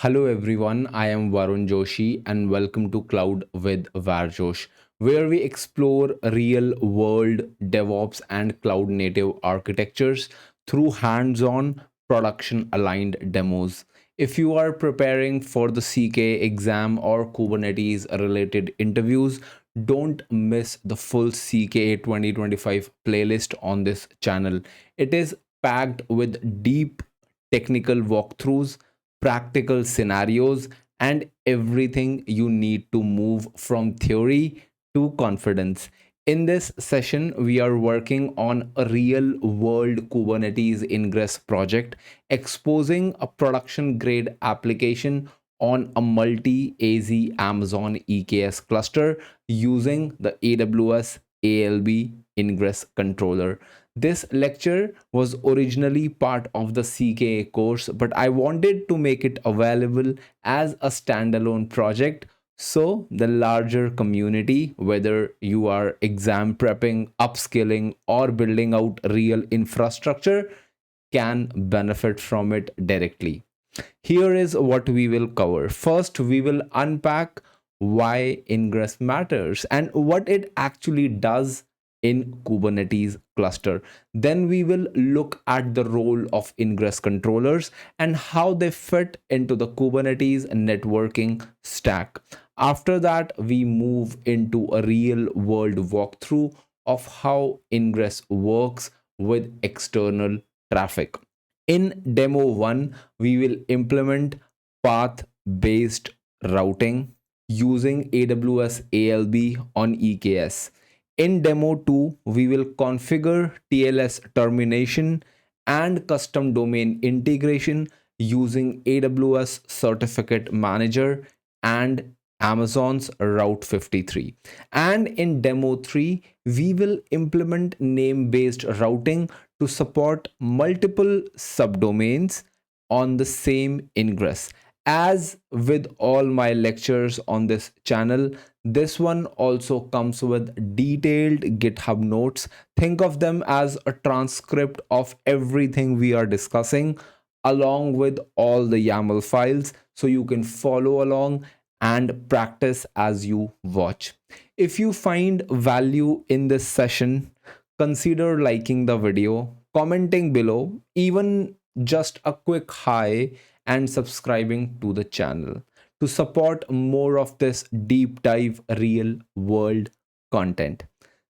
Hello everyone, I am Varun Joshi and welcome to Cloud with Varjosh, where we explore real world DevOps and cloud native architectures through hands on production aligned demos. If you are preparing for the CK exam or Kubernetes related interviews, don't miss the full CKA 2025 playlist on this channel. It is packed with deep technical walkthroughs, practical scenarios, and everything you need to move from theory to confidence. In this session, we are working on a real world Kubernetes Ingress project, exposing a production grade application on a multi AZ Amazon EKS cluster using the AWS ALB Ingress controller. This lecture was originally part of the CKA course, but I wanted to make it available as a standalone project so the larger community, whether you are exam prepping, upskilling, or building out real infrastructure, can benefit from it directly. Here is what we will cover. First, we will unpack why Ingress matters and what it actually does in Kubernetes cluster. Then we will look at the role of Ingress controllers and how they fit into the Kubernetes networking stack. After that, we move into a real world walkthrough of how Ingress works with external traffic. In demo 1, we will implement path based routing using AWS ALB on EKS. In demo 2, we will configure TLS termination and custom domain integration using AWS Certificate Manager and Amazon's Route 53. And in demo 3, we will implement name based routing to support multiple subdomains on the same ingress. As with all my lectures on this channel, this one also comes with detailed GitHub notes. Think of them as a transcript of everything we are discussing, along with all the YAML files, so you can follow along and practice as you watch. If you find value in this session, consider liking the video, commenting below, even just a quick hi, and subscribing to the channel to support more of this deep dive real world content.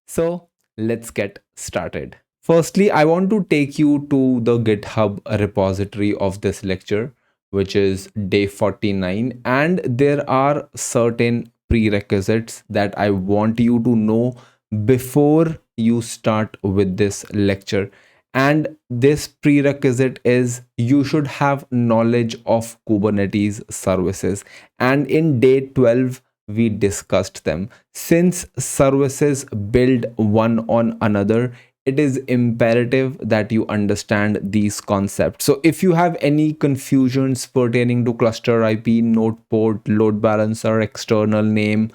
So let's get started. Firstly, I want to take you to the GitHub repository of this lecture, which is day 49, and there are certain prerequisites that I want you to know before you start with this lecture. And this prerequisite is you should have knowledge of Kubernetes services. And in day 12, we discussed them. Since services build one on another, it is imperative that you understand these concepts. So if you have any confusions pertaining to cluster IP, node port, load balancer, external name,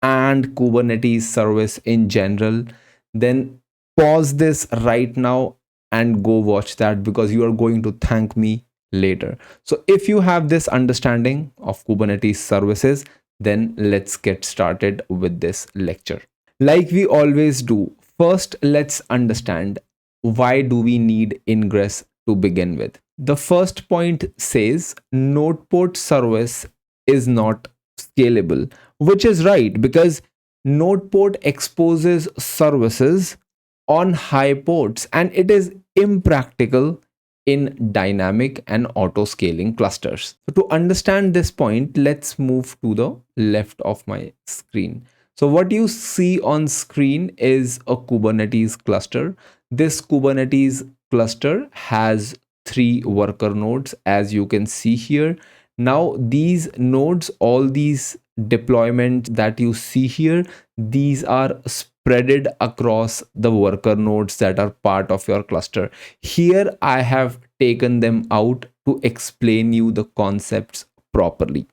and Kubernetes service in general, then pause this right now and go watch that, because you are going to thank me later. So if you have this understanding of Kubernetes services, then let's get started with this lecture. Like we always do, first let's understand why do we need Ingress to begin with. The first point says node port service is not scalable, which is right, because node port exposes services on high ports and it is impractical in dynamic and auto scaling clusters. So to understand this point, let's move to the left of my screen. So what you see on screen is a Kubernetes cluster. This Kubernetes cluster has 3 worker nodes, as you can see here. Now these nodes, all these deployments that you see here, these are spreaded across the worker nodes that are part of your cluster. Here I have taken them out to explain you the concepts properly.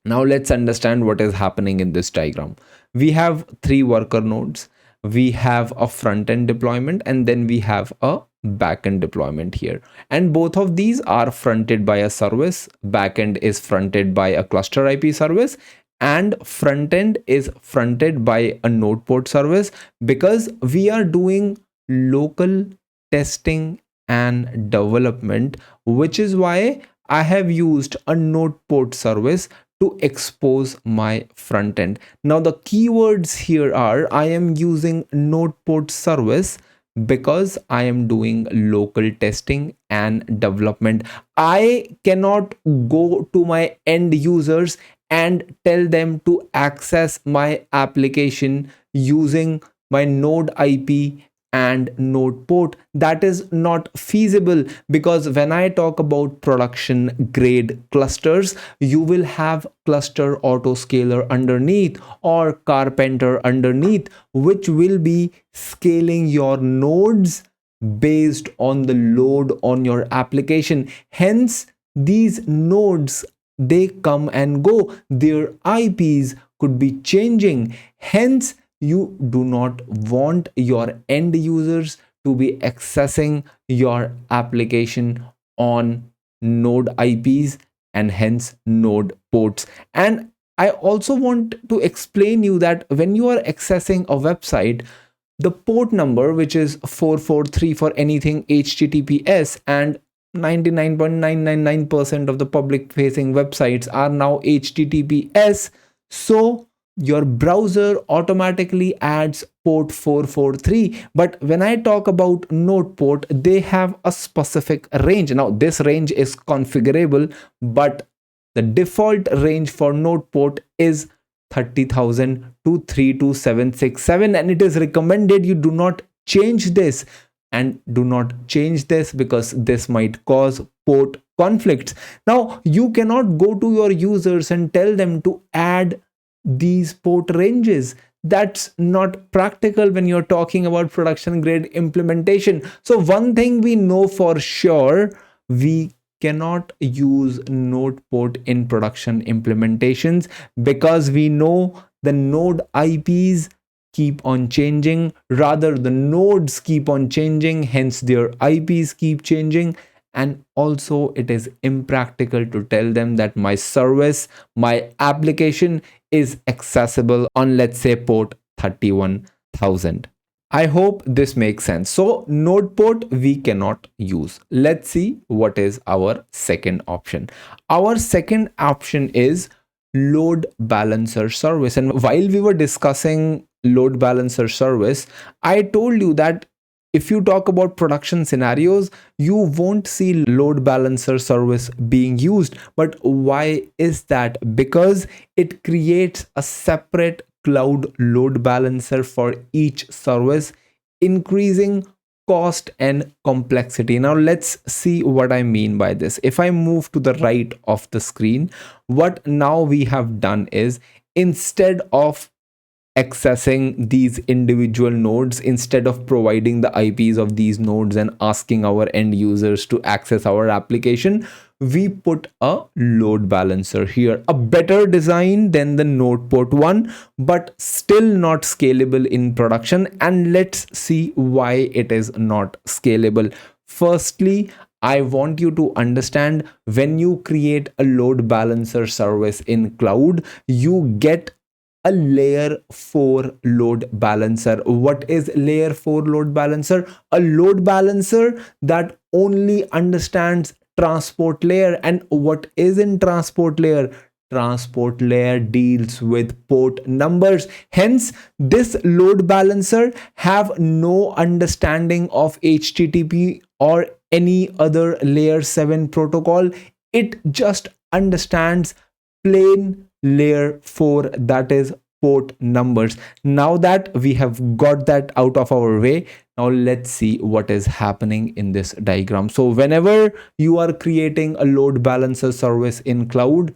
Now let's understand what is happening in this diagram. We have 3 worker nodes, we have a front end deployment, and then we have a backend deployment here. And both of these are fronted by a service. Backend is fronted by a cluster IP service, and front end is fronted by a node port service, because we are doing local testing and development, which is why I have used a node port service to expose my front end. Now the keywords here are, I am using node port service because I am doing local testing and development. I cannot go to my end users and tell them to access my application using my node IP and node port. That is not feasible, because when I talk about production grade clusters, you will have cluster autoscaler underneath or carpenter underneath, which will be scaling your nodes based on the load on your application. Hence these nodes, they come and go, their IPs could be changing. Hence you do not want your end users to be accessing your application on node IPs and hence node ports. And I also want to explain you that when you are accessing a website, the port number, which is 443 for anything HTTPS, and 99.999% of the public facing websites are now HTTPS. So your browser automatically adds port 443. But when I talk about node port, they have a specific range. Now this range is configurable, but the default range for node port is 30,000 to 32767, and it is recommended you do not change this, and do not change this because this might cause port conflicts. Now you cannot go to your users and tell them to add these port ranges. That's not practical when you're talking about production grade implementation. So one thing we know for sure, we cannot use node port in production implementations, because we know the node IPs keep on changing, rather the nodes keep on changing, hence their IPs keep changing. And also it is impractical to tell them that my service, my application is accessible on, let's say, port 31,000. I hope this makes sense. So node port we cannot use. Let's see what is our second option. Our second option is load balancer service. And while we were discussing load balancer service, I told you that if you talk about production scenarios, you won't see load balancer service being used. But why is that? Because it creates a separate cloud load balancer for each service, increasing cost and complexity. Now let's see what I mean by this. If I move to the right of the screen, what now we have done is, instead of accessing these individual nodes, instead of providing the IPs of these nodes and asking our end users to access our application, we put a load balancer here. A better design than the node port one, but still not scalable in production. And let's see why it is not scalable. Firstly, I want you to understand, when you create a load balancer service in cloud, you get a layer 4 load balancer. What is layer 4 load balancer? A load balancer that only understands transport layer. And what is in transport layer? Transport layer deals with port numbers. Hence this load balancer have no understanding of HTTP or any other layer 7 protocol. It just understands plain layer 4, that is port numbers. Now that we have got that out of our way, now let's see what is happening in this diagram. So whenever you are creating a load balancer service in cloud,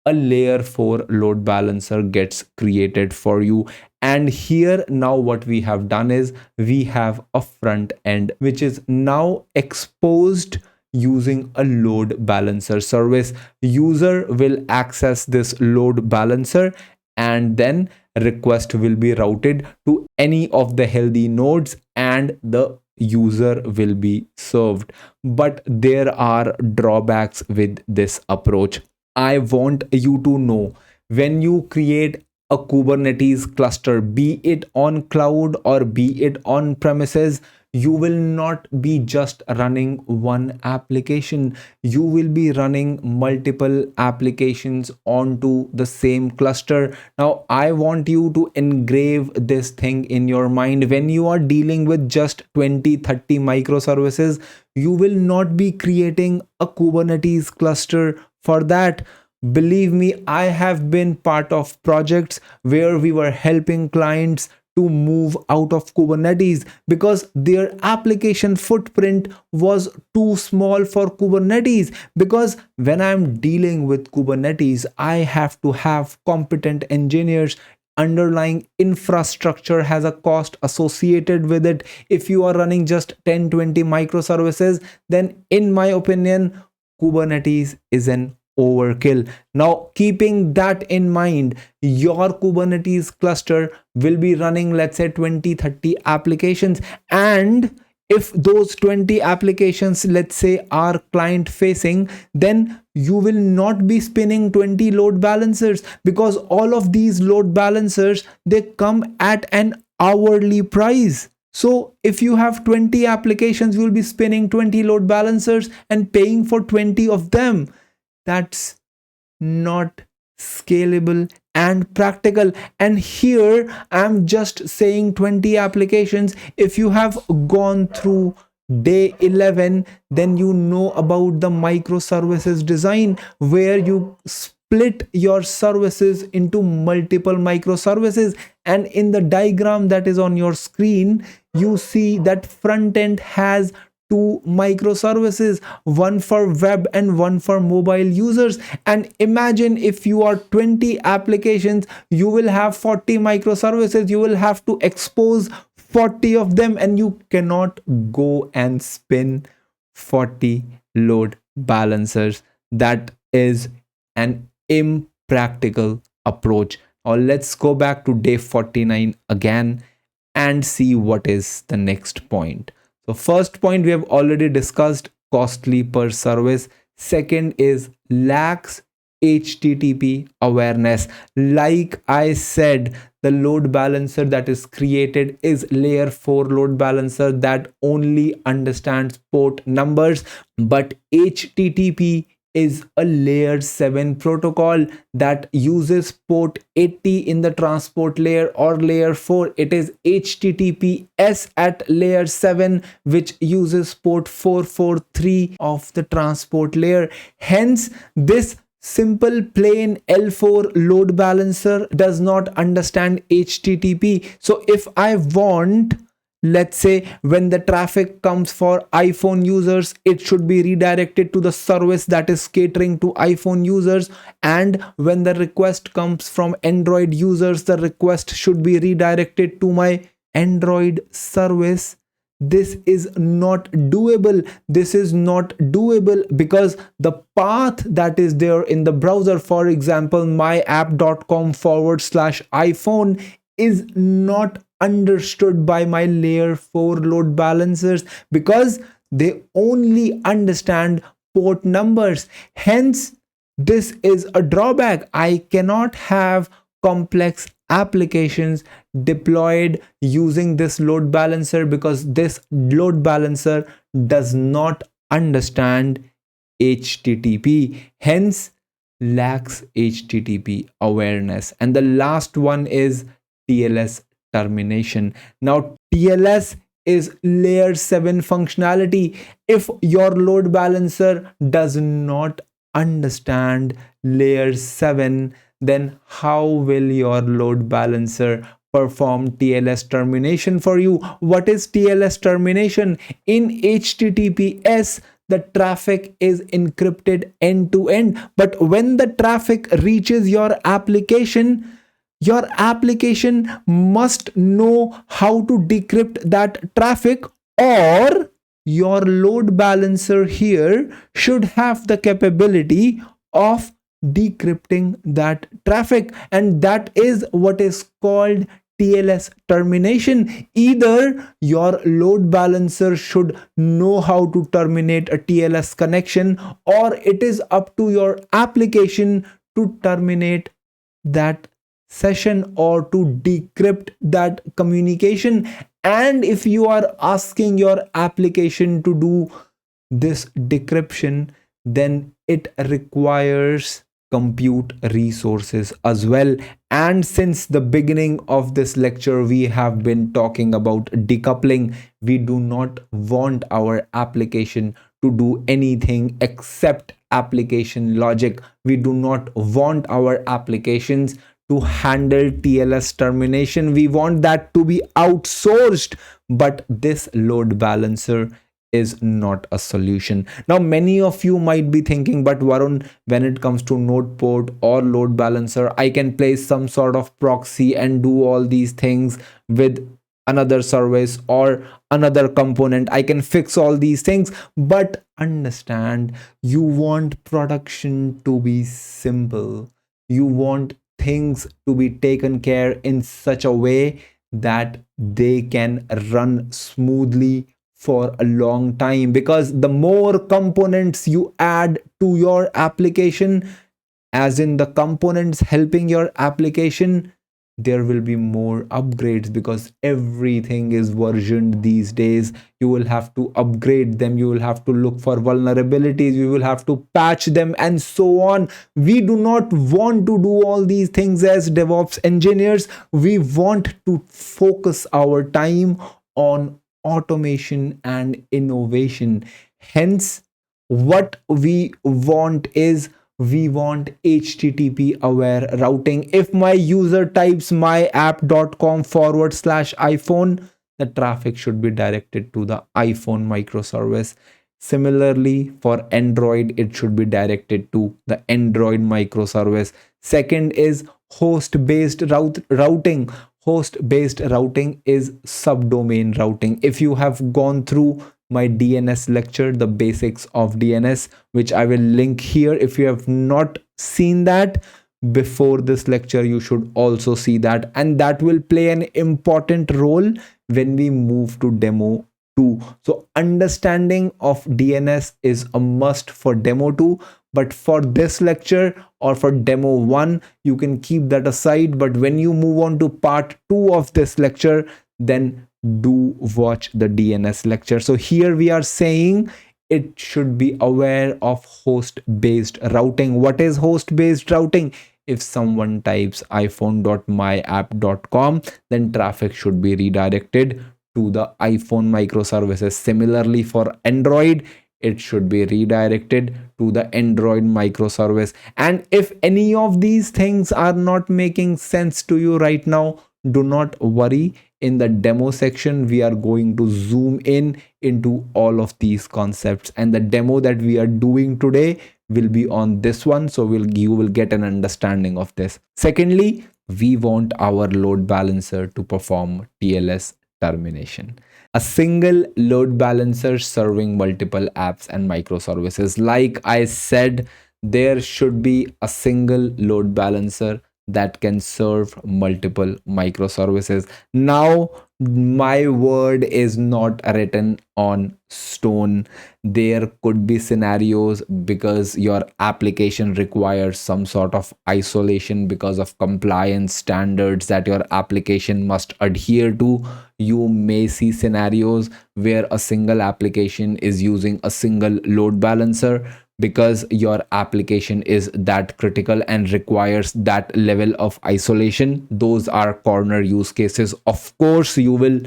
a layer 4 load balancer gets created for you. And here now what we have done is, we have a front end which is now exposed using a load balancer service. User will access this load balancer, and then request will be routed to any of the healthy nodes, and the user will be served. But there are drawbacks with this approach. I want you to know, when you create a Kubernetes cluster, be it on cloud or be it on premises, you will not be just running one application. You will be running multiple applications onto the same cluster. Now, I want you to engrave this thing in your mind. When you are dealing with just 20-30 microservices, you will not be creating a Kubernetes cluster for that. Believe me, I have been part of projects where we were helping clients to move out of Kubernetes because their application footprint was too small for Kubernetes. Because when I'm dealing with Kubernetes, I have to have competent engineers. Underlying infrastructure has a cost associated with it. If you are running just 10-20 microservices, then in my opinion, Kubernetes is an overkill. Now, keeping that in mind, your Kubernetes cluster will be running, let's say, 20-30 applications. And if those 20 applications, let's say, are client facing, then you will not be spinning 20 load balancers, because all of these load balancers, they come at an hourly price. So if you have 20 applications, you will be spinning 20 load balancers and paying for 20 of them. That's not scalable and practical. And here I'm just saying 20 applications. If you have gone through day 11, then you know about the microservices design, where you split your services into multiple microservices. And in the diagram that is on your screen, you see that front end has two microservices, one for web and one for mobile users. And imagine, if you are 20 applications, you will have 40 microservices. You will have to expose 40 of them, and you cannot go and spin 40 load balancers. That is an impractical approach. Or let's go back to day 49 again and see what is the next point. So first point we have already discussed, costly per service. Second is lacks HTTP awareness. Like I said, the load balancer that is created is layer 4 load balancer that only understands port numbers, but HTTP is a layer 7 protocol that uses port 80 in the transport layer or layer 4. It is HTTPS at layer 7, which uses port 443 of the transport layer. Hence, this simple plain L4 load balancer does not understand HTTP. So if I want, let's say, when the traffic comes for iPhone users, it should be redirected to the service that is catering to iPhone users. And when the request comes from Android users, the request should be redirected to my Android service. This is not doable. This is not doable because the path that is there in the browser, for example, myapp.com/iPhone, is not understood by my layer 4 load balancers, because they only understand port numbers. Hence, this is a drawback. I cannot have complex applications deployed using this load balancer, because this load balancer does not understand HTTP, hence lacks HTTP awareness. And the last one is TLS termination. Now, TLS is layer 7 functionality. If your load balancer does not understand layer 7, then how will your load balancer perform TLS termination for you? What is TLS termination? In HTTPS, the traffic is encrypted end to end, but when the traffic reaches your application must know how to decrypt that traffic, or your load balancer here should have the capability of decrypting that traffic. And that is what is called TLS termination. Either your load balancer should know how to terminate a TLS connection, or it is up to your application to terminate that session or to decrypt that communication. And if you are asking your application to do this decryption, then it requires compute resources as well. And since the beginning of this lecture, we have been talking about decoupling. We do not want our application to do anything except application logic. We do not want our applications to handle TLS termination. We want that to be outsourced, but this load balancer is not a solution. Now, many of you might be thinking, but Varun, when it comes to node port or load balancer, I can place some sort of proxy and do all these things with another service or another component. I can fix all these things, but understand, you want production to be simple. You want things to be taken care in such a way that they can run smoothly for a long time, because the more components you add to your application, as in the components helping your application, there will be more upgrades, because everything is versioned these days. You will have to upgrade them, you will have to look for vulnerabilities, you will have to patch them, and so on. We do not want to do all these things as DevOps engineers. We want to focus our time on automation and innovation. Hence, what we want is, we want HTTP aware routing. If my user types myapp.com/iPhone, the traffic should be directed to the iPhone microservice. Similarly, for Android, it should be directed to the Android microservice. Second is host based routing. Host based routing is subdomain routing. If you have gone through my DNS lecture, the basics of DNS, which I will link here, if you have not seen that before this lecture, you should also see that, and that will play an important role when we move to demo 2. So understanding of DNS is a must for demo 2, but for this lecture or for demo 1, you can keep that aside. But when you move on to part 2 of this lecture, then do watch the DNS lecture. So here we are saying it should be aware of host based routing. What is host based routing? If someone types iphone.myapp.com, then traffic should be redirected to the iPhone microservices. Similarly, for Android, it should be redirected to the Android microservice. And if any of these things are not making sense to you right now, do not worry. In the demo section, we are going to zoom in into all of these concepts, and the demo that we are doing today will be on this one, so you will get an understanding of this. Secondly, we want our load balancer to perform TLS termination. A single load balancer serving multiple apps and microservices. Like I said, there should be a single load balancer that can serve multiple microservices. Now, my word is not written on stone. There could be scenarios because your application requires some sort of isolation because of compliance standards that your application must adhere to. You may see scenarios where a single application is using a single load balancer because your application is that critical and requires that level of isolation. Those are corner use cases. Of course, you will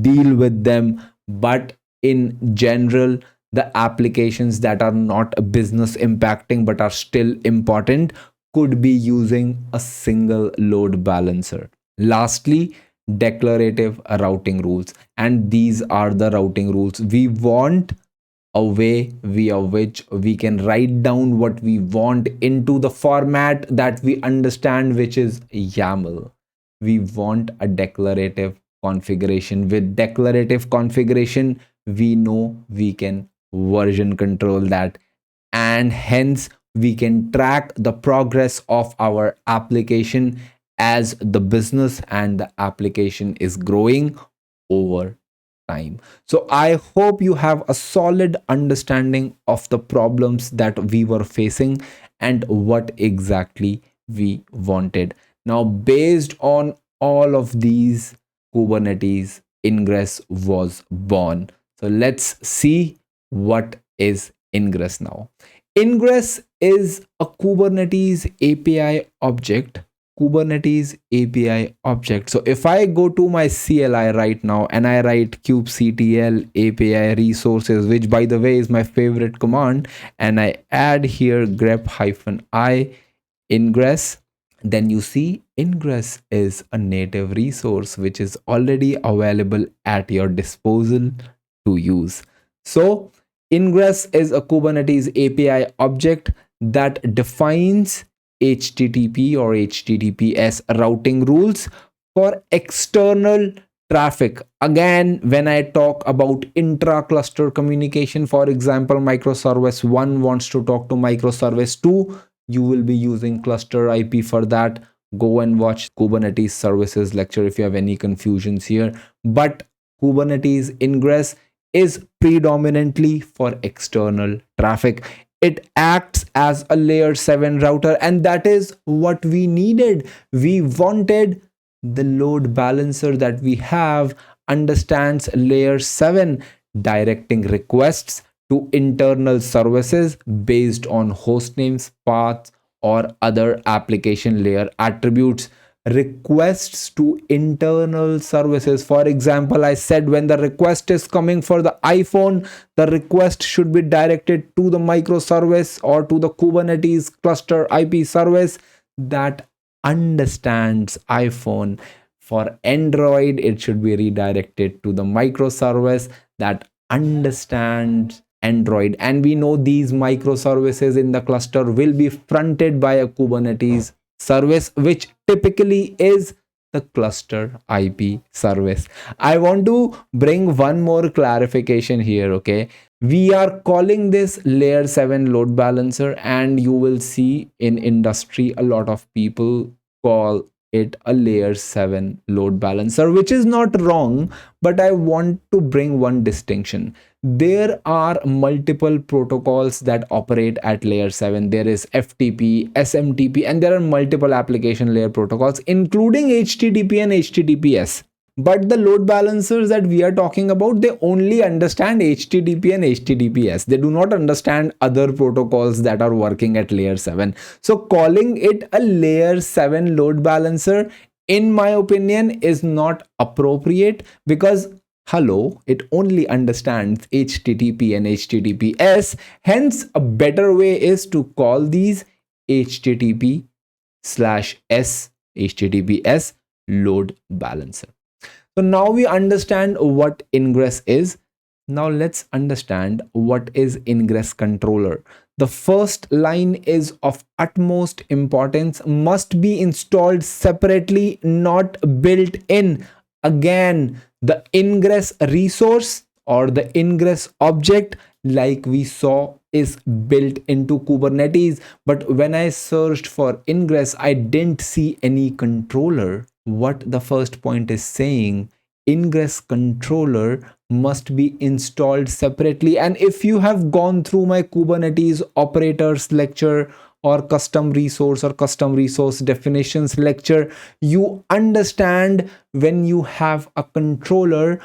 deal with them, but in general, the applications that are not business impacting but are still important could be using a single load balancer. Lastly, declarative routing rules. And these are the routing rules. We want a way via which we can write down what we want into the format that we understand, which is YAML. We want a declarative configuration. With declarative configuration, we know we can version control that, and hence we can track the progress of our application as the business and the application is growing over time. So I hope you have a solid understanding of the problems that we were facing and what exactly we wanted. Now, based on all of these, Kubernetes Ingress was born. So let's see what is Ingress now. Ingress is a Kubernetes API object. Kubernetes API object. So if I go to my CLI right now and I write kubectl API resources, which by the way is my favorite command, and I add here grep-i ingress, then you see Ingress is a native resource which is already available at your disposal to use. So Ingress is a Kubernetes API object that defines HTTP or HTTPS routing rules for external traffic. Again, when I talk about intra-cluster communication, for example, microservice 1 wants to talk to microservice 2, you will be using cluster IP for that. Go and watch Kubernetes services lecture if you have any confusions here. But Kubernetes Ingress is predominantly for external traffic. It acts as a layer 7 router, and that is what we needed. We wanted the load balancer that we have understands layer 7, directing requests to internal services based on host names, paths, or other application layer attributes. Requests to internal services. For example, I said when the request is coming for the iPhone, the request should be directed to the microservice or to the Kubernetes cluster IP service that understands iPhone. For Android, it should be redirected to the microservice that understands Android. And we know these microservices in the cluster will be fronted by a Kubernetes service, which typically is the cluster IP service. I want to bring one more clarification here, okay? We are calling this layer 7 load balancer, and you will see in industry a lot of people call it a layer 7 load balancer, which is not wrong, but I want to bring one distinction. There are multiple protocols that operate at layer 7. There is FTP, SMTP, and there are multiple application layer protocols, including HTTP and HTTPS. But the load balancers that we are talking about, they only understand HTTP and HTTPS. They do not understand other protocols that are working at layer 7. So calling it a layer 7 load balancer, in my opinion, is not appropriate, because hello, it only understands HTTP and HTTPS. Hence, a better way is to call these HTTP/S HTTPS load balancer. So now we understand what Ingress is. Now let's understand what is Ingress controller. The first line is of utmost importance, must be installed separately, not built in. Again, the Ingress resource or the Ingress object, like we saw, is built into Kubernetes. But when I searched for Ingress, I didn't see any controller. What the first point is saying, Ingress controller must be installed separately. And if you have gone through my Kubernetes operators lecture or custom resource definitions lecture, you understand when you have a controller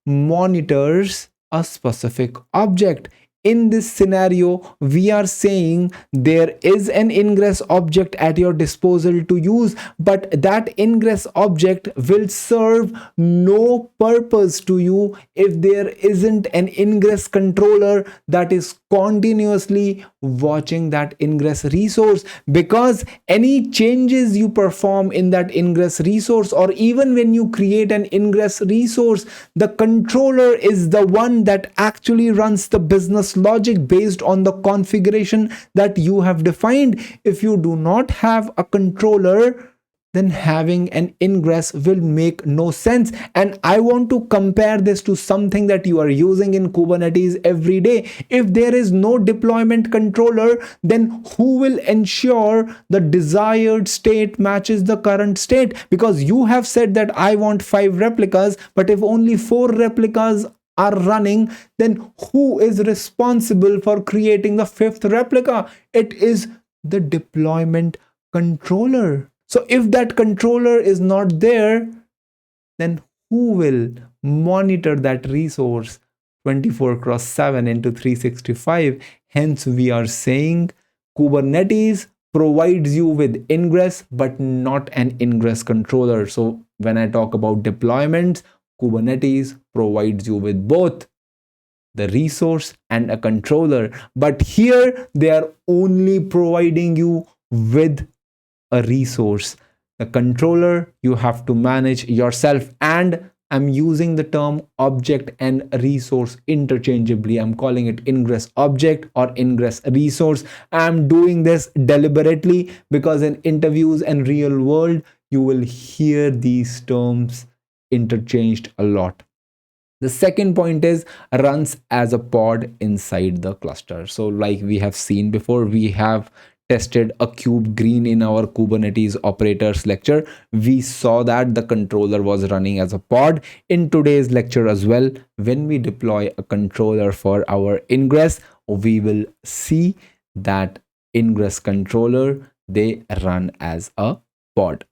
monitors a specific object. In this scenario, we are saying there is an Ingress object at your disposal to use, but that Ingress object will serve no purpose to you if there isn't an Ingress controller that is continuously watching that Ingress resource. Because any changes you perform in that Ingress resource, or even when you create an Ingress resource, the controller is the one that actually runs the business logic based on the configuration that you have defined. If you do not have a controller, then having an ingress will make no sense. And I want to compare this to something that you are using in Kubernetes every day. If there is no deployment controller, then who will ensure the desired state matches the current state? Because you have said that I want 5 replicas, but if only 4 replicas are running, then who is responsible for creating the 5th replica? It is the deployment controller. So if that controller is not there, then who will monitor that resource 24/7 into 365? Hence, we are saying Kubernetes provides you with ingress, but not an ingress controller. So when I talk about deployments, Kubernetes provides you with both the resource and a controller. But here they are only providing you with a resource. The controller you have to manage yourself, and I'm using the term object and resource interchangeably. I'm calling it ingress object or ingress resource. I'm doing this deliberately because in interviews and real world you will hear these terms interchanged a lot. The second point is runs as a pod inside the cluster. So like we have seen before, we have tested a cube green in our Kubernetes operators lecture. We saw that the controller was running as a pod. In today's lecture as well, when we deploy a controller for our ingress, we will see that ingress controller, they run as a pod.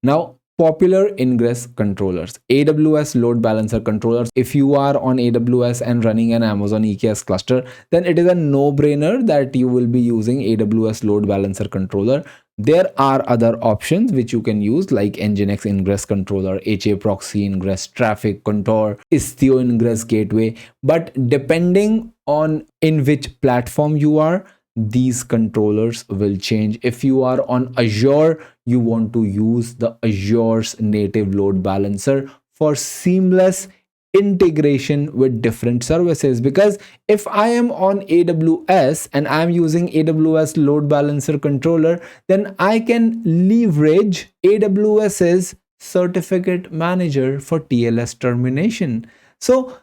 Now, popular ingress controllers, AWS load balancer controllers. If you are on AWS and running an Amazon EKS cluster, then it is a no-brainer that you will be using AWS load balancer controller. There are other options which you can use like Nginx ingress controller, HA proxy ingress, traffic contour, Istio ingress gateway. But depending on in which platform you are, these controllers will change. If you are on Azure, you want to use the Azure's native load balancer for seamless integration with different services. Because if I am on AWS and I'm using AWS load balancer controller, then I can leverage AWS's certificate manager for TLS termination. So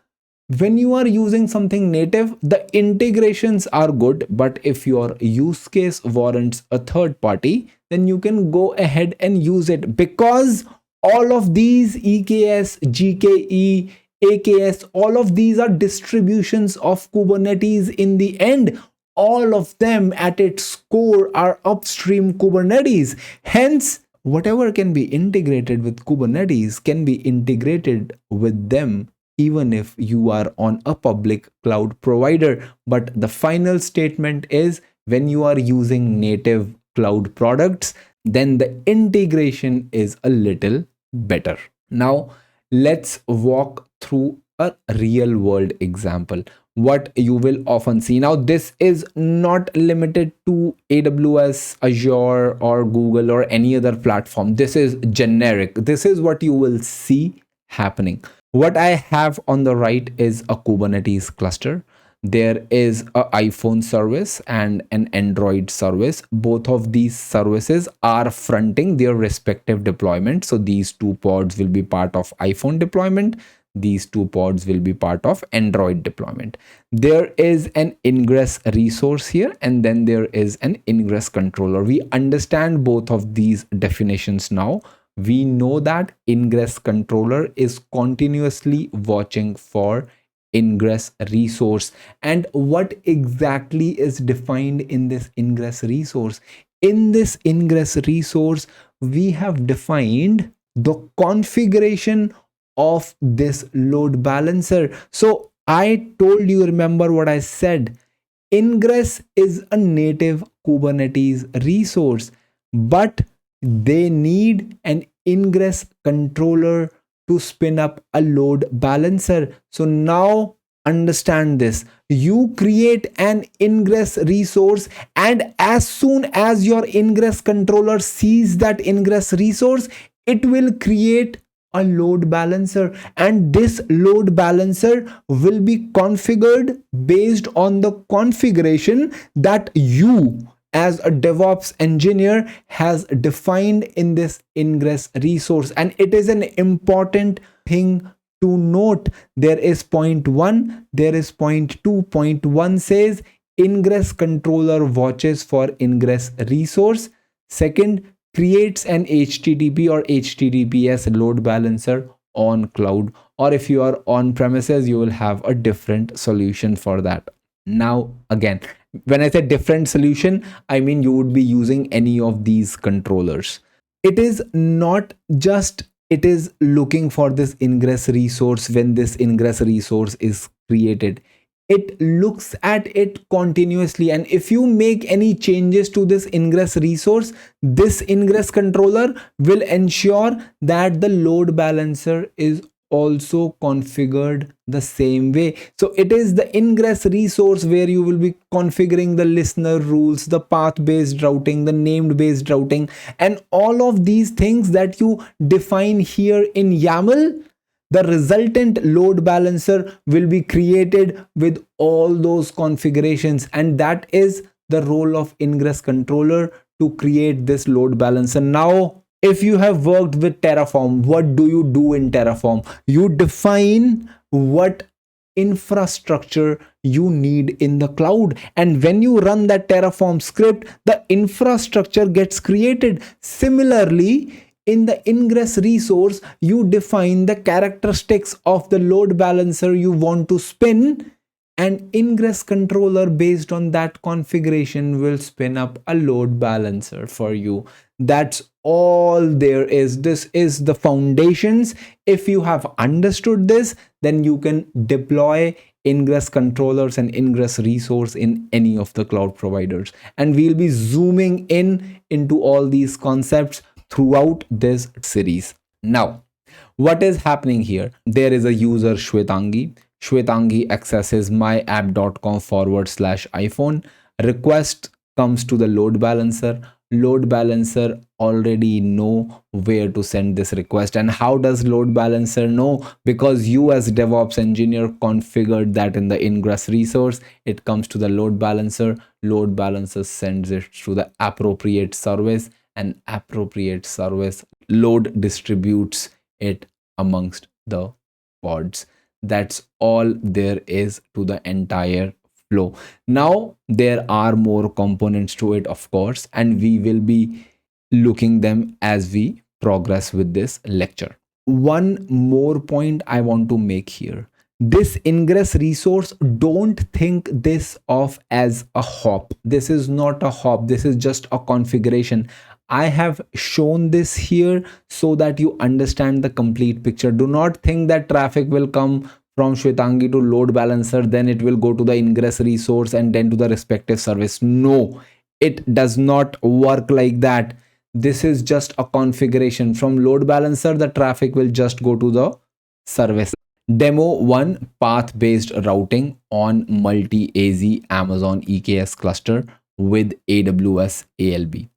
when you are using something native, the integrations are good, but if your use case warrants a third party, then you can go ahead and use it, because all of these EKS, GKE, AKS, all of these are distributions of Kubernetes in the end. All of them at its core are upstream Kubernetes. Hence, whatever can be integrated with Kubernetes can be integrated with them, even if you are on a public cloud provider. But the final statement is, when you are using native cloud products, then the integration is a little better. Now, let's walk through a real world example. What you will often see. Now, this is not limited to AWS, Azure, or Google, or any other platform. This is generic. This is what you will see happening. What I have on the right is a Kubernetes cluster. There is an iPhone service and an Android service. Both of these services are fronting their respective deployment. So these two pods will be part of iPhone deployment. These two pods will be part of Android deployment. There is an ingress resource here, and then there is an ingress controller. We understand both of these definitions now. We know that ingress controller is continuously watching for ingress resource. And what exactly is defined in this ingress resource? In this ingress resource, we have defined the configuration of this load balancer. So I told you, remember what I said, ingress is a native Kubernetes resource, but they need an ingress controller to spin up a load balancer. So now understand this. You create an ingress resource, and as soon as your ingress controller sees that ingress resource, it will create a load balancer, and this load balancer will be configured based on the configuration that you as a DevOps engineer has defined in this Ingress resource. And it is an important thing to note. There is point 1, there is point 2. Point 1 says Ingress controller watches for Ingress resource. Second, creates an HTTP or HTTPS load balancer on cloud, or if you are on premises, you will have a different solution for that. Now again, when I say different solution, I mean you would be using any of these controllers. It is not just it is looking for this ingress resource. When this ingress resource is created, it looks at it continuously, and if you make any changes to this ingress resource, this ingress controller will ensure that the load balancer is also configured the same way. So it is the ingress resource where you will be configuring the listener rules, the path based routing, the named based routing, and all of these things that you define here in YAML. The resultant load balancer will be created with all those configurations, and that is the role of ingress controller, to create this load balancer. Now if you have worked with Terraform, what do you do in Terraform? You define what infrastructure you need in the cloud, and when you run that Terraform script, the infrastructure gets created. Similarly, in the ingress resource, you define the characteristics of the load balancer you want to spin, and ingress controller based on that configuration will spin up a load balancer for you. That's all there is. This is the foundations. If you have understood this, then you can deploy ingress controllers and ingress resource in any of the cloud providers, and we'll be zooming in into all these concepts throughout this series. Now what is happening here? There is a user Shwetangi accesses myapp.com/iPhone. Request comes to the load balancer. Load balancer already know where to send this request. And how does load balancer know? Because you as DevOps engineer configured that in the ingress resource. It comes to the load balancer. Load balancer sends it to the appropriate service, and appropriate service load distributes it amongst the pods. That's all there is to the entire flow. Now there are more components to it, of course, and we will be looking them as we progress with this lecture. One more point I want to make here: this ingress resource, don't think this of as a hop. This is not a hop, this is just a configuration. I have shown this here so that you understand the complete picture. Do not think that traffic will come from Shwetangi to load balancer, then it will go to the ingress resource and then to the respective service. No, it does not work like that. This is just a configuration. From load balancer, the traffic will just go to the service. Demo 1: path based routing on multi-AZ Amazon EKS cluster with AWS ALB.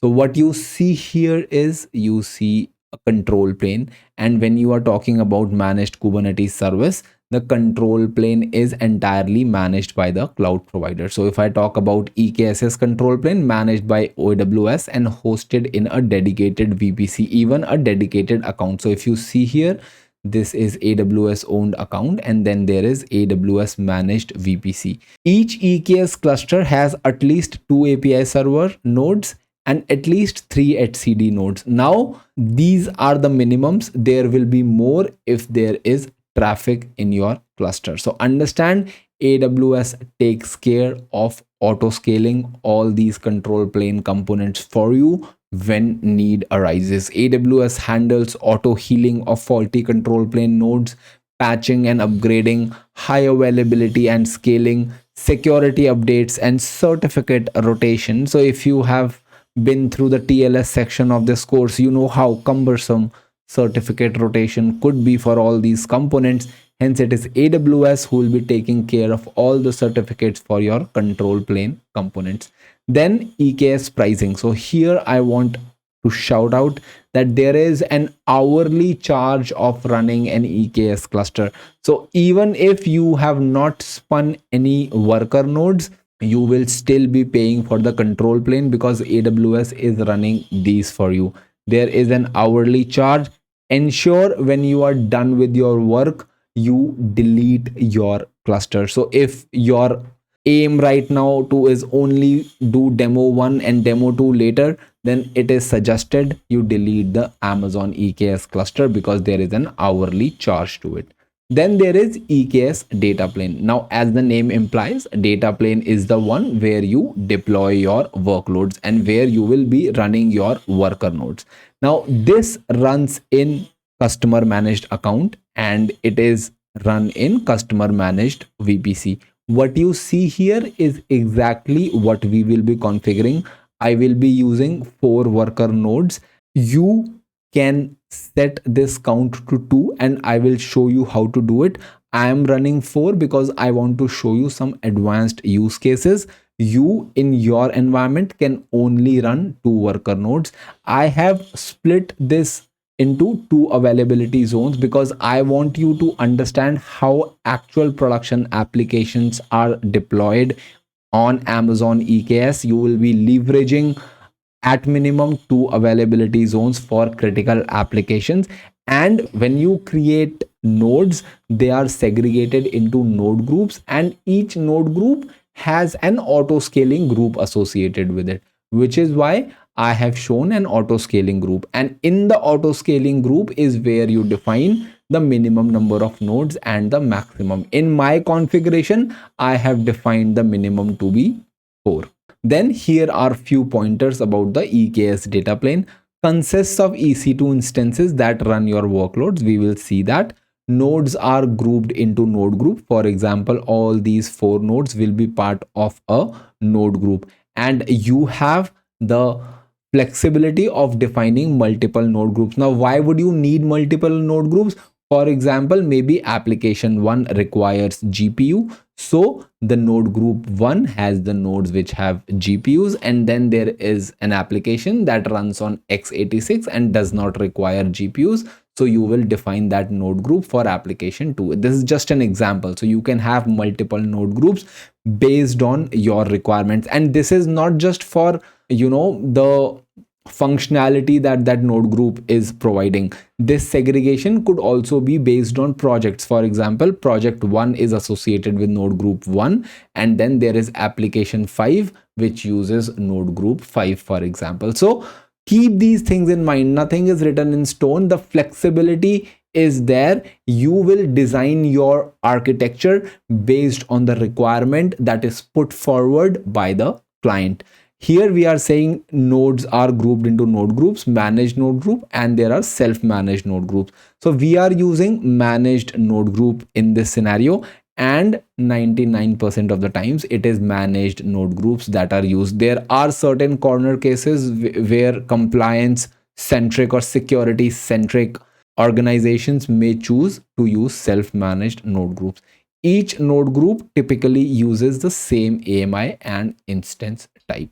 So what you see here is, you see a control plane, and when you are talking about managed Kubernetes service, the control plane is entirely managed by the cloud provider. So if I talk about EKS's control plane, managed by AWS and hosted in a dedicated VPC, even a dedicated account. So if you see here, this is AWS owned account, and then there is AWS managed VPC. Each EKS cluster has at least 2 API server nodes and at least 3 etcd nodes. Now these are the minimums. There will be more if there is traffic in your cluster. So understand, AWS takes care of auto scaling all these control plane components for you when need arises. AWS handles auto healing of faulty control plane nodes, patching and upgrading, high availability and scaling, security updates, and certificate rotation. So if you have been through the TLS section of this course, you know how cumbersome certificate rotation could be for all these components. Hence it is AWS who will be taking care of all the certificates for your control plane components. Then EKS pricing. So here I want to shout out that there is an hourly charge of running an EKS cluster. So even if you have not spun any worker nodes, you will still be paying for the control plane because AWS is running these for you. There is an hourly charge. Ensure when you are done with your work, you delete your cluster. So if your aim right now to is only do demo 1 and demo 2 later, then it is suggested you delete the Amazon EKS cluster because there is an hourly charge to it. Then there is EKS data plane. Now, as the name implies, data plane is the one where you deploy your workloads and where you will be running your worker nodes. Now, this runs in customer managed account and it is run in customer managed VPC. What you see here is exactly what we will be configuring. I will be using 4 worker nodes. You can set this count to 2 and I will show you how to do it. I am running 4 because I want to show you some advanced use cases. You in your environment can only run 2 worker nodes. I have split this into 2 availability zones because I want you to understand how actual production applications are deployed on Amazon EKS. You will be leveraging at minimum 2 availability zones for critical applications. And when you create nodes, they are segregated into node groups, and each node group has an auto scaling group associated with it, which is why I have shown an auto scaling group. And in the auto scaling group is where you define the minimum number of nodes and the maximum. In my configuration, I have defined the minimum to be 4. Then here are few pointers about the EKS data plane. Consists of EC2 instances that run your workloads. We will see that nodes are grouped into node group. For example, all these 4 nodes will be part of a node group, and you have the flexibility of defining multiple node groups. Now, why would you need multiple node groups? For example, maybe application 1 requires GPU. So the node group 1 has the nodes which have GPUs, and then there is an application that runs on x86 and does not require GPUs. So you will define that node group for application 2. This is just an example. So you can have multiple node groups based on your requirements. And this is not just for, the functionality that node group is providing. This segregation could also be based on projects. For example, project 1 is associated with node group 1, and then there is application 5 which uses node group 5, for example. So keep these things in mind. Nothing is written in stone. The flexibility is there. You will design your architecture based on the requirement that is put forward by the client. Here we are saying nodes are grouped into node groups, managed node group, and there are self-managed node groups. So we are using managed node group in this scenario, and 99% of the times it is managed node groups that are used. There are certain corner cases where compliance centric or security centric organizations may choose to use self-managed node groups. Each node group typically uses the same AMI and instance type.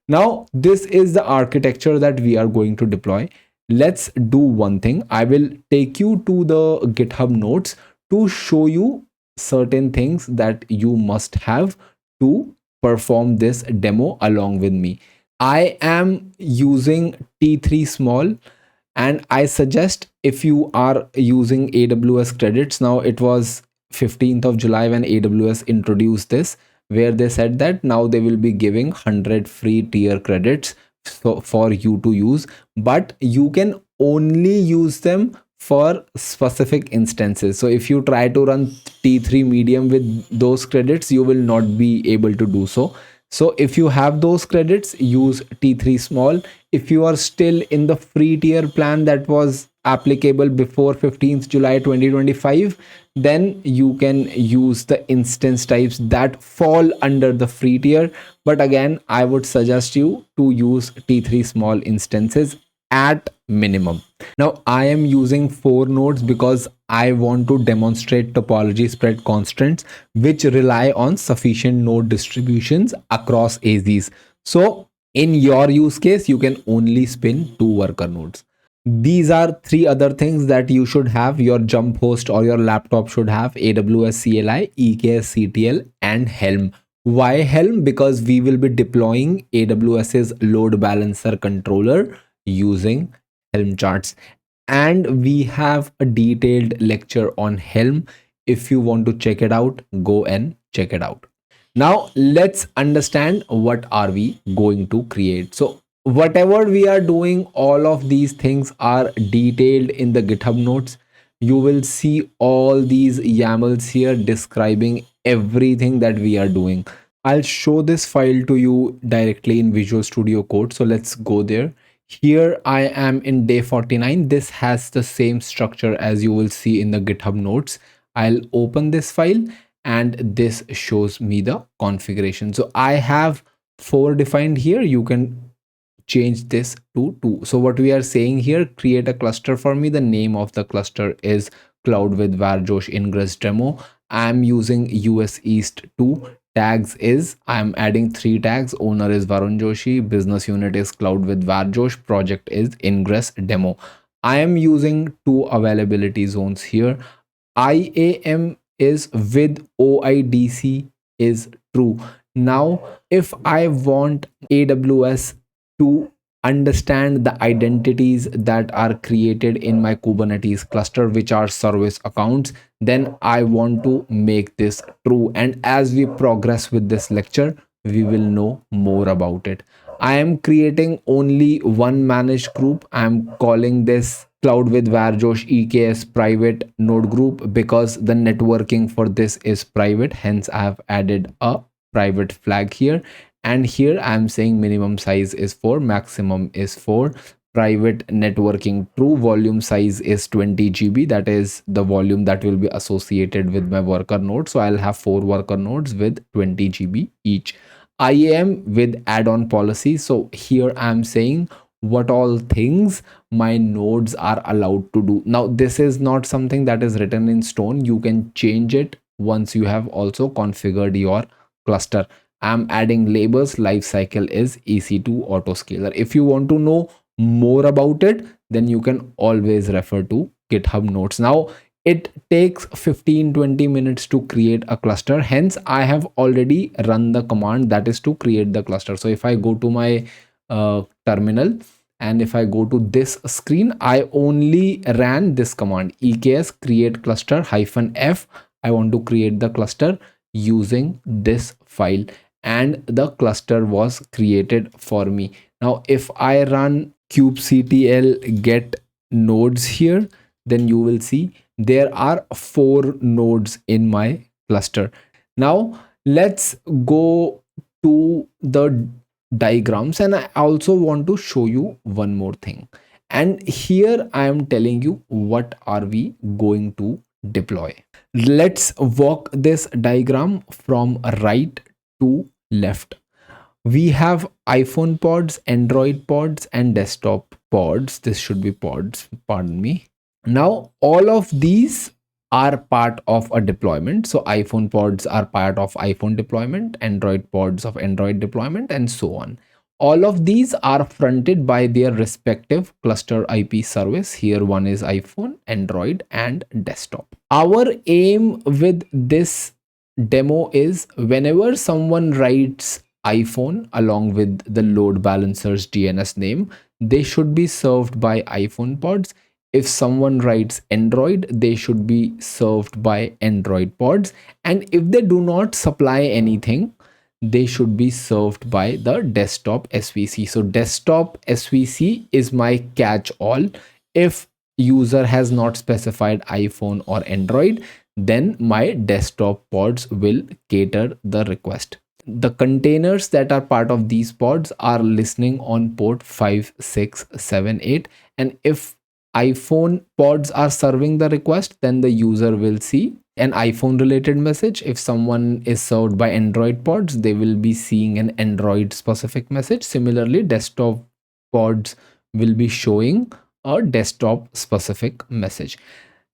Now, this is the architecture that we are going to deploy. Let's do one thing. I will take you to the GitHub notes to show you certain things that you must have to perform this demo along with me. I am using T3 small, and I suggest if you are using AWS credits. Now, it was 15th of July when AWS introduced this, where they said that now they will be giving 100 free tier credits for you to use, but you can only use them for specific instances. So if you try to run T3 medium with those credits, you will not be able to do so. So if you have those credits, use T3 small. If you are still in the free tier plan that was applicable before 15th July 2025, then you can use the instance types that fall under the free tier. But again, I would suggest you to use T3 small instances at minimum. Now I am using 4 nodes because I want to demonstrate topology spread constraints which rely on sufficient node distributions across AZs. So in your use case, you can only spin 2 worker nodes. These are 3 other things that you should have. Your jump host or your laptop should have: AWS CLI, EKS CTL, and Helm. Why Helm? Because we will be deploying AWS's load balancer controller using Helm charts. And we have a detailed lecture on Helm. If you want to check it out, go and check it out. Now let's understand what are we going to create. So whatever we are doing, all of these things are detailed in the GitHub notes. You will see all these YAMLs here describing everything that we are doing. I'll show this file to you directly in Visual Studio Code. So let's go there. Here I am in day 49. This has the same structure as you will see in the GitHub notes. I'll open this file and this shows me the configuration. So I have 4 defined here. You can change this to 2. So what we are saying here, create a cluster for me. The name of the cluster is Cloud with Varjosh Ingress Demo. I'm using US East 2. Tags is, I'm adding 3 tags. Owner is Varun Joshi, business unit is Cloud with Varjosh, project is Ingress Demo. I am using 2 availability zones here. IAM is with OIDC is true. Now if I want AWS to understand the identities that are created in my Kubernetes cluster, which are service accounts, then I want to make this true. And as we progress with this lecture, we will know more about it. I am creating only one managed group. I am calling this Cloud with Varjosh EKS private node group because the networking for this is private. Hence, I have added a private flag here. And here I'm saying minimum size is 4, maximum is 4. Private networking true, volume size is 20 GB. That is the volume that will be associated with my worker node. So I'll have 4 worker nodes with 20 GB each. IAM with add-on policy. So here I'm saying what all things my nodes are allowed to do. Now this is not something that is written in stone. You can change it once you have also configured your cluster. I'm adding labels. Lifecycle is EC2 autoscaler. If you want to know more about it, then you can always refer to GitHub notes. Now it takes 15-20 minutes to create a cluster. Hence I have already run the command that is to create the cluster. So if I go to my terminal and if I go to this screen, I only ran this command EKS create cluster -f. I want to create the cluster using this file and the cluster was created for me. Now if I run kubectl get nodes here, then you will see there are 4 nodes in my cluster. Now let's go to the diagrams, and I also want to show you one more thing. And here I am telling you what are we going to deploy. Let's walk this diagram from right to left. We have iPhone pods, Android pods, and desktop pods. This should be pods, pardon me. Now all of these are part of a deployment. So iPhone pods are part of iPhone deployment, Android pods of Android deployment, and so on. All of these are fronted by their respective cluster IP service. Here one is iPhone, Android, and desktop. Our aim with this demo is whenever someone writes iPhone along with the load balancer's DNS name, they should be served by iPhone pods. If someone writes Android, they should be served by Android pods. And if they do not supply anything, they should be served by the desktop SVC. So desktop SVC is my catch-all. If user has not specified iPhone or Android, then my desktop pods will cater the request. The containers that are part of these pods are listening on port 5678, and if iPhone pods are serving the request, then the user will see an iPhone related message. If someone is served by Android pods, they will be seeing an Android specific message. Similarly, desktop pods will be showing a desktop specific message.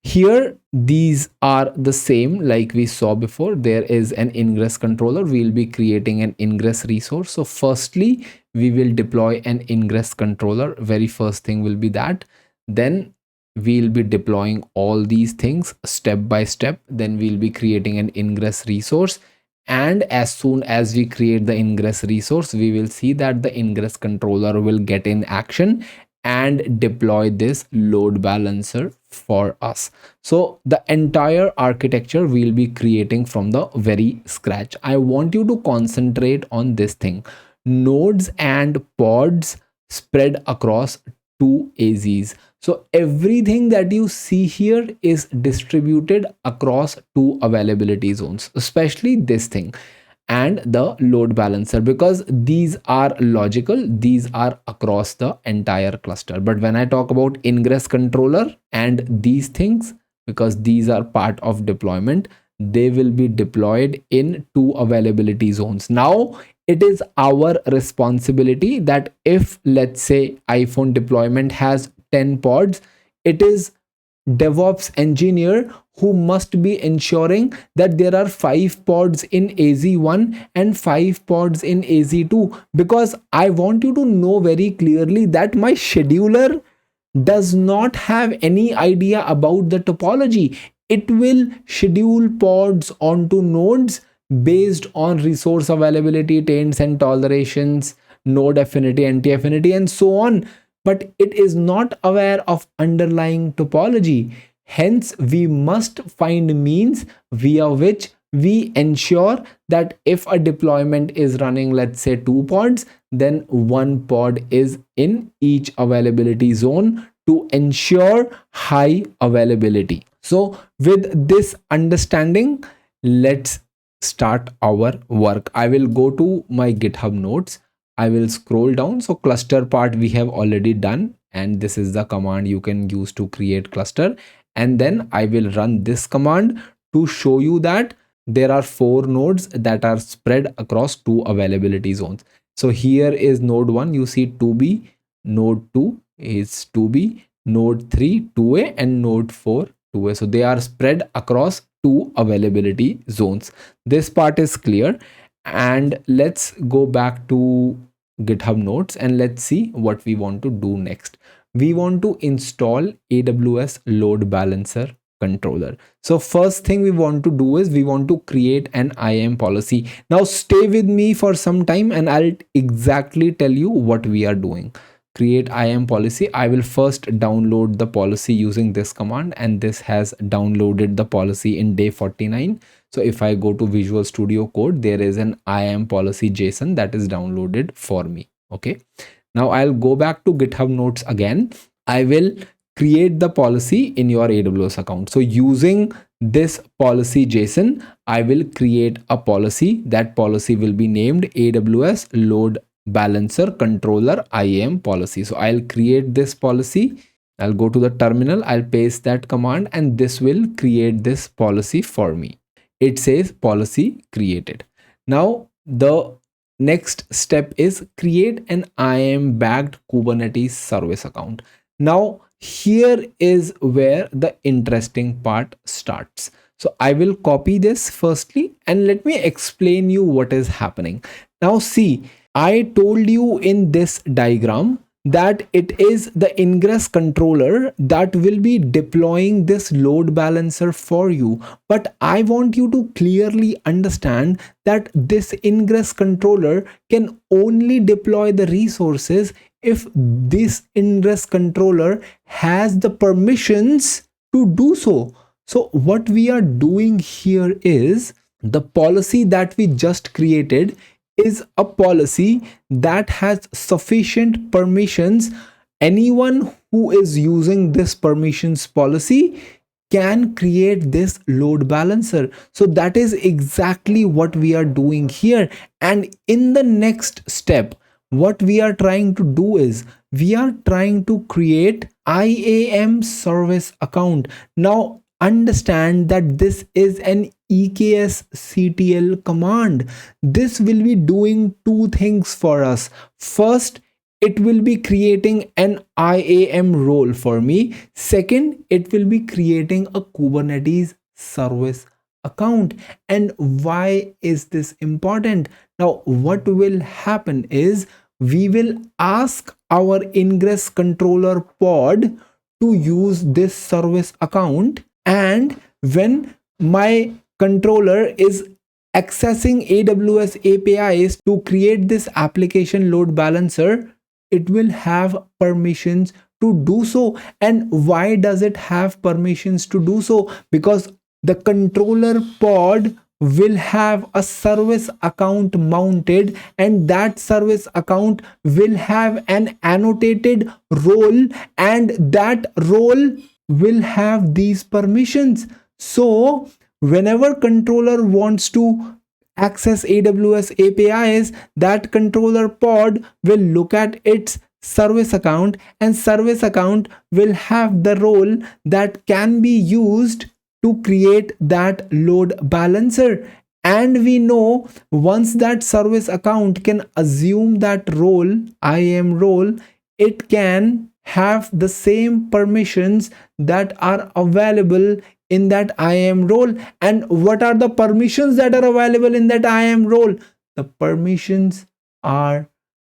Here these are the same like we saw before. There is an ingress controller. We'll be creating an ingress resource. So firstly we will deploy an ingress controller. Very first thing will be that. Then we'll be deploying all these things step by step. Then we'll be creating an ingress resource, And as soon as we create the ingress resource, we will see that the ingress controller will get in action and deploy this load balancer for us. So the entire architecture we'll be creating from the very scratch. I want you to concentrate on this thing: nodes and pods spread across two AZs. So everything that you see here is distributed across two availability zones, especially this thing and the load balancer, because these are logical, these are across the entire cluster. But when I talk about ingress controller and these things, because these are part of deployment, they will be deployed in two availability zones. Now it is our responsibility that if, let's say, iPhone deployment has 10 pods, it is DevOps engineer who must be ensuring that there are 5 pods in AZ1 and 5 pods in AZ2, because I want you to know very clearly that my scheduler does not have any idea about the topology. It will schedule pods onto nodes based on resource availability, taints and tolerations, node affinity, anti-affinity, and so on. But it is not aware of underlying topology. Hence, we must find means via which we ensure that if a deployment is running, let's say 2 pods, then 1 pod is in each availability zone to ensure high availability. So with this understanding, let's start our work. I will go to my GitHub notes. I will scroll down. So cluster part we have already done, and this is the command you can use to create cluster. And then I will run this command to show you that there are 4 nodes that are spread across 2 availability zones. So here is node 1, you see 2B, node 2 is 2B, node 3 2A, and node 4 2A. So they are spread across 2 availability zones. This part is clear. And let's go back to GitHub notes and let's see what we want to do next. We want to install AWS load balancer controller. So first thing we want to do is we want to create an IAM policy. Now stay with me for some time and I'll exactly tell you what we are doing. Create IAM policy. I will first download the policy using this command, and this has downloaded the policy in day 49. So if I go to Visual Studio Code, there is an IAM policy JSON that is downloaded for me. Okay. Now I'll go back to GitHub notes again. I will create the policy in your AWS account. So using this policy JSON, I will create a policy. That policy will be named AWS load balancer controller IAM policy. So I'll create this policy. I'll go to the terminal. I'll paste that command and this will create this policy for me. It says policy created. Now the next step is create an IAM backed Kubernetes service account. Now here is where the interesting part starts. So I will copy this firstly and let me explain you what is happening. Now see, I told you in this diagram that it is the Ingress controller that will be deploying this load balancer for you. But I want you to clearly understand that this Ingress controller can only deploy the resources if this Ingress controller has the permissions to do so. So what we are doing here is the policy that we just created is a policy that has sufficient permissions. Anyone who is using this permissions policy can create this load balancer. So that is exactly what we are doing here. And in the next step, what we are trying to do is we are trying to create IAM service account. Now understand that this is an EKS CTL command. This will be doing 2 things for us. First, it will be creating an IAM role for me. Second, it will be creating a Kubernetes service account. And why is this important? Now, what will happen is we will ask our Ingress controller pod to use this service account, and when my controller is accessing AWS APIs to create this application load balancer, it will have permissions to do so. And why does it have permissions to do so? Because the controller pod will have a service account mounted, and that service account will have an annotated role, and that role will have these permissions. So whenever controller wants to access AWS APIs, that controller pod will look at its service account, and service account will have the role that can be used to create that load balancer. And we know once that service account can assume that role, IAM role, it can have the same permissions that are available in that IAM role. And what are the permissions that are available in that IAM role? The permissions are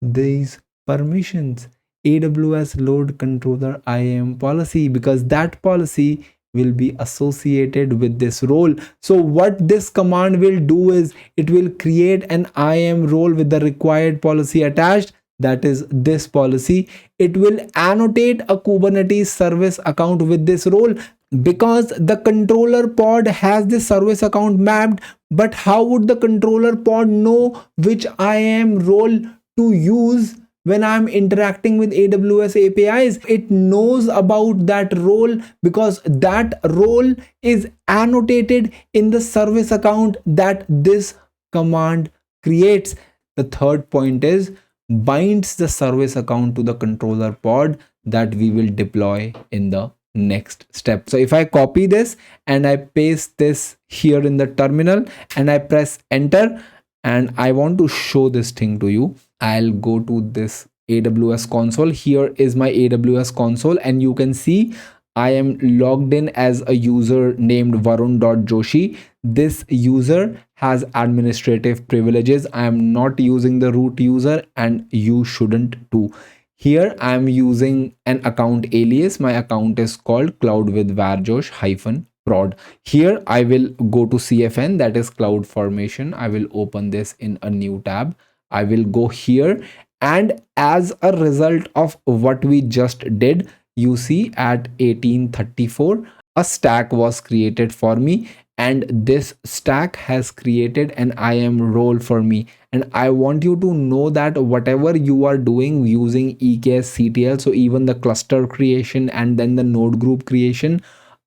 these permissions: AWS load controller IAM policy, because that policy will be associated with this role. So what this command will do is it will create an IAM role with the required policy attached, that is this policy. It will annotate a Kubernetes service account with this role, because the controller pod has this service account mapped. But how would the controller pod know which IAM role to use when I'm interacting with AWS APIs? It knows about that role because that role is annotated in the service account that this command creates. The third point is binds the service account to the controller pod that we will deploy in the next step. So if I copy this and I paste this here in the terminal and I press enter, and I want to show this thing to you, I'll go to this AWS console. Here is my AWS console, and you can see I am logged in as a user named Varun.Joshi. This user has administrative privileges. I am not using the root user, and you shouldn't too. Here I am using an account alias. My account is called cloud with varjosh-prod. Here I will go to CFN, that is cloud formation. I will open this in a new tab. I will go here, and as a result of what we just did, you see at 1834 a stack was created for me, and this stack has created an IAM role for me. And I want you to know that whatever you are doing using EKS CTL, so even the cluster creation and then the node group creation,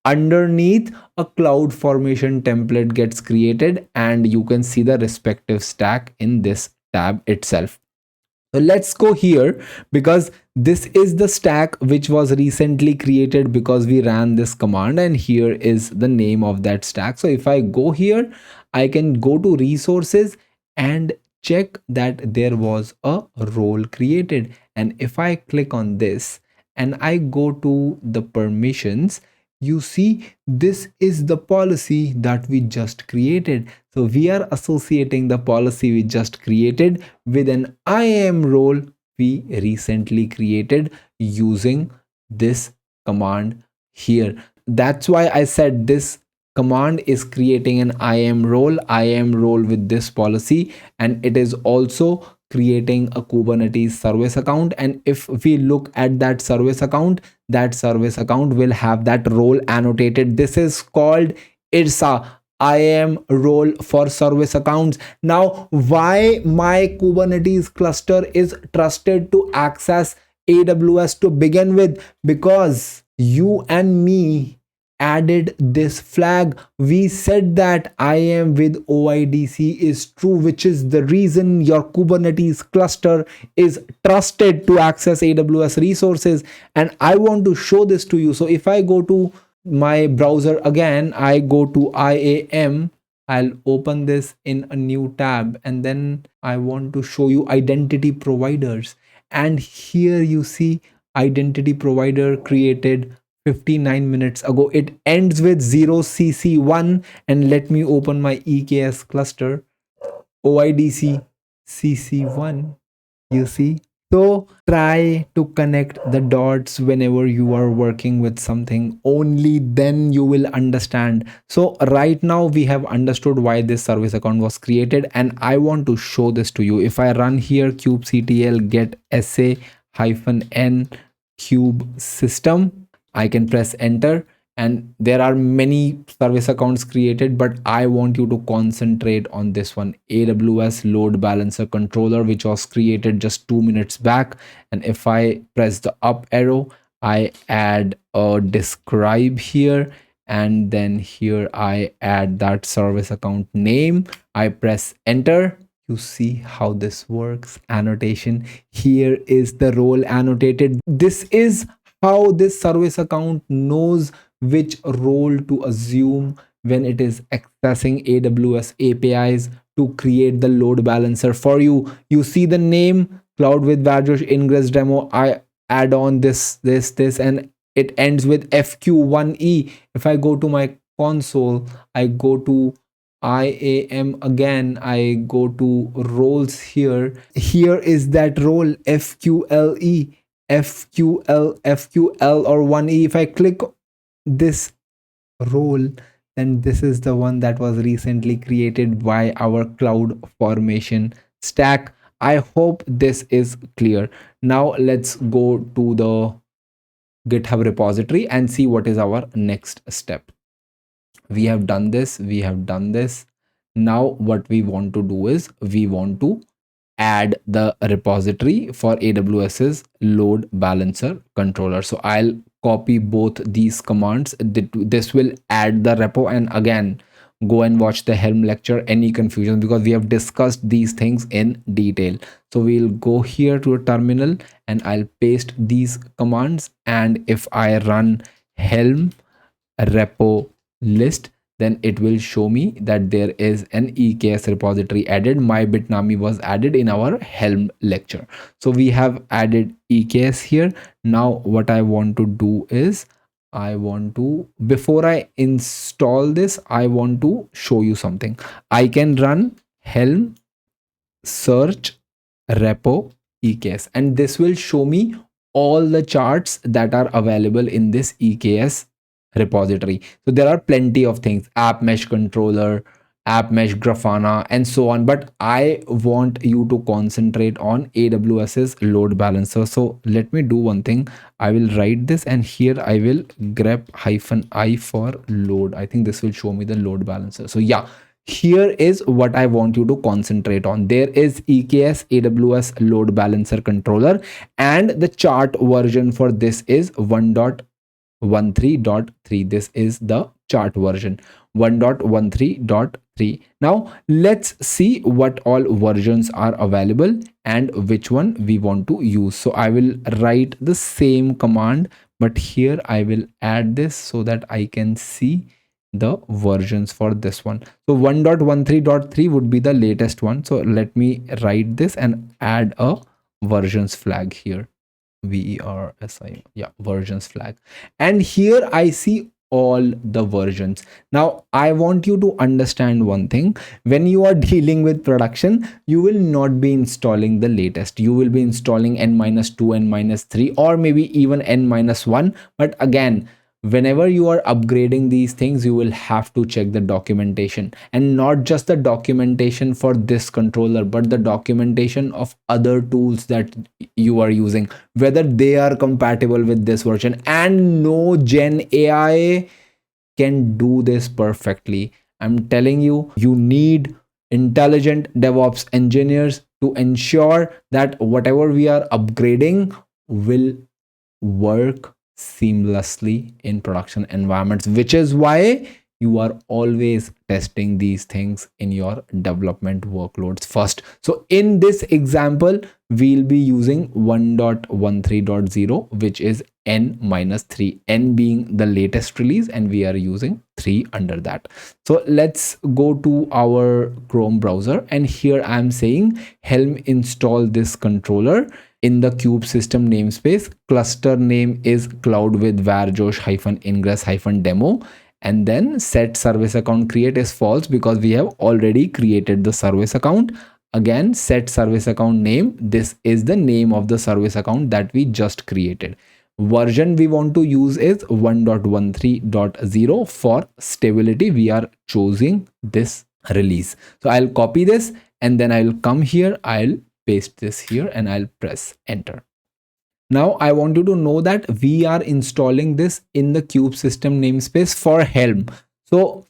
underneath a cloud formation template gets created, and you can see the respective stack in this tab itself. So let's go here, because this is the stack which was recently created because we ran this command, and here is the name of that stack. So if I go here, I can go to resources and check that there was a role created. And if I click on this and I go to the permissions, you see this is the policy that we just created. So we are associating the policy we just created with an IAM role we recently created using this command here. That's why I said this command is creating an IAM role with this policy, and it is also creating a Kubernetes service account. And if we look at that service account will have that role annotated. This is called IRSA, IAM role for service accounts. Now, why my Kubernetes cluster is trusted to access AWS to begin with? Because you and me added this flag. We said that IAM with OIDC is true, which is the reason your Kubernetes cluster is trusted to access AWS resources. And I want to show this to you. So if I go to my browser again, I go to IAM, I'll open this in a new tab, and then I want to show you identity providers. And here you see identity provider created 59 minutes ago. It ends with 0cc1, and let me open my EKS cluster, OIDC cc1. You see So try to connect the dots whenever you are working with something. Only then you will understand. So right now we have understood why this service account was created, and I want to show this to you. If I run here kubectl get sa -n cube system, I can press enter, and there are many service accounts created, but I want you to concentrate on this one, AWS load balancer controller, which was created just 2 minutes back. And if I press the up arrow, I add a describe here, and then here I add that service account name. I press enter. You see how this works. Annotation, here is the role annotated. This is how this service account knows which role to assume when it is accessing AWS APIs to create the load balancer for you. You see the name, Cloud with Varjosh Ingress demo. I add on this, and it ends with FQ1E. If I go to my console, I go to IAM again, I go to roles here. Here is that role, FQLE, FQL or 1E. If I click this role, then this is the one that was recently created by our cloud formation stack. I hope this is clear. Now let's go to the GitHub repository and see what is our next step. We have done this, now what we want to do is we want to add the repository for AWS's load balancer controller. So I'll copy both these commands. This will add the repo, and again go and watch the Helm lecture. Any confusion, because we have discussed these things in detail. So we'll go here to a terminal and I'll paste these commands, and if I run Helm repo list, then it will show me that there is an EKS repository added. My Bitnami was added in our Helm lecture. So we have added EKS here. Now what I want to do is before I install this, I want to show you something. I can run Helm search repo EKS, and this will show me all the charts that are available in this EKS repository. So there are plenty of things, app mesh controller, app mesh grafana, and so on, but I want you to concentrate on AWS's load balancer. So let me do one thing. I will write this, and here I will grep -i for load. I think this will show me the load balancer. So yeah, here is what I want you to concentrate on. There is EKS AWS load balancer controller, and the chart version for this is 1.13.3. This is the chart version, 1.13.3. Now let's see what all versions are available and which one we want to use. So I will write the same command, but here I will add this so that I can see the versions for this one. So 1.13.3 would be the latest one. So let me write this and add a versions flag here. VERSI, yeah, versions flag. And here I see all the versions. Now I want you to understand one thing. When you are dealing with production, you will not be installing the latest. You will be installing n-2, n-3, or maybe even n-1. But again, whenever you are upgrading these things, you will have to check the documentation, and not just the documentation for this controller, but the documentation of other tools that you are using, whether they are compatible with this version. And no Gen AI can do this perfectly. I'm telling you, you need intelligent DevOps engineers to ensure that whatever we are upgrading will work seamlessly in production environments, which is why you are always testing these things in your development workloads first. So in this example, we'll be using 1.13.0, which is n-3, n being the latest release, and we are using 3 under that. So let's go to our Chrome browser, and here I'm saying Helm install this controller. In the kube system namespace, cluster name is cloud with varjosh -ingress -demo, and then set service account create is false because we have already created the service account. again set service account name. This is the name of the service account that we just created. Version we want to use is 1.13.0. For stability, we are choosing this release. So I'll copy this and then I'll come here, I'll paste this here and I'll press enter. Now I want you to know that we are installing this in the kube system namespace for Helm. So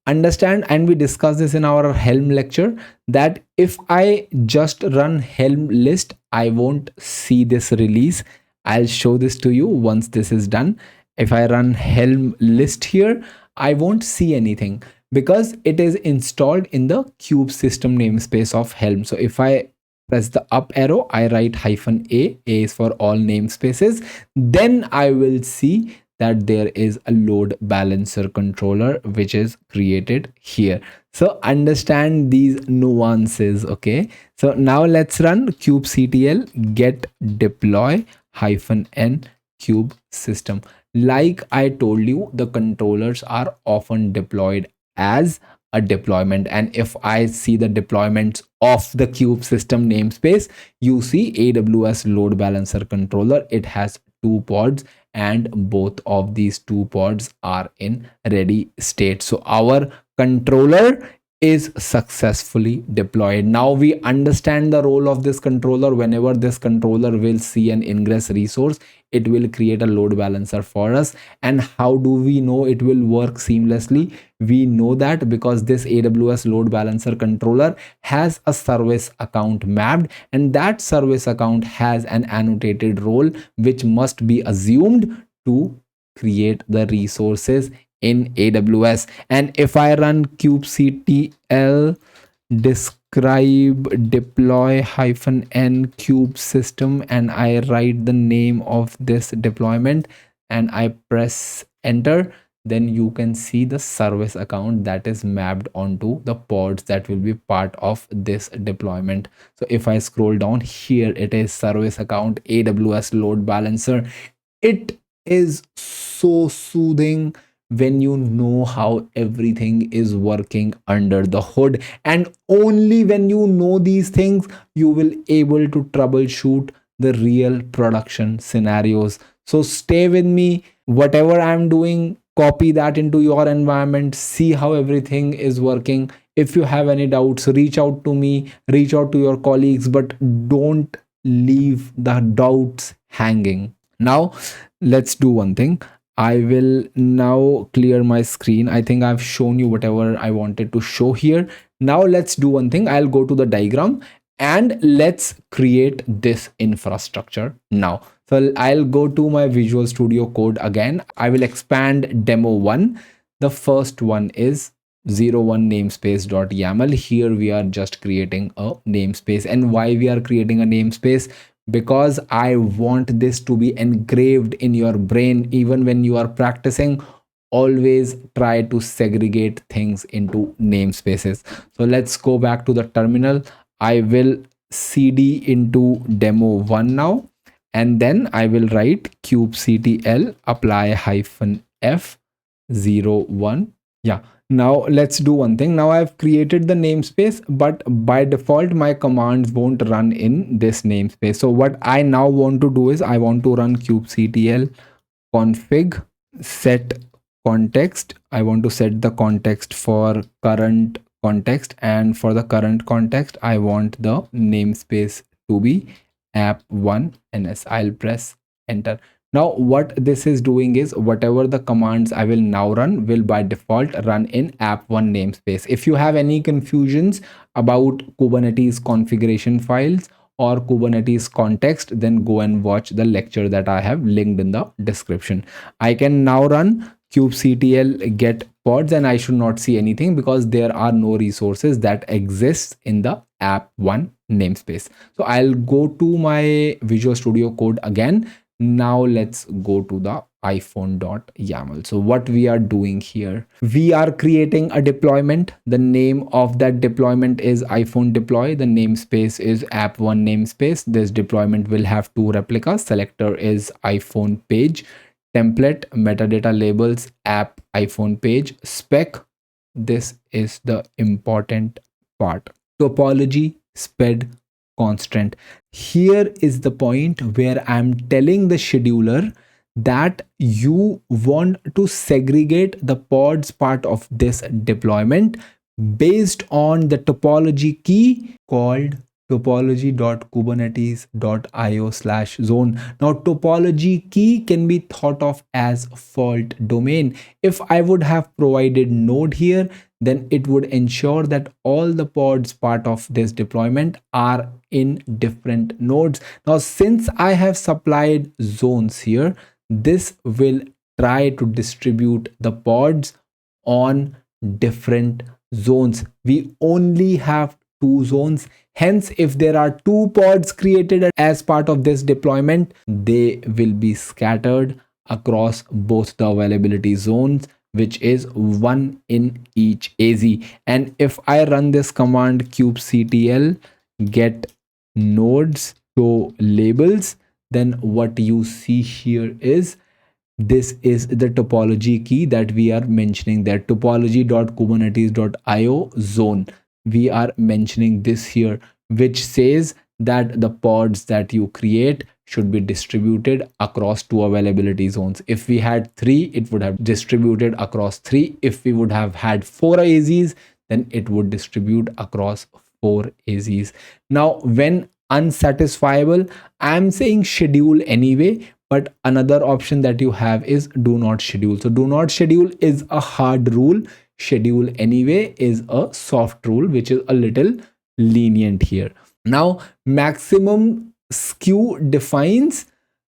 understand, and we discussed this in our Helm lecture, that if I just run Helm list, I won't see this release. I'll show this to you once this is done. If I run Helm list here, I won't see anything because it is installed in the kube system namespace of Helm. So if I press the up arrow, I write -a is for all namespaces, then I will see that there is a load balancer controller which is created here. So understand these nuances. Okay, so now let's run kubectl get deploy -n kube system. Like I told you, the controllers are often deployed as a deployment, and if I see the deployments of the kube system namespace, you see AWS load balancer controller. It has 2 pods and both of these 2 pods are in ready state. So our controller is successfully deployed. Now we understand the role of this controller. Whenever this controller will see an Ingress resource, it will create a load balancer for us. And how do we know it will work seamlessly? We know that because this AWS load balancer controller has a service account mapped, and that service account has an annotated role which must be assumed to create the resources in AWS. And if I run kubectl describe deploy -n kube system and I write the name of this deployment and I press enter, then you can see the service account that is mapped onto the pods that will be part of this deployment. So if I scroll down here, it is service account AWS load balancer. It is so soothing when you know how everything is working under the hood, and only when you know these things you will able to troubleshoot the real production scenarios. So stay with me. Whatever I'm doing, copy that into your environment, see how everything is working. If you have any doubts, reach out to me, reach out to your colleagues, but don't leave the doubts hanging. Now let's do one thing. I will now clear my screen. I think I've shown you whatever I wanted to show here. Now let's do one thing. I'll go to the diagram and let's create this infrastructure now. So I'll go to my Visual Studio Code again. I will expand demo 1. The first one is 01 namespace.yaml. Here we are just creating a namespace. And why we are creating a namespace? Because I want this to be engraved in your brain. Even when you are practicing, always try to segregate things into namespaces. So let's go back to the terminal. I will cd into demo 1 now, and then I will write kubectl apply -f01. Yeah. Now let's do one thing. Now I've created the namespace, but by default my commands won't run in this namespace. So what I now want to do is I want to run kubectl config set context. I want to set the context for current context, and for the current context I want the namespace to be app1ns. I'll press enter. Now what this is doing is whatever the commands I will now run will by default run in app1 namespace. If you have any confusions about Kubernetes configuration files or Kubernetes context, then go and watch the lecture that I have linked in the description. I can now run kubectl get pods and I should not see anything because there are no resources that exists in the app1 namespace. So I'll go to my Visual Studio Code again. Now let's go to the iphone.yaml. So what we are doing here, we are creating a deployment. The name of that deployment is iPhone deploy. The namespace is app1 namespace. This deployment will have 2 replicas. Selector is iPhone page, template, metadata labels, app iPhone page, spec. This is the important part. Topology spread constraint. Here is the point where I'm telling the scheduler that you want to segregate the pods part of this deployment based on the topology key called topology.kubernetes.io/zone. Now, topology key can be thought of as fault domain. If I would have provided node here, then it would ensure that all the pods part of this deployment are in different nodes. Now, since I have supplied zones here, this will try to distribute the pods on different zones. We only have two zones. Hence, if there are two pods created as part of this deployment, they will be scattered across both the availability zones, which is one in each AZ. And if I run this command kubectl get nodes show labels, then what you see here is this is the topology key that we are mentioning, that topology.kubernetes.io zone. We are mentioning this here, which says that the pods that you create should be distributed across two availability zones. If we had three, it would have distributed across three. If we would have had four AZs, then it would distribute across four AZs. Now, when unsatisfiable, I'm saying schedule anyway, but another option that you have is do not schedule. So do not schedule is a hard rule. Schedule anyway is a soft rule, which is a little lenient here. Now, maximum skew defines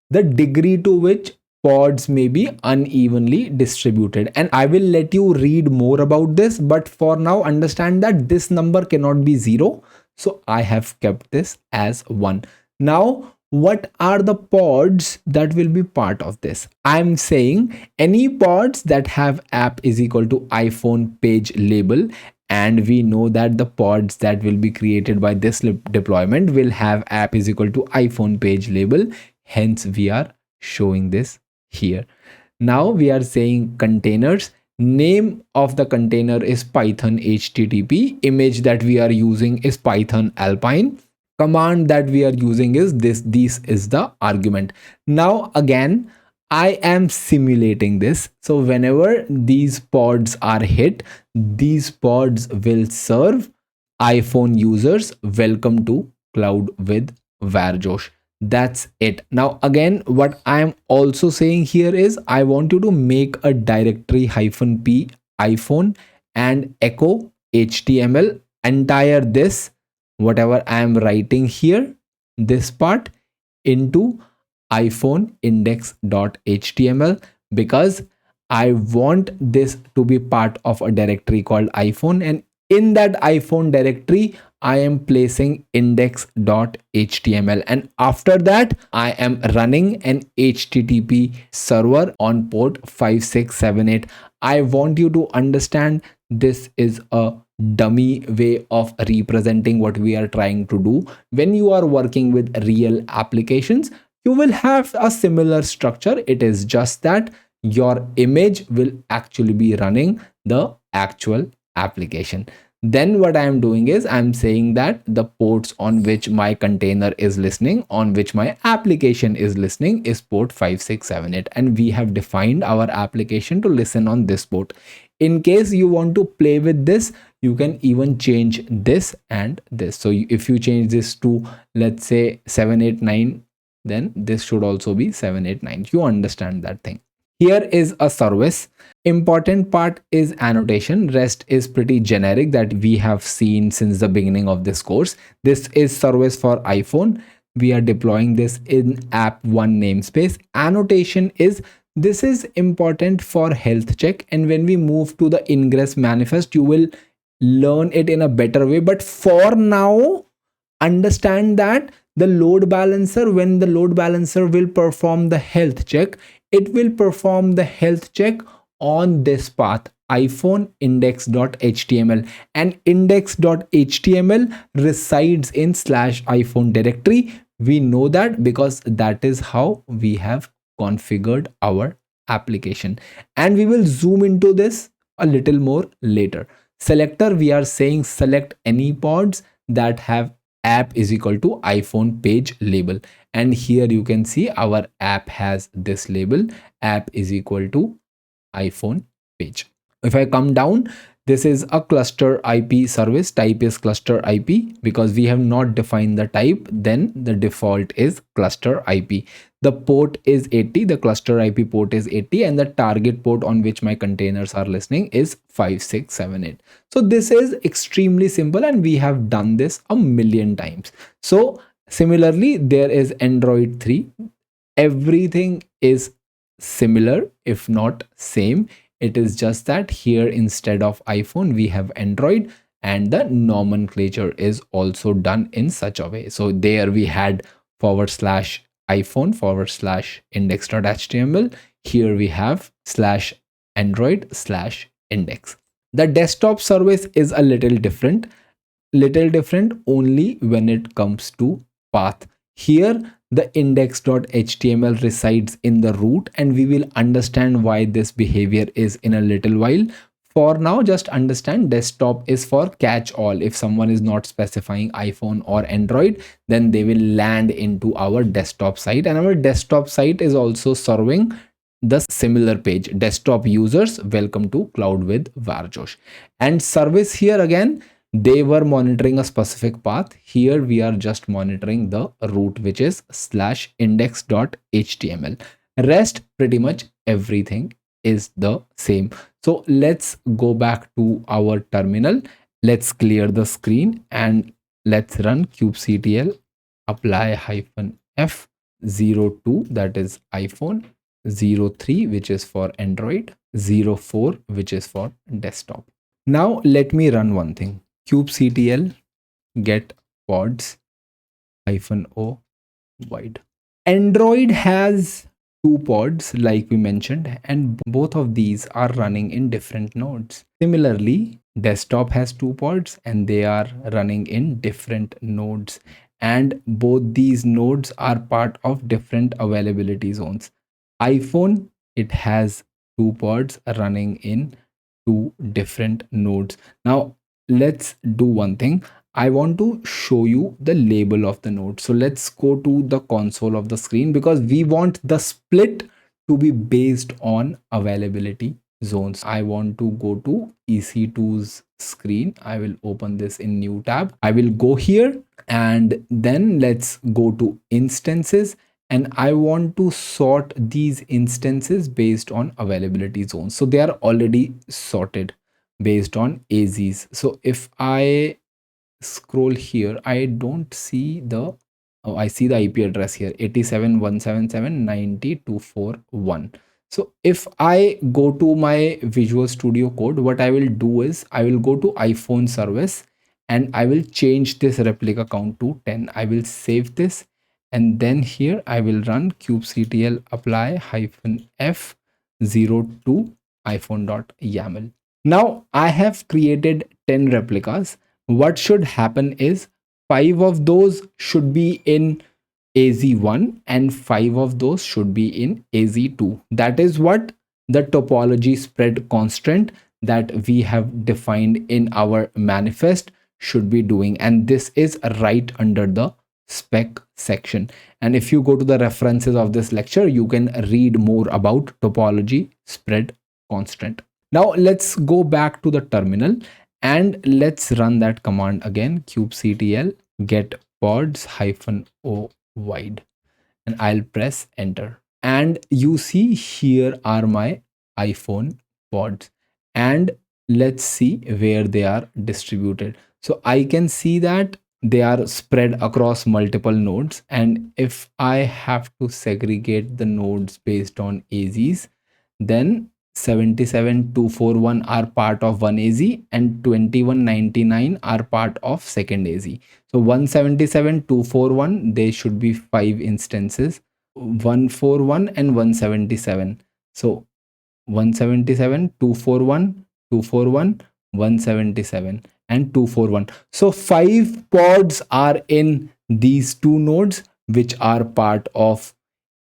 the degree to which pods may be unevenly distributed, and I will let you read more about this, but for now understand that this number cannot be 0, so I have kept this as 1. Now, what are the pods that will be part of this? I'm saying any pods that have app is equal to iPhone page label, and we know that the pods that will be created by this deployment will have app is equal to iPhone page label. Hence, we are showing this here. Now we are saying containers. Name of the container is Python HTTP. Image that we are using is Python Alpine. Command that we are using is this. This is the argument. Now again, I am simulating this. So whenever these pods are hit, these pods will serve iPhone users welcome to cloud with Varjosh. That's it. Now again, what I am also saying here is I want you to make a directory -p iPhone and echo HTML entire this whatever I am writing here, this part, into iPhone index.html, because I want this to be part of a directory called iPhone, and in that iPhone directory I am placing index.html, and after that I am running an HTTP server on port 5678. I want you to understand this is a dummy way of representing what we are trying to do. When you are working with real applications, you will have a similar structure. It is just that your image will actually be running the actual application. Then what I am doing is I'm saying that the ports on which my container is listening, on which my application is listening, is port 5678, and we have defined our application to listen on this port. In case you want to play with this, you can even change this and this. So if you change this to, let's say, 789, then this should also be 789. You understand that thing. Here is a service. Important part is annotation. Rest is pretty generic that we have seen since the beginning of this course. This is service for iPhone. We are deploying this in app1 namespace. Annotation is, this is important for health check, and when we move to the Ingress manifest, you will learn it in a better way. But for now, understand that the load balancer, when the load balancer will perform the health check, it will perform the health check on this path, iPhone index.html, and index.html resides in /iPhone directory. We know that because that is how we have configured our application, and we will zoom into this a little more later. Selector, we are saying select any pods that have app is equal to iPhone page label. And here you can see our app has this label, app is equal to iPhone page. If I come down, this is a cluster IP service. Type is cluster IP because we have not defined the type. Then the default is cluster IP. The port is 80. The cluster IP port is 80, and the target port on which my containers are listening is 5678. So this is extremely simple, and we have done this a million times. So similarly, there is Android 3. Everything is similar, if not same. It is just that here instead of iPhone we have Android, and the nomenclature is also done in such a way. So there we had /iPhone /index.html. Here we have /Android/index. The desktop service is a little different only when it comes to path. Here the index.html resides in the root, and we will understand why this behavior is in a little while. For now, just understand desktop is for catch all. If someone is not specifying iPhone or Android, then they will land into our desktop site, and our desktop site is also serving the similar page, desktop users welcome to Cloud with Varjosh. And service here again, they were monitoring a specific path. Here we are just monitoring the root, which is /index.html. Rest, pretty much everything is the same. So let's go back to our terminal. Let's clear the screen and let's run kubectl apply -f02, that is iPhone, 03 which is for Android, 04 which is for desktop. Now let me run one thing. Kubectl get pods -o wide. Android has 2 pods like we mentioned, and both of these are running in different nodes. Similarly, desktop has 2 pods and they are running in different nodes, and both these nodes are part of different availability zones. iPhone, it has 2 pods running in 2 different nodes. Now let's do one thing. I want to show you the label of the node. So let's go to the console of the screen, because we want the split to be based on availability zones. I want to go to EC2's screen. I will open this in new tab. I will go here and then let's go to instances, and I want to sort these instances based on availability zones. So they are already sorted based on AZs. So if I scroll here, I don't see the, oh, I see the IP address here, 87.177.90.241. So if I go to my Visual Studio Code, what I will do is I will go to iPhone service and I will change this replica count to 10. I will save this, and then here I will run kubectl apply -f02 iphone.yaml. Now I have created 10 replicas. What should happen is 5 of those should be in AZ1 and 5 of those should be in AZ2. That is what the topology spread constraint that we have defined in our manifest should be doing, and this is right under the spec section. And if you go to the references of this lecture, you can read more about topology spread constraint. Now let's go back to the terminal and let's run that command again, kubectl get pods -o wide, and I'll press enter. And you see here are my iPhone pods, and let's see where they are distributed. So I can see that they are spread across multiple nodes, and if I have to segregate the nodes based on AZs, then 77,241 are part of one AZ and 2199 are part of second AZ. So 177,241, they should be 5 instances, 141 and 177. So 177, 241, 241, 177 and 241. So 5 pods are in these 2 nodes which are part of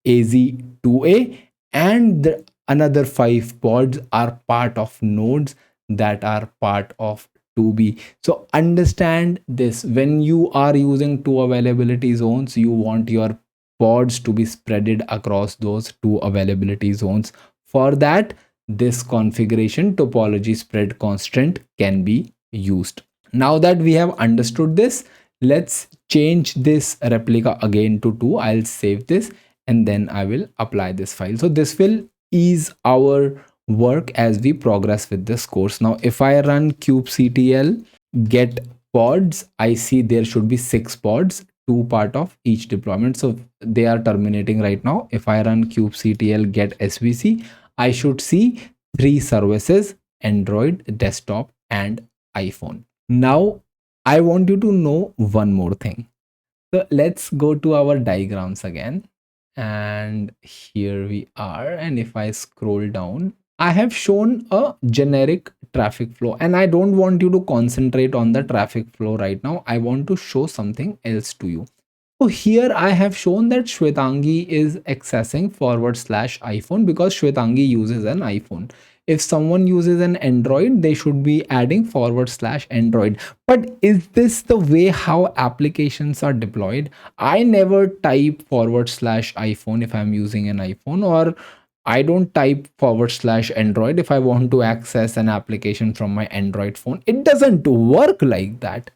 AZ2A, and another 5 pods are part of nodes that are part of to be. So understand this: when you are using two availability zones, you want your pods to be spreaded across those two availability zones. For that, this configuration topology spread constraint can be used. Now that we have understood this, let's change this replica again to 2. I'll save this and then I will apply this file. So this will ease our work as we progress with this course. Now if I run kubectl get pods, I see there should be 6 pods, 2 part of each deployment, so they are terminating right now. If I run kubectl get svc, I should see 3 services: Android, desktop and iPhone. Now I want you to know one more thing. So let's go to our diagrams again, and here we are. And if I scroll down, I have shown a generic traffic flow, and I don't want you to concentrate on the traffic flow right now. I want to show something else to you. So here I have shown that Shwetangi is accessing /iPhone because Shwetangi uses an iPhone. If someone uses an Android, they should be adding /Android. But is this the way how applications are deployed? I never type /iPhone if I'm using an iPhone, or I don't type /Android if I want to access an application from my Android phone. It doesn't work like that.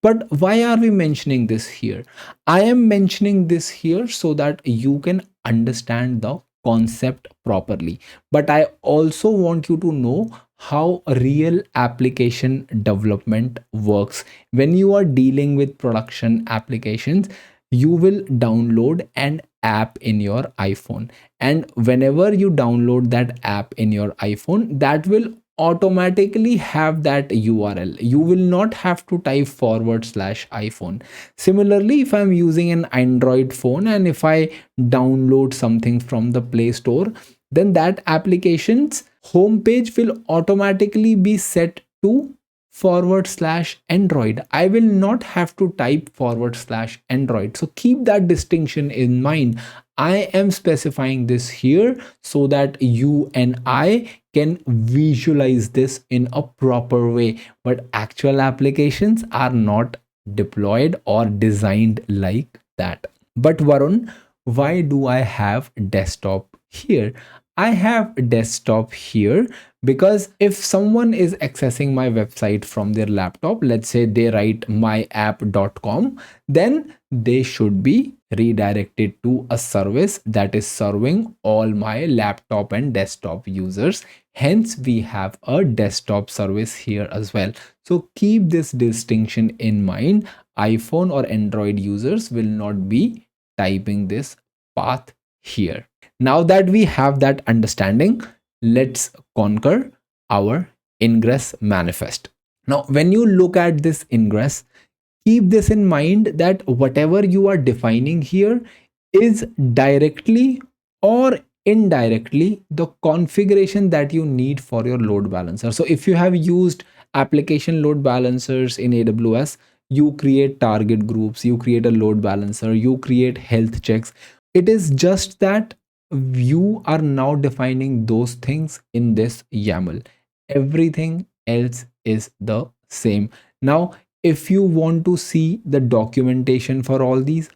But why are we mentioning this here? I am mentioning this here so that you can understand the concept properly. But I also want you to know how real application development works. When you are dealing with production applications, you will download an app in your iPhone. And whenever you download that app in your iPhone, that will automatically have that URL. You will not have to type /iPhone. Similarly, if I'm using an Android phone and if I download something from the Play Store, then that application's homepage will automatically be set to /Android. I will not have to type /Android. So keep that distinction in mind. I am specifying this here so that you and I can visualize this in a proper way, but actual applications are not deployed or designed like that. But Varun, why do I have desktop here? I have desktop here because if someone is accessing my website from their laptop, let's say they write myapp.com, then they should be redirected to a service that is serving all my laptop and desktop users. Hence, we have a desktop service here as well. So keep this distinction in mind. iPhone or Android users will not be typing this path here. Now that we have that understanding, let's conquer our Ingress manifest. Now, when you look at this Ingress, keep this in mind that whatever you are defining here is directly or indirectly the configuration that you need for your load balancer. So if you have used application load balancers in AWS, you create target groups, you create a load balancer, you create health checks. It is just that you are now defining those things in this YAML. Everything else is the same. Now, if you want to see the documentation for all these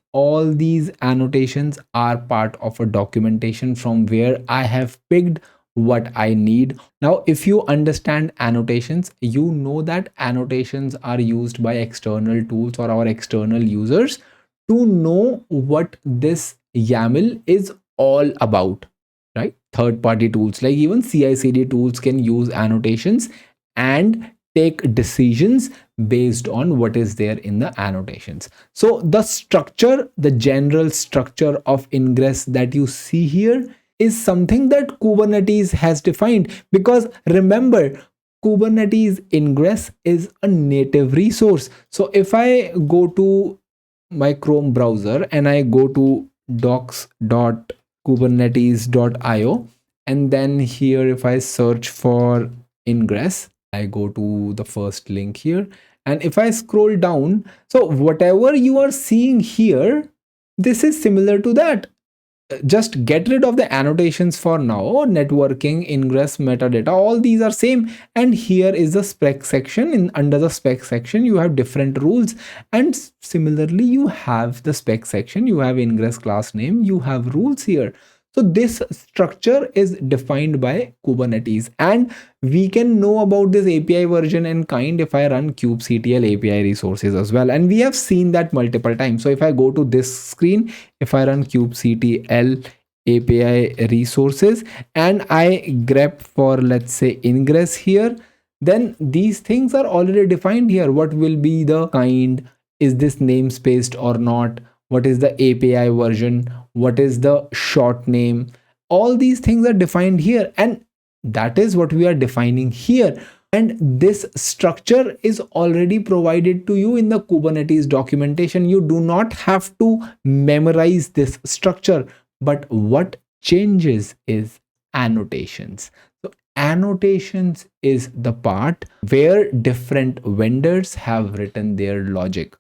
annotations are part of a documentation from where I have picked what I need. Now, if you understand annotations, you know that annotations are used by external tools or our external users to know what this YAML is all about, right? Third-party tools like even CI/CD tools can use annotations and take decisions based on what is there in the annotations. So the structure, the general structure of Ingress that you see here is something that Kubernetes has defined, because remember, Kubernetes Ingress is a native resource. So if I go to my Chrome browser and I go to docs.kubernetes.io, and then here if I search for Ingress, I go to the first link here, and if I scroll down, so whatever you are seeing here, this is similar to that. just get rid of the annotations for now. Networking, ingress, metadata, all these are same. And here is the spec section. In under the spec section you have different rules, and similarly you have the spec section, you have ingress class name, you have rules here. So this structure is defined by Kubernetes, and we can know about this API version and kind if I run kubectl API resources as well. And we have seen that multiple times. So if I go to this screen, if I run kubectl API resources and I grep for, let's say, ingress here, then these things are already defined here. What will be the kind? Is this namespaced or not? What is the API version? What is the short name? All these things are defined here, and that is what we are defining here. And this structure is already provided to you in the Kubernetes documentation. You do not have to memorize this structure, but what changes is annotations. So annotations is the part where different vendors have written their logic.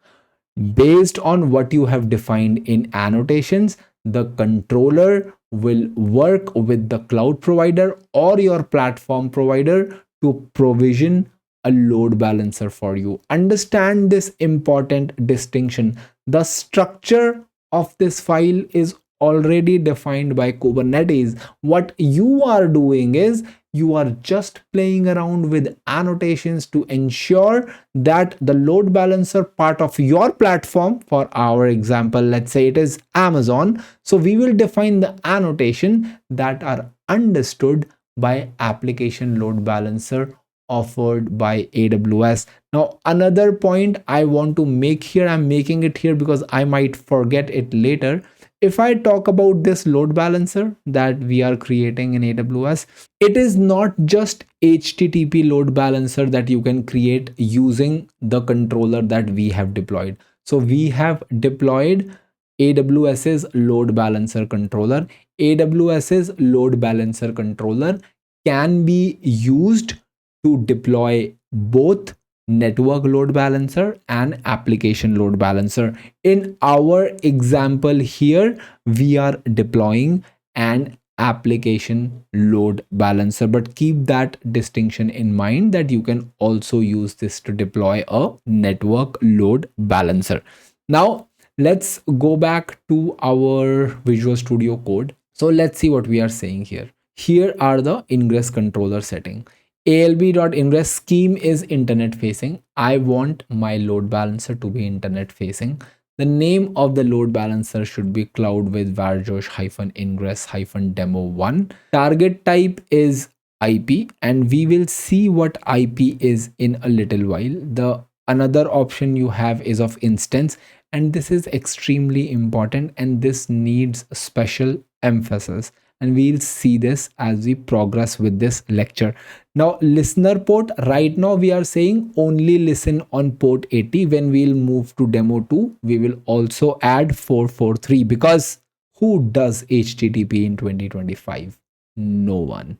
Based on what you have defined in annotations, the controller will work with the cloud provider or your platform provider to provision a load balancer for you. Understand this important distinction. The structure of this file is already defined by Kubernetes. What you are doing is you are just playing around with annotations to ensure that the load balancer part of your platform, for our example, let's say it is Amazon, so we will define the annotation that are understood by application load balancer offered by AWS. Now another point I want to make here, I'm making it here because I might forget it later. If I talk about this load balancer that we are creating in AWS, it is not just HTTP load balancer that you can create using the controller that we have deployed. So we have deployed AWS's load balancer controller. AWS's load balancer controller can be used to deploy both network load balancer and application load balancer. In our example here, we are deploying an application load balancer, but keep that distinction in mind that you can also use this to deploy a network load balancer. Now let's go back to our Visual Studio Code. So let's see what we are saying here. Here are the ingress controller setting. ALB.ingress scheme is internet facing. I want my load balancer to be internet facing. The name of the load balancer should be cloud with varjosh-ingress-demo1. Target type is IP, and we will see what IP is in a little while. The another option you have is of instance, and this is extremely important and this needs special emphasis, and we'll see this as we progress with this lecture. Now listener port, right now we are saying only listen on port 80. When we'll move to demo 2, we will also add 443, because who does HTTP in 2025? No one.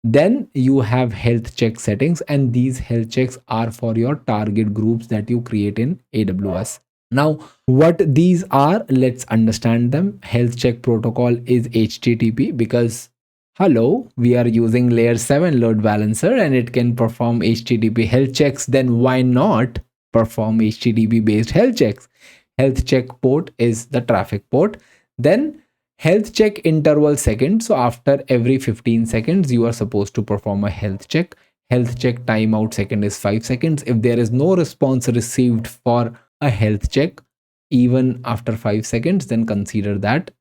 Then you have health check settings, and these health checks are for your target groups that you create in AWS. Now what these are, let's understand them. Health check protocol is HTTP because hello, we are using layer 7 load balancer and it can perform HTTP health checks. Then why not perform HTTP based health checks? Health check port is the traffic port. Then health check interval second. So after every 15 seconds, you are supposed to perform a health check. Health check timeout second is 5 seconds. If there is no response received for a health check even after 5 seconds, then consider that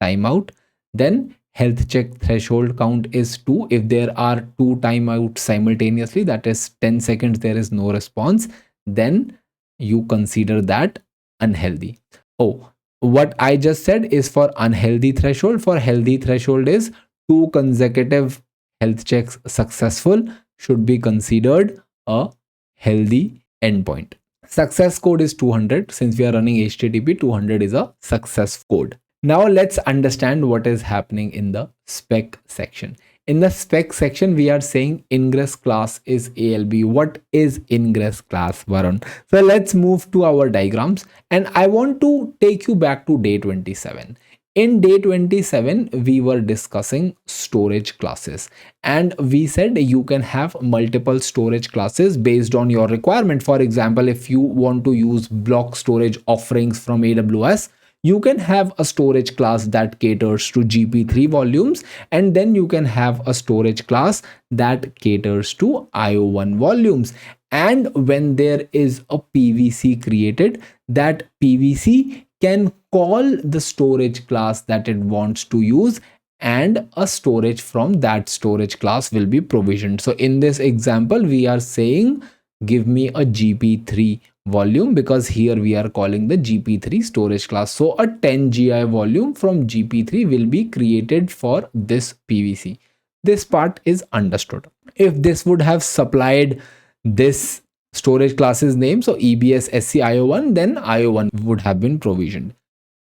timeout. Then health check threshold count is 2. If there are 2 timeouts simultaneously, that is 10 seconds, there is no response, then you consider that unhealthy. Oh, what I just said is for unhealthy threshold. For healthy threshold is 2 consecutive health checks successful should be considered a healthy endpoint. Success code is 200. Since we are running HTTP, 200 is a success code. Now let's understand what is happening in the spec section. In the spec section, we are saying Ingress class is ALB. What is Ingress class, Varun? So let's move to our diagrams, and I want to take you back to day 27. In day 27, we were discussing storage classes, and we said you can have multiple storage classes based on your requirement. For example, if you want to use block storage offerings from AWS, you can have a storage class that caters to GP3 volumes, and then you can have a storage class that caters to IO1 volumes. And when there is a PVC created, that PVC can call the storage class that it wants to use, and a storage from that storage class will be provisioned. So in this example, we are saying give me a GP3 volume, because here we are calling the GP3 storage class. So a 10 GI volume from GP3 will be created for this PVC. This part is understood. If this would have supplied this storage class's name, so EBS SCIO1, then IO1 would have been provisioned.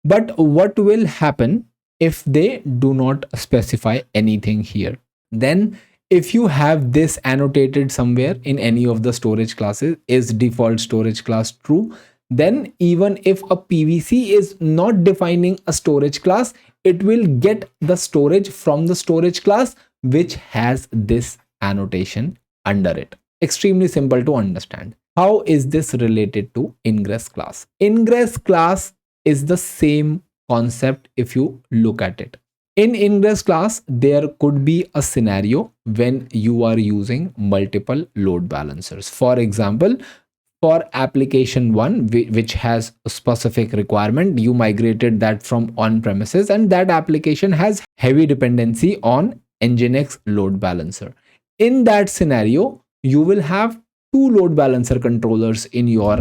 But what will happen if they do not specify anything here? Then if you have this annotated somewhere in any of the storage classes, is default storage class true, then even if a PVC is not defining a storage class, it will get the storage from the storage class which has this annotation under it. Extremely simple to understand. How is this related to Ingress class? Ingress class is the same concept if you look at it. In Ingress class, there could be a scenario when you are using multiple load balancers. For example, for application 1, which has a specific requirement, you migrated that from on-premises, and that application has heavy dependency on Nginx load balancer. In that scenario, you will have two load balancer controllers in your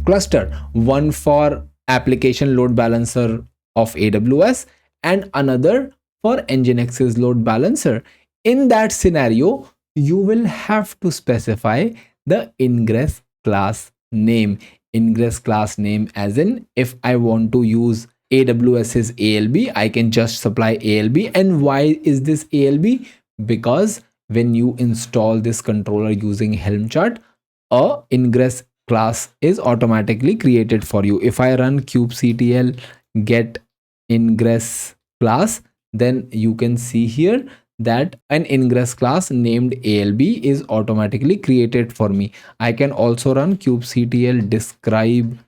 cluster, one for application load balancer of AWS and another for Nginx's load balancer. In that scenario, you will have to specify the Ingress class name. Ingress class name as in, if I want to use AWS's ALB, I can just supply ALB. And why is this ALB? Because when you install this controller using Helm chart, a Ingress class is automatically created for you. If I run kubectl get Ingress class, then you can see here that an Ingress class named ALB is automatically created for me. I can also run kubectl describe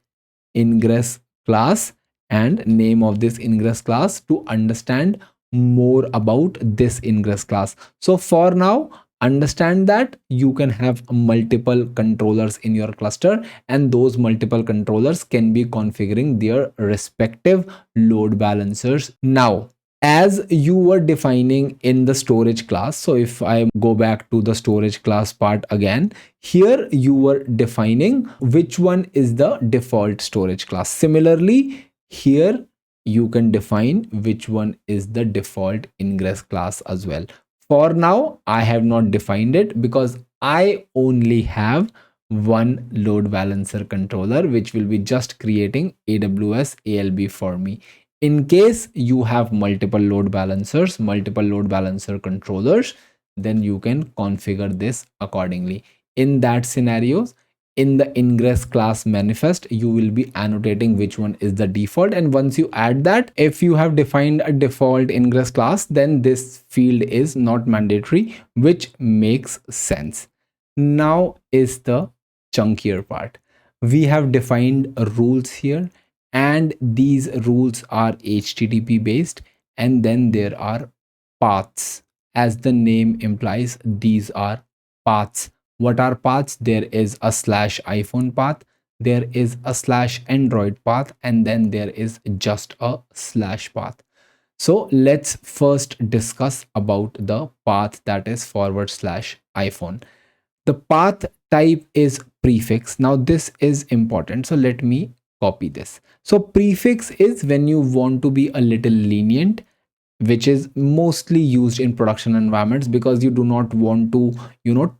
Ingress class and name of this Ingress class to understand more about this Ingress class. So for now, understand that you can have multiple controllers in your cluster, and those multiple controllers can be configuring their respective load balancers. Now, as you were defining in the storage class, so if I go back to the storage class part again, here you were defining which one is the default storage class. Similarly, here you can define which one is the default Ingress class as well. For now, I have not defined it because I only have one load balancer controller, which will be just creating AWS ALB for me. In case you have multiple load balancers, multiple load balancer controllers, then you can configure this accordingly. In that scenarios, in the Ingress class manifest, you will be annotating which one is the default. And once you add that, if you have defined a default Ingress class, then this field is not mandatory, which makes sense. Now is the chunkier part. We have defined rules here, and these rules are HTTP based, and then there are paths. As the name implies, these are paths. What are paths? There is a /iPhone path, there is a /Android path, and then there is just a /path. So let's first discuss about the path that is /iPhone. The path type is prefix. Now this is important, so let me copy this. So prefix is when you want to be a little lenient, which is mostly used in production environments because you do not want to,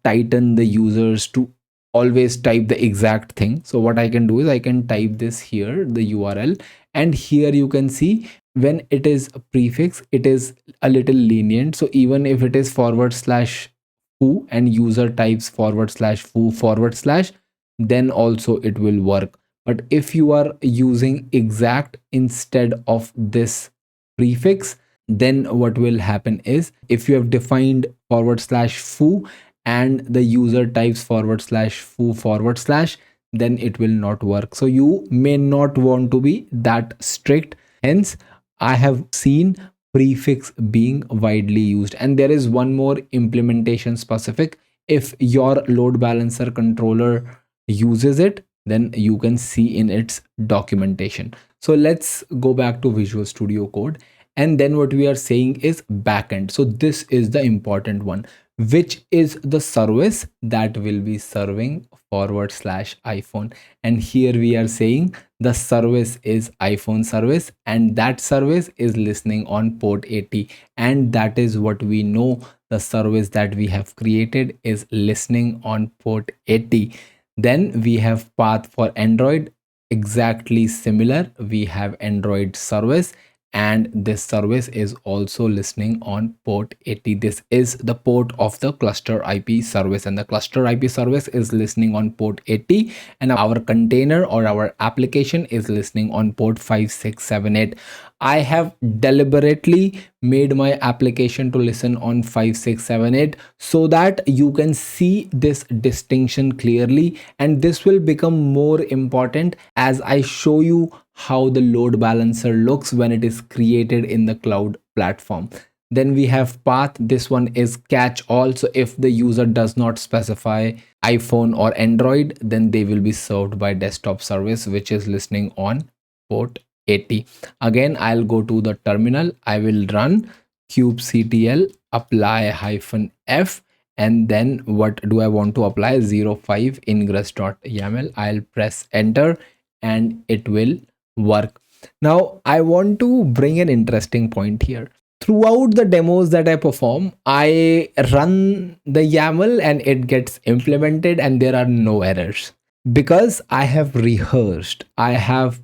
tighten the users to always type the exact thing. So what I can do is I can type this here, the URL, and here you can see when it is a prefix, it is a little lenient. So even if it is /foo and user types /foo/, then also it will work. But if you are using exact instead of this prefix, then what will happen is if you have defined /foo and the user types /foo/, then it will not work. So you may not want to be that strict. Hence, I have seen prefix being widely used. And there is one more implementation specific. If your load balancer controller uses it, then you can see in its documentation. So let's go back to Visual Studio Code. And then what we are saying is backend. So this is the important one, which is the service that will be serving /iPhone. And here we are saying the service is iPhone service, and that service is listening on port 80. And that is what we know, the service that we have created is listening on port 80. Then we have path for Android, exactly similar. We have Android service, and this service is also listening on port 80. This is the port of the cluster IP service, and the cluster IP service is listening on port 80, and our container or our application is listening on port 5678. I have deliberately made my application to listen on 5678 so that you can see this distinction clearly, and this will become more important as I show you how the load balancer looks when it is created in the cloud platform. Then we have path. This one is catch all. So if the user does not specify iPhone or Android, then they will be served by desktop service, which is listening on port 80. Again, I'll go to the terminal. I will run kubectl apply -f, and then what do I want to apply? 05 ingress.yaml. I'll press enter and it will work. Now I want to bring an interesting point here. Throughout the demos that I perform, I run the YAML and it gets implemented and there are no errors because I have rehearsed, I have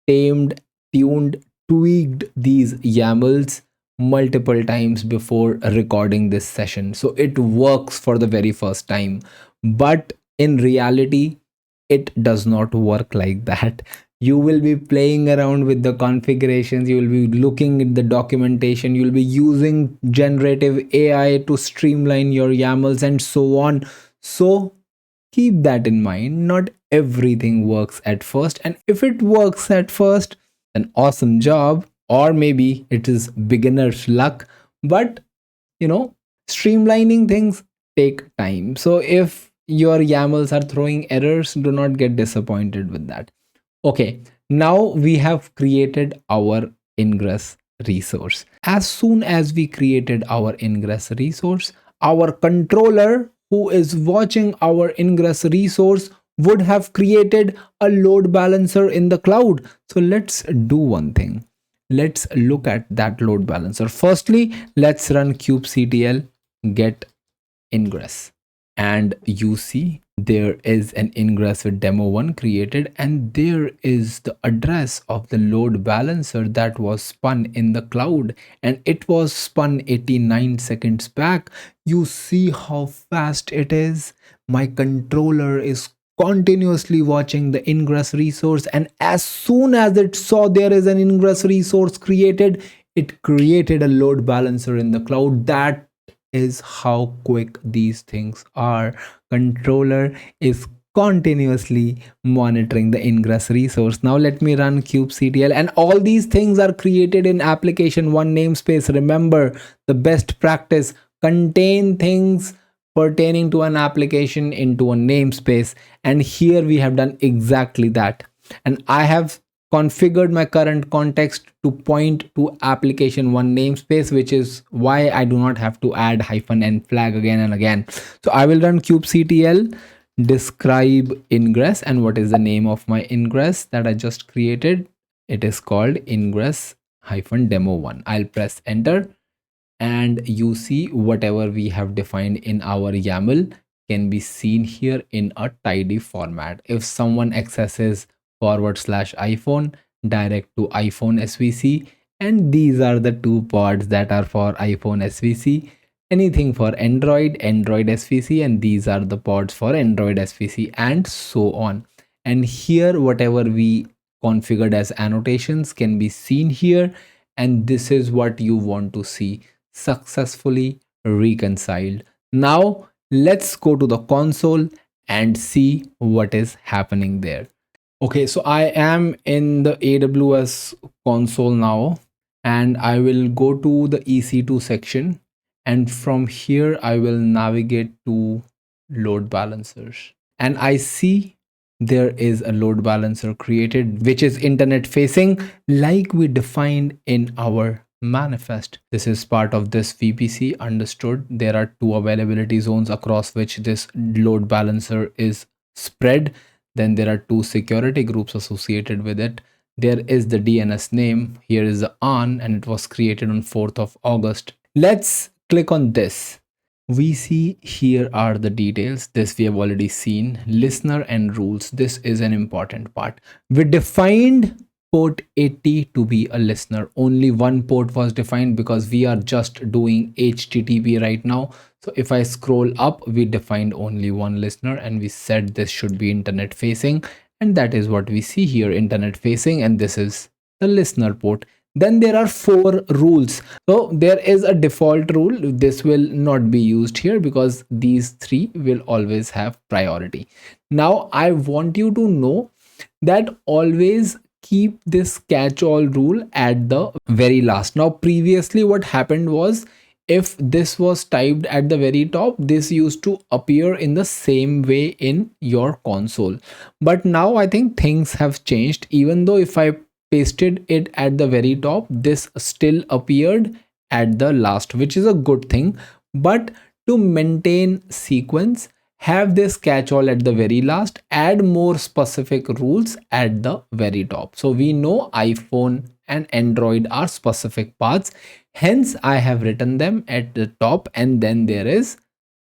tamed, tuned, tweaked these YAMLs multiple times before recording this session. So it works for the very first time. But in reality, it does not work like that. You will be playing around with the configurations, you will be looking at the documentation, you will be using generative AI to streamline your YAMLs and so on. So keep that in mind. Not everything works at first, and if it works at first, an awesome job, or maybe it is beginner's luck. But streamlining things take time. So if your YAMLs are throwing errors, do not get disappointed with that. Okay, now we have created our Ingress resource. As soon as we created our Ingress resource, our controller who is watching our Ingress resource would have created a load balancer in the cloud. So let's do one thing. Let's look at that load balancer. Firstly, let's run kubectl get ingress, and you see there is an ingress with demo1 created, and there is the address of the load balancer that was spun in the cloud, and it was spun 89 seconds back. You see how fast it is. My controller is continuously watching the ingress resource, and as soon as it saw there is an ingress resource created, it created a load balancer in the cloud. That is how quick these things are. Controller is continuously monitoring the ingress resource. Now let me run kubectl, and all these things are created in application one namespace. Remember, the best practice: contain things pertaining to an application into a namespace, and here we have done exactly that. And I have configured my current context to point to application one namespace, which is why I do not have to add -n flag again and again. So I will run kubectl describe ingress, and what is the name of my ingress that I just created? It is called ingress-demo1. I'll press enter, and you see whatever we have defined in our YAML can be seen here in a tidy format. If someone accesses /iPhone, direct to iPhone SVC, and these are the two pods that are for iPhone SVC. Anything for Android SVC, and these are the pods for Android SVC, and so on. And here whatever we configured as annotations can be seen here, and this is what you want to see: successfully reconciled. Now let's go to the console and see what is happening there. Okay, so I am in the AWS console now, and I will go to the EC2 section, and from here I will navigate to load balancers, and I see there is a load balancer created which is internet facing like we defined in our manifest. This is part of this VPC. Understood. There are two availability zones across which this load balancer is spread. Then there are two security groups associated with it. There is the DNS name. Here is the on, and it was created on 4th of August. Let's click on this. We see here are the details. This we have already seen. Listener and rules. This is an important part. We defined port 80 to be a listener. Only one port was defined because we are just doing HTTP right now. So if I scroll up, we defined only one listener, and we said this should be internet facing, and that is what we see here, internet facing, and this is the listener port. Then there are 4 rules. So there is a default rule. This will not be used here because these 3 will always have priority. Now I want you to know that always keep this catch-all rule at the very last. Now previously what happened was, if this was typed at the very top, this used to appear in the same way in your console. But now I think things have changed. Even though if I pasted it at the very top, this still appeared at the last, which is a good thing. But to maintain sequence, have this catch-all at the very last, add more specific rules at the very top. So we know iPhone and Android are specific paths, hence I have written them at the top, and then there is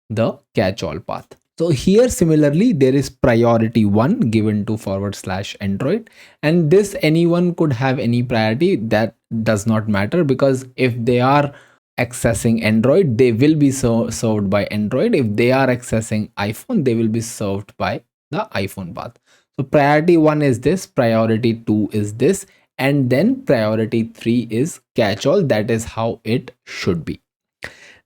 the catch-all path. So here similarly there is priority 1 given to /Android, and this anyone could have any priority. That does not matter, because if they are accessing Android, they will be served by Android. If they are accessing iPhone, they will be served by the iPhone path. So priority 1 is this, priority 2 is this, and then priority 3 is catch-all. That is how it should be.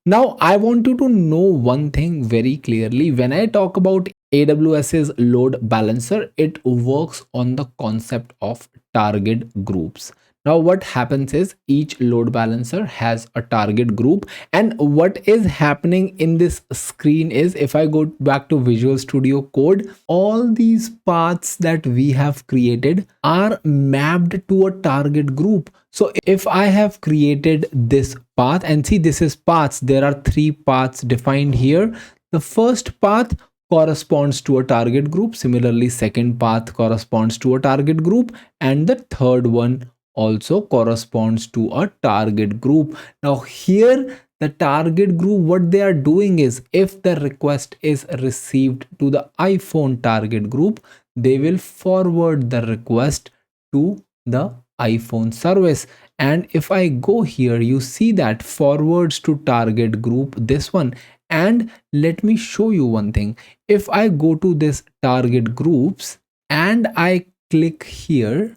Now I want you to know one thing very clearly. When I talk about AWS's load balancer, it works on the concept of target groups. Now what happens is, each load balancer has a target group, and what is happening in this screen is, if I go back to Visual Studio Code, all these paths that we have created are mapped to a target group. So if I have created this path, and see, this is paths, there are 3 paths defined here. The first path corresponds to a target group. Similarly, second path corresponds to a target group, and the third one also corresponds to a target group. Now here the target group, what they are doing is, if the request is received to the iPhone target group, they will forward the request to the iPhone service. And if I go here, you see that forwards to target group, this one. And let me show you one thing. If I go to this target groups and I click here,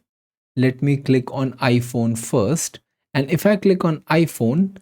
let me click on iPhone first, and if I click on iPhone,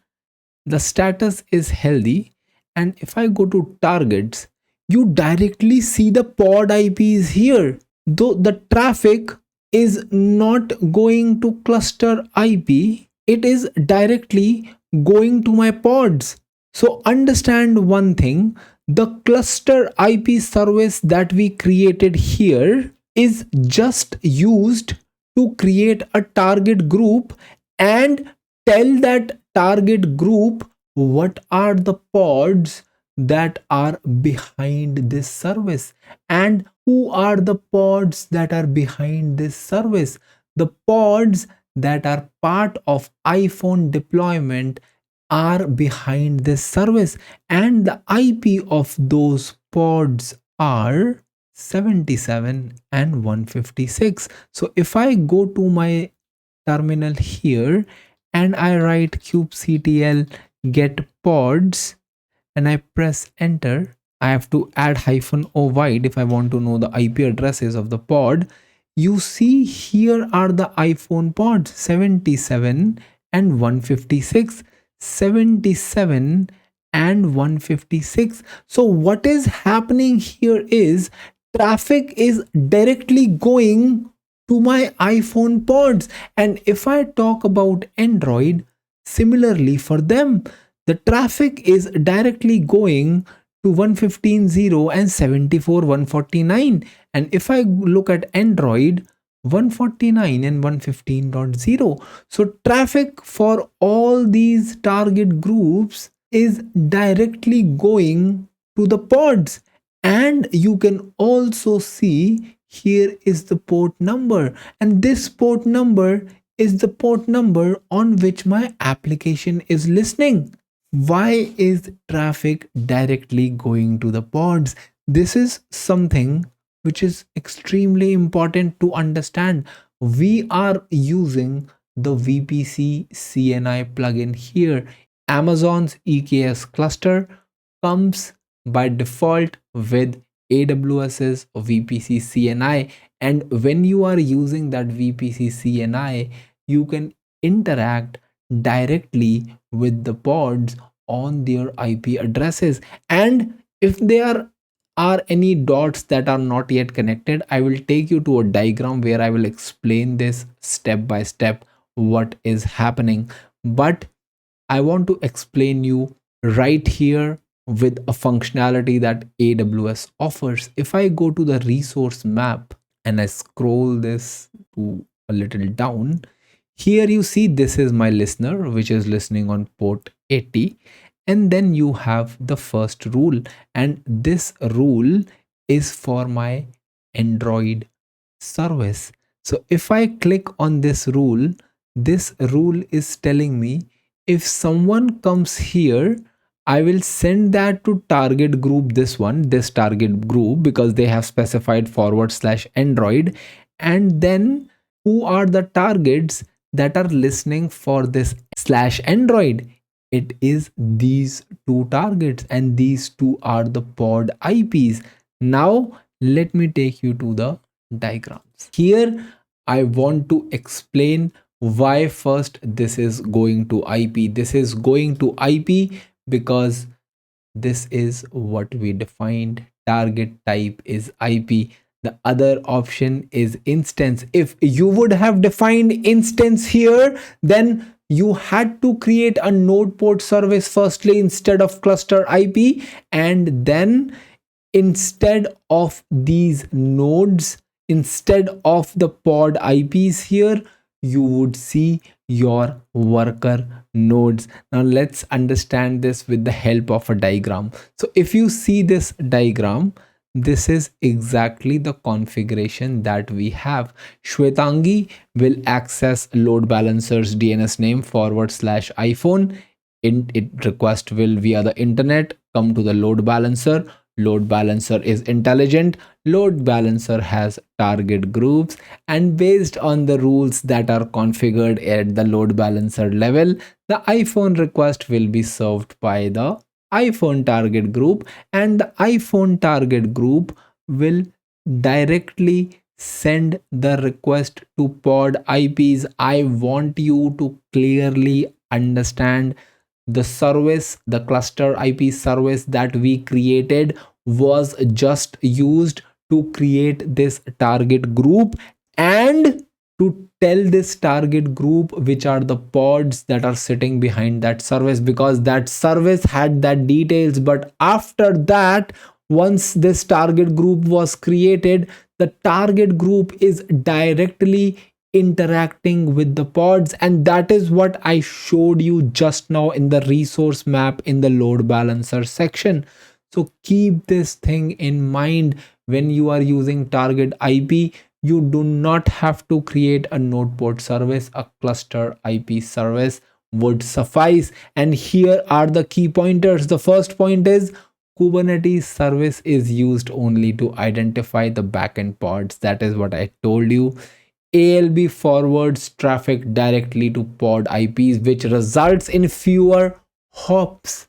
the status is healthy. And if I go to targets, you directly see the pod IPs here, though the traffic is not going to cluster IP, it is directly going to my pods. So understand one thing, the cluster IP service that we created here is just used to create a target group and tell that target group what are the pods that are behind this service. And who are the pods that are behind this service? The pods that are part of iPhone deployment are behind this service, and the IP of those pods are 77 and 156. So if I go to my terminal here and I write kubectl get pods and I press enter, I have to add -o wide if I want to know the IP addresses of the pod. You see here are the iPhone pods 77 and 156, 77 and 156. So what is happening here is traffic is directly going to my iPhone pods. And if I talk about Android, similarly for them, the traffic is directly going to 115.0 and 74.149. And if I look at Android, 149 and 115.0. So traffic for all these target groups is directly going to the pods. And you can also see here is the port number, and this port number is the port number on which my application is listening. Why is traffic directly going to the pods? This is something which is extremely important to understand. We are using the VPC CNI plugin here. Amazon's EKS cluster comes by default with AWS's VPC CNI, and when you are using that VPC CNI, you can interact directly with the pods on their IP addresses. And if there are any dots that are not yet connected, I will take you to a diagram where I will explain this step by step what is happening. But I want to explain you right here with a functionality that AWS offers. If I go to the resource map and I scroll this to a little down, here you see this is my listener which is listening on port 80, and then you have the first rule, and this rule is for my Android service. So if I click on this rule is telling me if someone comes here, I will send that to target group, this target group, because they have specified /Android. And then who are the targets that are listening for this /Android? It is these two targets, and these two are the pod IPs. Now let me take you to the diagrams. Here I want to explain why first this is going to IP. This is going to IP because this is what we defined. Target type is IP. The other option is instance. If you would have defined instance here, then you had to create a node port service firstly instead of cluster IP, and then instead of these nodes, instead of the pod IPs here, you would see your worker nodes. Now let's understand this with the help of a diagram. So if you see this diagram, this is exactly the configuration that we have. Shwetangi will access load balancer's DNS name /iPhone. It request will via the internet come to the load balancer. Load balancer is intelligent. Load balancer has target groups, and based on the rules that are configured at the load balancer level, the iPhone request will be served by the iPhone target group, and the iPhone target group will directly send the request to pod IPs. I want you to clearly understand the service, the cluster IP service that we created was just used to create this target group and to tell this target group which are the pods that are sitting behind that service, because that service had that details. But after that, once this target group was created, the target group is directly interacting with the pods, and that is what I showed you just now in the resource map in the load balancer section. So keep this thing in mind. When you are using target IP, you do not have to create a node port service. A cluster IP service would suffice. And here are the key pointers. The first point is Kubernetes service is used only to identify the backend pods. That is what I told you. ALB forwards traffic directly to pod IPs, which results in fewer hops.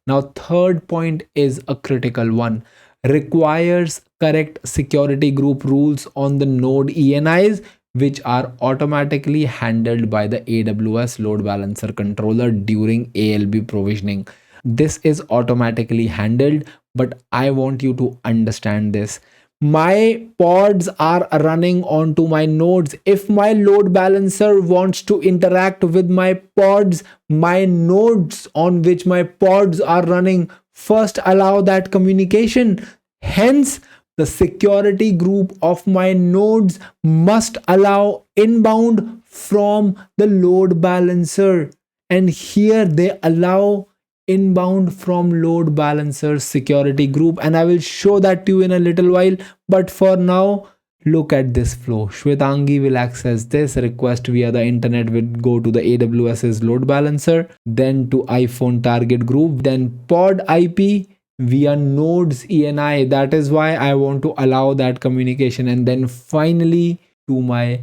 Now, third point is a critical one. Requires correct security group rules on the node ENIs, which are automatically handled by the AWS load balancer controller during ALB provisioning. This is automatically handled, but I want you to understand this. My pods are running onto my nodes. If my load balancer wants to interact with my pods, my nodes on which my pods are running first allow that communication. Hence, the security group of my nodes must allow inbound from the load balancer. And here they allow inbound from load balancer security group, and I will show that to you in a little while. But for now, look at this flow. Shwetangi will access this request via the internet, will go to the AWS's load balancer, then to iPhone target group, then pod IP via nodes ENI. That is why I want to allow that communication, and then finally to my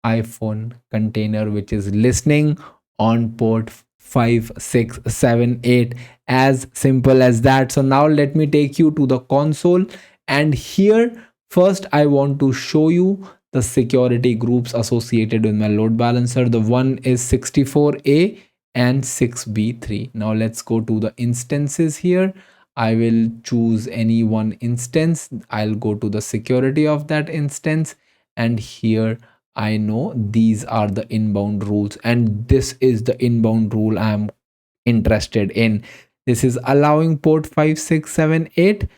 iPhone container, which is listening on port 5678. As simple as that. So now let me take you to the console, and here first I want to show you the security groups associated with my load balancer. The one is 64A and 6B3. Now let's go to the instances here. I will choose any one instance. I'll go to the security of that instance, and here I know these are the inbound rules, and this is the inbound rule I'm interested in. This is allowing port 5678.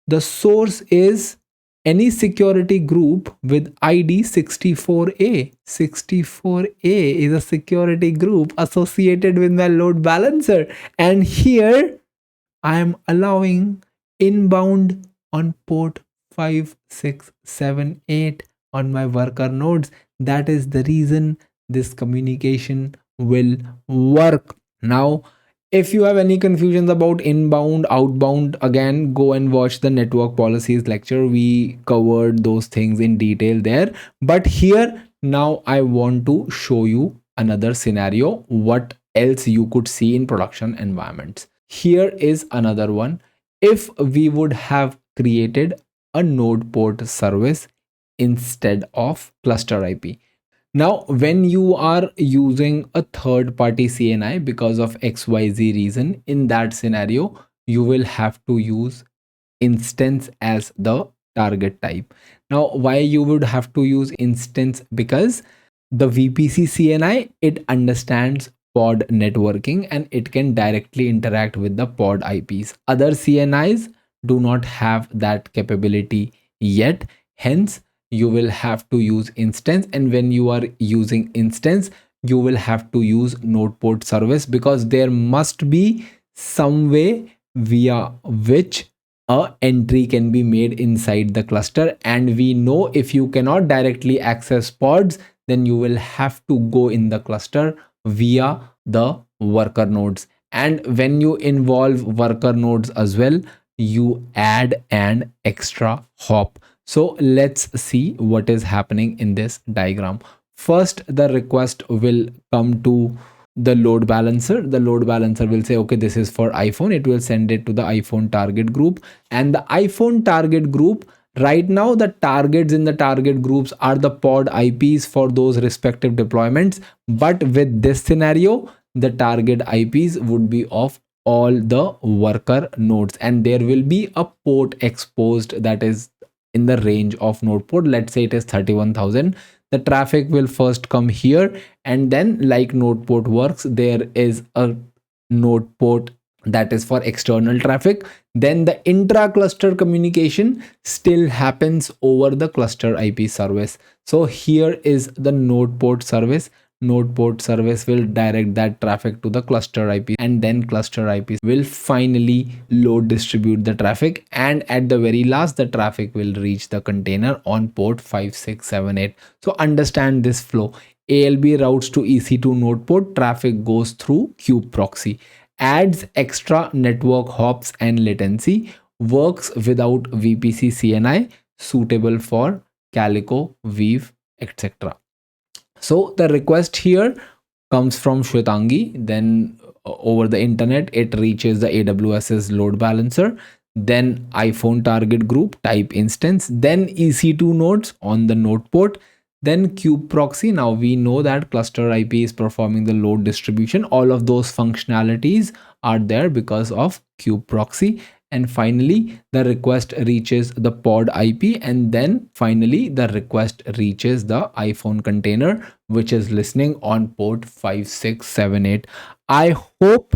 The source is any security group with ID 64A. 64A is a security group associated with my load balancer, and here I am allowing inbound on port 5678 on my worker nodes. That is the reason this communication will work. Now, if you have any confusions about inbound, outbound, again, go and watch the network policies lecture. We covered those things in detail there. But here, now I want to show you another scenario, what else you could see in production environments. Here is another one. If we would have created a node port service instead of cluster IP. Now, when you are using a third party CNI because of XYZ reason, in that scenario, you will have to use instance as the target type. Now, why you would have to use instance? Because the VPC CNI, it understands pod networking and it can directly interact with the pod IPs. Other CNIs do not have that capability yet. Hence, you will have to use instance, and when you are using instance, you will have to use node port service, because there must be some way via which a entry can be made inside the cluster. And we know if you cannot directly access pods, then you will have to go in the cluster via the worker nodes. And when you involve worker nodes as well, you add an extra hop. So let's see what is happening in this diagram. First, the request will come to the load balancer. The load balancer will say, okay, this is for iPhone. It will send it to the iPhone target group, and the iPhone target group, right now the targets in the target groups are the pod IPs for those respective deployments. But with this scenario, the target IPs would be of all the worker nodes, and there will be a port exposed that is in the range of node port. Let's say it is 31,000. The traffic will first come here, and then like node port works, there is a node port that is for external traffic. Then the intra-cluster communication still happens over the cluster IP service. So here is the node port service. Node port service will direct that traffic to the cluster IP, and then cluster IP will finally load distribute the traffic, and at the very last the traffic will reach the container on port 5678. So understand this flow. ALB routes to EC2 node port, traffic goes through kube proxy, adds extra network hops and latency, works without VPC CNI, suitable for Calico, Weave, etc. So the request here comes from Shwetangi, then over the internet it reaches the AWS's load balancer, then iPhone target group type instance, then EC2 nodes on the node port, Then kube proxy, now we know that cluster IP is performing the load distribution. All of those functionalities are there because of kube proxy. And finally, the request reaches the pod IP, and then finally the request reaches the iPhone container, which is listening on port 5678. I hope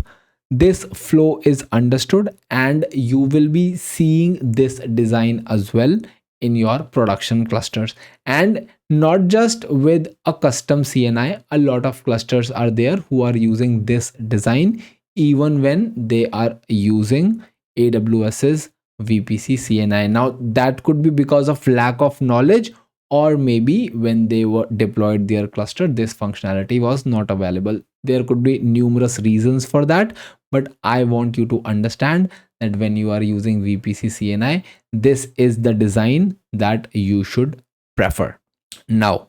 this flow is understood and you will be seeing this design as well in your production clusters. And not just with a custom CNI, a lot of clusters are there who are using this design even when they are using AWS's VPC CNI. Now that could be because of lack of knowledge, or maybe when they were deployed their cluster, this functionality was not available. There could be numerous reasons for that, but I want you to understand that when you are using VPC CNI, this is the design that you should prefer. Now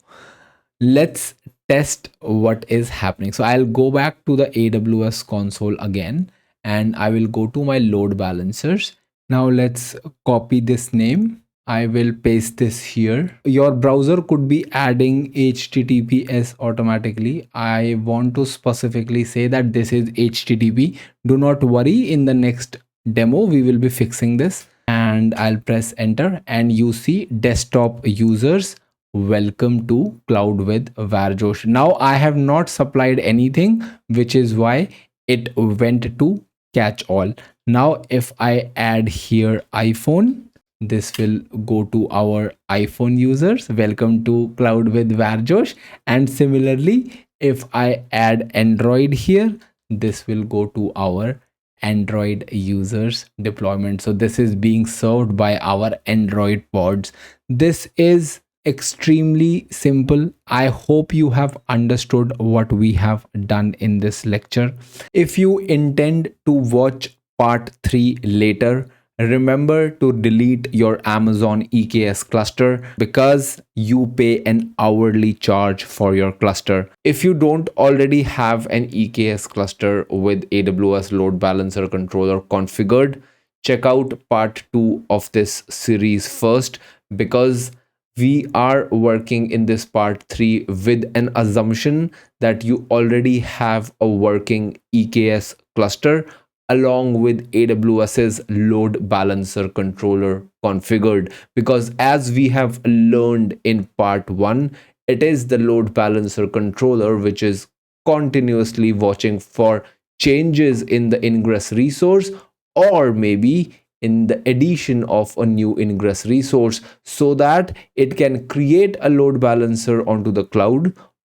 let's test what is happening. So I'll go back to the AWS console again, and I will go to my load balancers. Now let's copy this name. I will paste this here. Your browser could be adding HTTPS automatically. I want to specifically say that this is HTTP. Do not worry, in the next demo we will be fixing this. And I'll press enter, and you see desktop users, welcome to cloud with Varjosh. Now I have not supplied anything, which is why it went to catch all. Now if I add here iPhone, this will go to our iPhone users, welcome to cloud with Varjosh. And similarly, if I add Android here, this will go to our Android users deployment. So this is being served by our Android pods. This is extremely simple. I hope you have understood what we have done in this lecture. If you intend to watch part 3 later, remember to delete your Amazon EKS cluster because you pay an hourly charge for your cluster. If you don't already have an EKS cluster with AWS Load Balancer Controller configured, check out part 2 of this series first, because we are working in this part 3 with an assumption that you already have a working EKS cluster along with AWS's load balancer controller configured, because as we have learned in part 1, it is the load balancer controller which is continuously watching for changes in the Ingress resource, or maybe in the addition of a new Ingress resource, so that it can create a load balancer onto the cloud,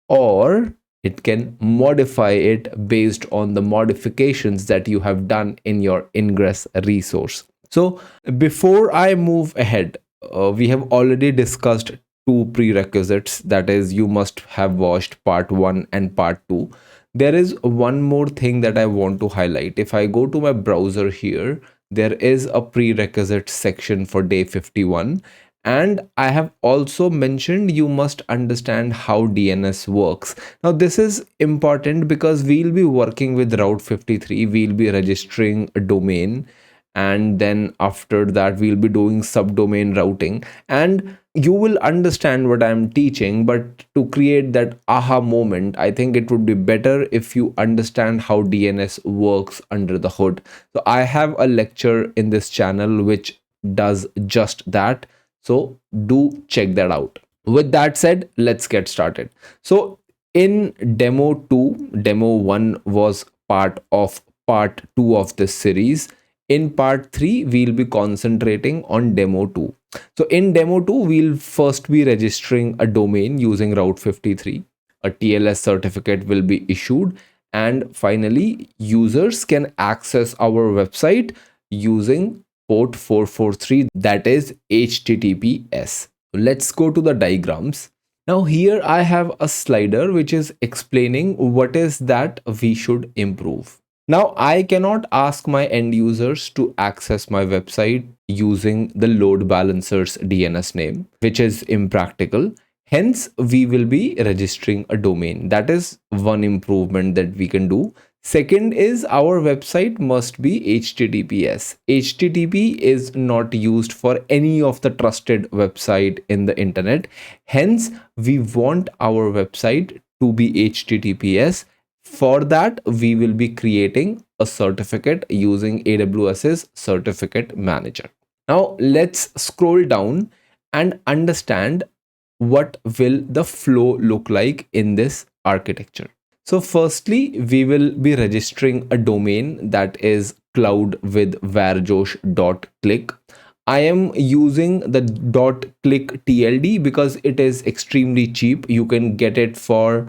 or it can modify it based on the modifications that you have done in your Ingress resource. So before I move ahead, we have already discussed 2 prerequisites, that is, you must have watched part 1 and part 2. There is one more thing that I want to highlight. If I go to my browser here, there is a prerequisite section for day 51. And I have also mentioned you must understand how DNS works. Now this is important because we'll be working with Route 53. We'll be registering a domain, and then after that we'll be doing subdomain routing, and you will understand what I'm teaching. But to create that aha moment, I think it would be better if you understand how DNS works under the hood. So I have a lecture in this channel which does just that. So do check that out. With that said, let's get started. So in demo 2, demo 1 was part of part 2 of this series. In part 3, we'll be concentrating on demo 2. So in demo 2, we'll first be registering a domain using Route 53. A TLS certificate will be issued, and finally users can access our website using port 443, that is HTTPS. Let's go to the diagrams. Now here I have a slider which is explaining what is that we should improve. Now I cannot ask my end users to access my website using the load balancer's DNS name, which is impractical. Hence we will be registering a domain. That is one improvement that we can do. Second is our website must be HTTPS. HTTP is not used for any of the trusted website in the internet. Hence, we want our website to be HTTPS. For that, we will be creating a certificate using AWS's Certificate Manager. Now, let's scroll down and understand what will the flow look like in this architecture. So firstly, we will be registering a domain that is cloud-with-varjosh.click. I am using the .click TLD because it is extremely cheap. You can get it for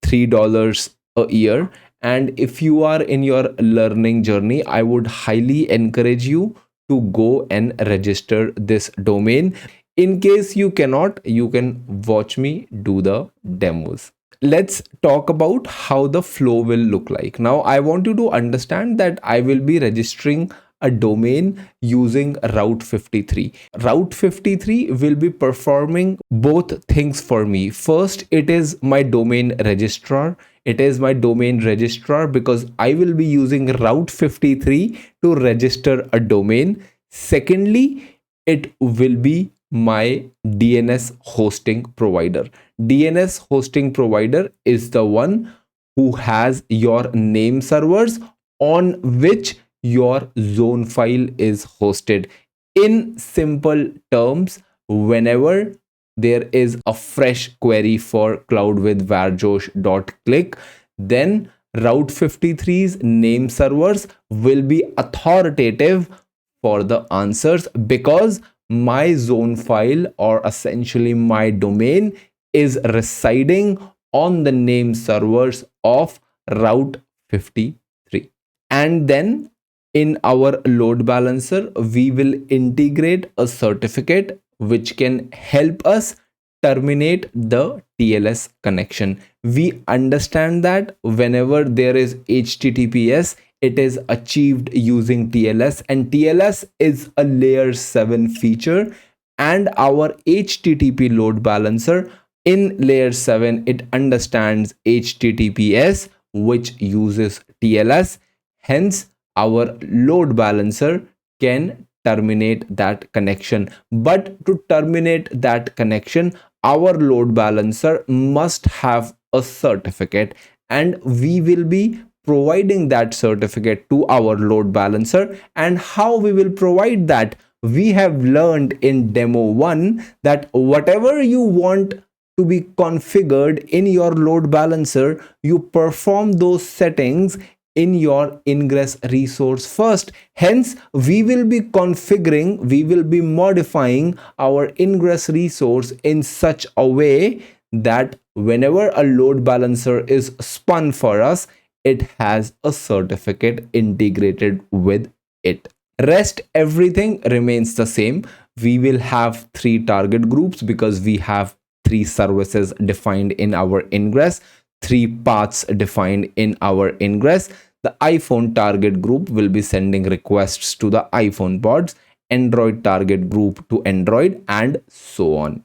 $3 a year. And if you are in your learning journey, I would highly encourage you to go and register this domain. In case you cannot, you can watch me do the demos. Let's talk about how the flow will look like. Now, I want you to understand that I will be registering a domain using Route 53. Route 53 will be performing both things for me. First, it is my domain registrar. It is my domain registrar because I will be using Route 53 to register a domain. Secondly, it will be my DNS hosting provider. DNS hosting provider is the one who has your name servers on which your zone file is hosted. In simple terms, whenever there is a fresh query for cloud-with-varjosh.click, then Route 53's name servers will be authoritative for the answers because my zone file, or essentially my domain, is residing on the name servers of Route 53. And then in our load balancer, we will integrate a certificate which can help us terminate the TLS connection. We understand that whenever there is HTTPS, it is achieved using TLS, and TLS is a layer 7 feature, and our HTTP load balancer in layer 7, it understands HTTPS, which uses TLS. Hence, our load balancer can terminate that connection. But to terminate that connection, our load balancer must have a certificate, and we will be providing that certificate to our load balancer. And how we will provide that? We have learned in demo 1 that whatever you want to be configured in your load balancer, you perform those settings in your Ingress resource first. Hence, we will be configuring, we will be modifying our Ingress resource in such a way that whenever a load balancer is spun for us, it has a certificate integrated with it. Rest everything remains the same. We will have 3 target groups because we have 3 services defined in our Ingress, 3 paths defined in our Ingress. The iPhone target group will be sending requests to the iPhone pods, Android target group to Android, and so on.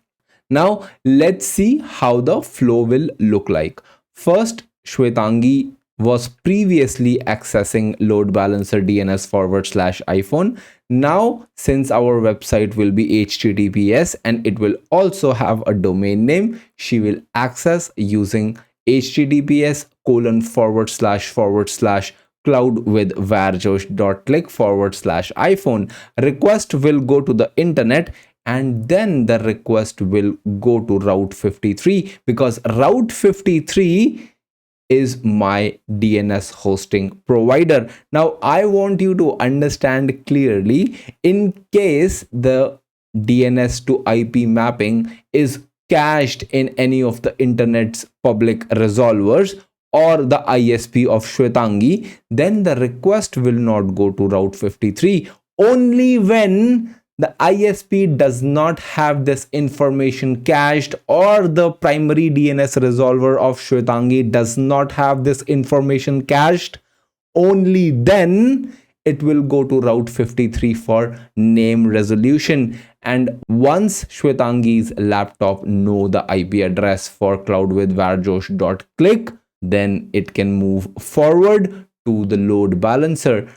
Now, let's see how the flow will look like. First, Shwetangi was previously accessing load balancer DNS/iPhone. Now, since our website will be HTTPS and it will also have a domain name, she will access using https://cloud-with-varjosh.click/iPhone. Request will go to the internet, and then the request will go to Route 53 because Route 53 is my DNS hosting provider. Now, I want you to understand clearly, in case the DNS to IP mapping is cached in any of the internet's public resolvers or the ISP of Shwetangi, then the request will not go to Route 53. Only when the ISP does not have this information cached, or the primary DNS resolver of Shwetangi does not have this information cached, only then it will go to Route 53 for name resolution. And once Shwetangi's laptop know the IP address for cloud-with-varjosh.click, then it can move forward to the load balancer.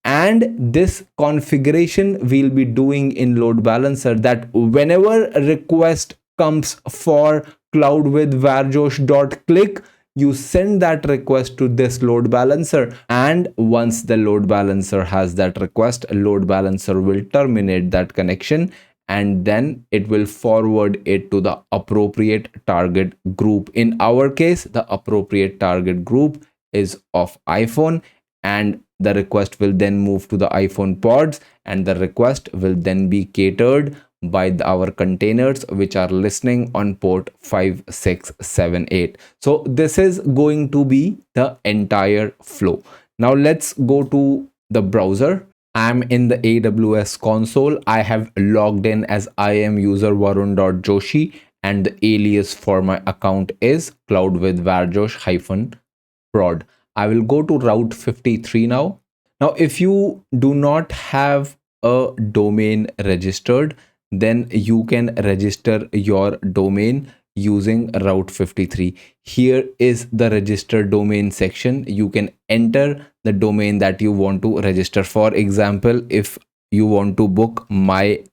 And this configuration we'll be doing in load balancer, that whenever a request comes for cloud with varjosh.click, you send that request to this load balancer, and once the load balancer has that request, load balancer will terminate that connection, and then it will forward it to the appropriate target group. In our case, the appropriate target group is of iPhone, and the request will then move to the iPhone pods, and the request will then be catered by our containers which are listening on port 5678. So this is going to be the entire flow. Now let's go to the browser. I'm in the AWS console. I have logged in as I am user varun.joshi, and the alias for my account is cloud with varjosh-prod. I will go to Route 53 now. Now, if you do not have a domain registered, then you can register your domain using Route 53. Here is the registered domain section. You can enter the domain that you want to register. For example, if you want to book myapp.click,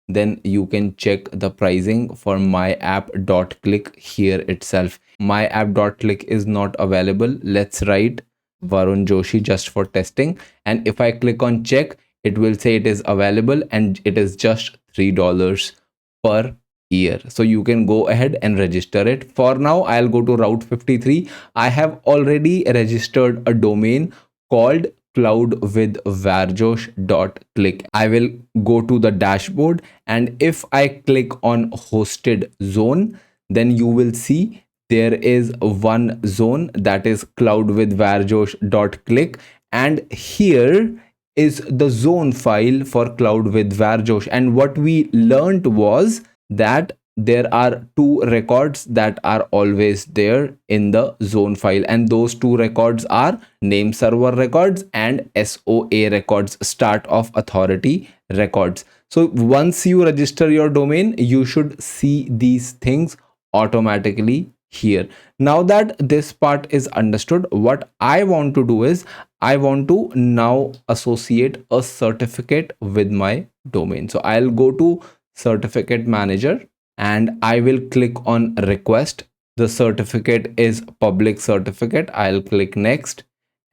then you can check the pricing for myapp.click here itself. Myapp.click is not available. Let's write Varun Joshi just for testing, and if I click on check, it will say it is available, and it is just $3 per year. So you can go ahead and register it. For now, I'll go to Route 53. I have already registered a domain called cloud with varjosh.click. I will go to the dashboard, and if I click on hosted zone, then you will see there is one zone, that is cloud with varjosh.click, and here is the zone file for cloud with varjosh. And what we learned was that there are two records that are always there in the zone file, and those two records are name server records and SOA records, start of authority records. So once you register your domain, you should see these things automatically here. Now that this part is understood, what I want to do is I want to now associate a certificate with my domain. So I'll go to certificate manager, and I will click on request. The certificate is public certificate. I'll click next,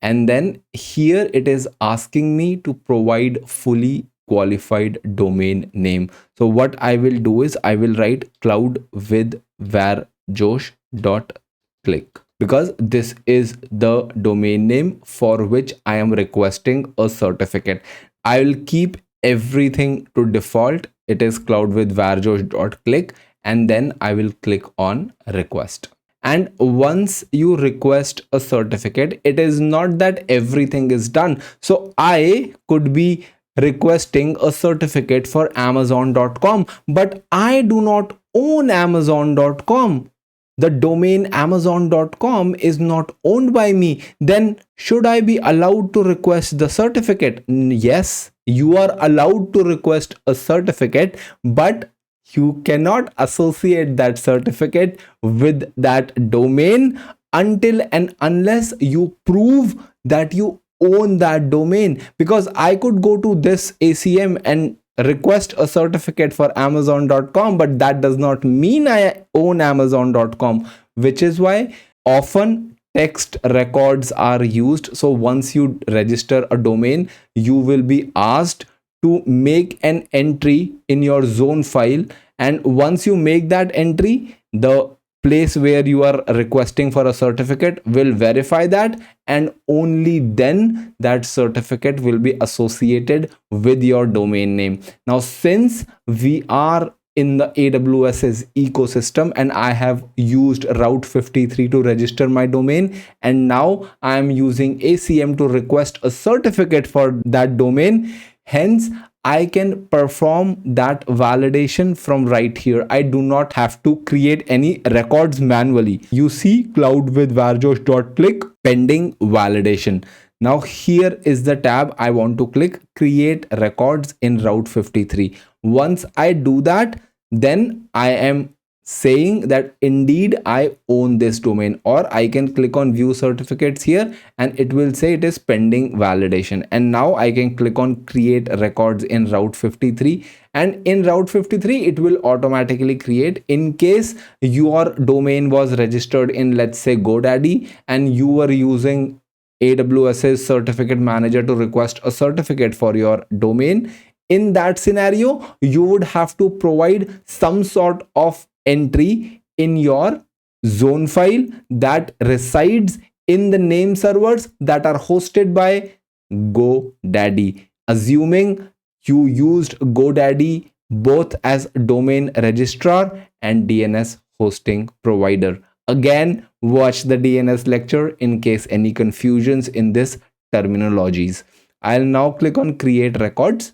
and then here it is asking me to provide fully qualified domain name. So what I will do is I will write cloud with varjosh.click, because this is the domain name for which I am requesting a certificate. I will keep everything to default. It is cloud with varjosh.click, and then I will click on request. And once you request a certificate, it is not that everything is done. So I could be requesting a certificate for amazon.com, but I do not own amazon.com. The domain amazon.com is not owned by me. Then should I be allowed to request the certificate? Yes, you are allowed to request a certificate, but you cannot associate that certificate with that domain until and unless you prove that you own that domain. Because I could go to this ACM and request a certificate for amazon.com, but that does not mean I own amazon.com, which is why often text records are used. So once you register a domain, you will be asked to make an entry in your zone file, and once you make that entry, the place where you are requesting for a certificate will verify that, and only then that certificate will be associated with your domain name. Now, since we are in the AWS's ecosystem and I have used Route 53 to register my domain, and now I am using ACM to request a certificate for that domain, hence I can perform that validation from right here. I do not have to create any records manually. You see cloud with varjosh.click pending validation. Now here is the tab I want to click, create records in Route 53. Once I do that, then I am saying that indeed I own this domain, or I can click on view certificates here and it will say it is pending validation. And now I can click on create records in Route 53, and in Route 53 it will automatically create. In case your domain was registered in, let's say, GoDaddy, and you were using AWS's certificate manager to request a certificate for your domain, in that scenario you would have to provide some sort of entry in your zone file that resides in the name servers that are hosted by GoDaddy, assuming you used GoDaddy both as domain registrar and DNS hosting provider. Again, watch the DNS lecture in case any confusions in this terminologies. I'll now click on create records,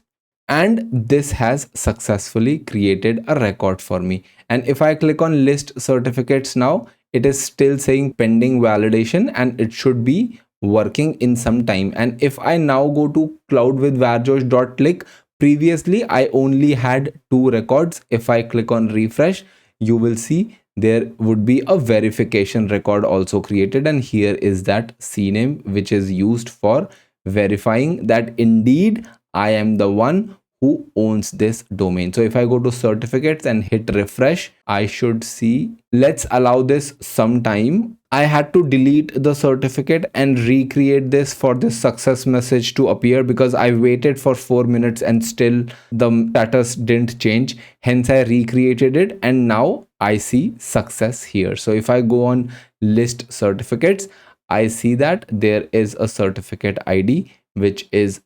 and this has successfully created a record for me. And if I click on list certificates now, it is still saying pending validation and it should be working in some time. And if I now go to cloudwithvarjosh.click, previously I only had 2 records. If I click on refresh, you will see there would be a verification record also created, and here is that CNAME which is used for verifying that indeed I am the one who owns this domain. So if I go to certificates and hit refresh, I should see, let's allow this some time. I had to delete the certificate and recreate this for this success message to appear, because I waited for 4 minutes and still the status didn't change. Hence I recreated it and now I see success here. So if I go on list certificates, I see that there is a certificate ID which is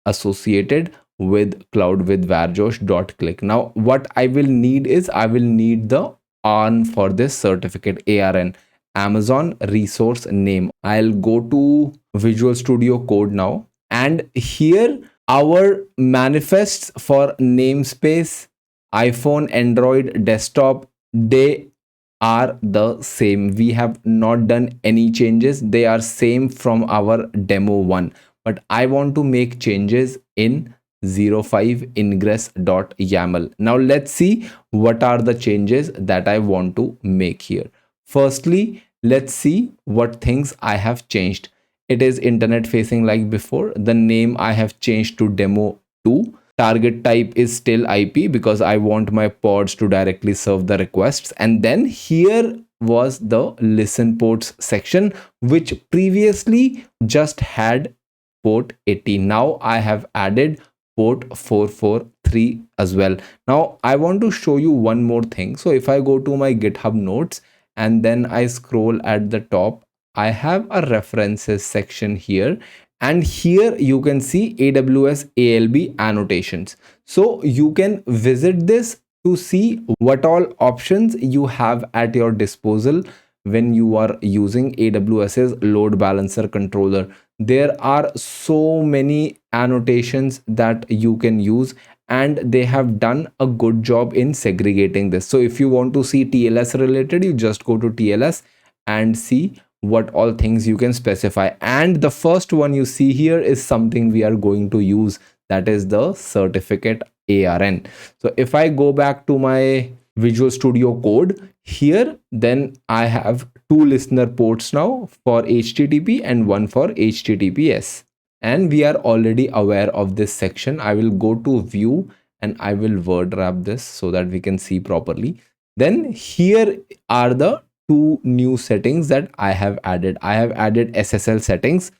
associated with cloud with varjosh.click. Now what I will need is, I will need the ARN for this certificate, ARN, Amazon resource name. I'll go to Visual Studio Code now, and here our manifests for namespace, iPhone, Android, desktop, they are the same. We have not done any changes. They are same from our demo one, but I want to make changes in 05 ingress.yaml. Now let's see what are the changes that I want to make here. Firstly, let's see what things I have changed. It is internet facing like before. The name I have changed to demo 2. Target type is still IP because I want my pods to directly serve the requests. And then here was the listen ports section, which previously just had port 80. Now I have added port 443 as well. Now I want to show you one more thing. So if I go to my GitHub notes and then I scroll at the top, I have a references section here, and here you can see AWS ALB annotations. So you can visit this to see what all options you have at your disposal when you are using AWS's load balancer controller. There are so many annotations that you can use, and they have done a good job in segregating this. So if you want to see TLS related, you just go to TLS and see what all things you can specify. And the first one you see here is something we are going to use, that is the certificate ARN. So if I go back to my Visual Studio Code here, then I have 2 listener ports now for HTTP and 1 for HTTPS. And we are already aware of this section. I will go to view and I will word wrap this so that we can see properly. Then here are the 2 new settings that I have added. I have added SSL settings.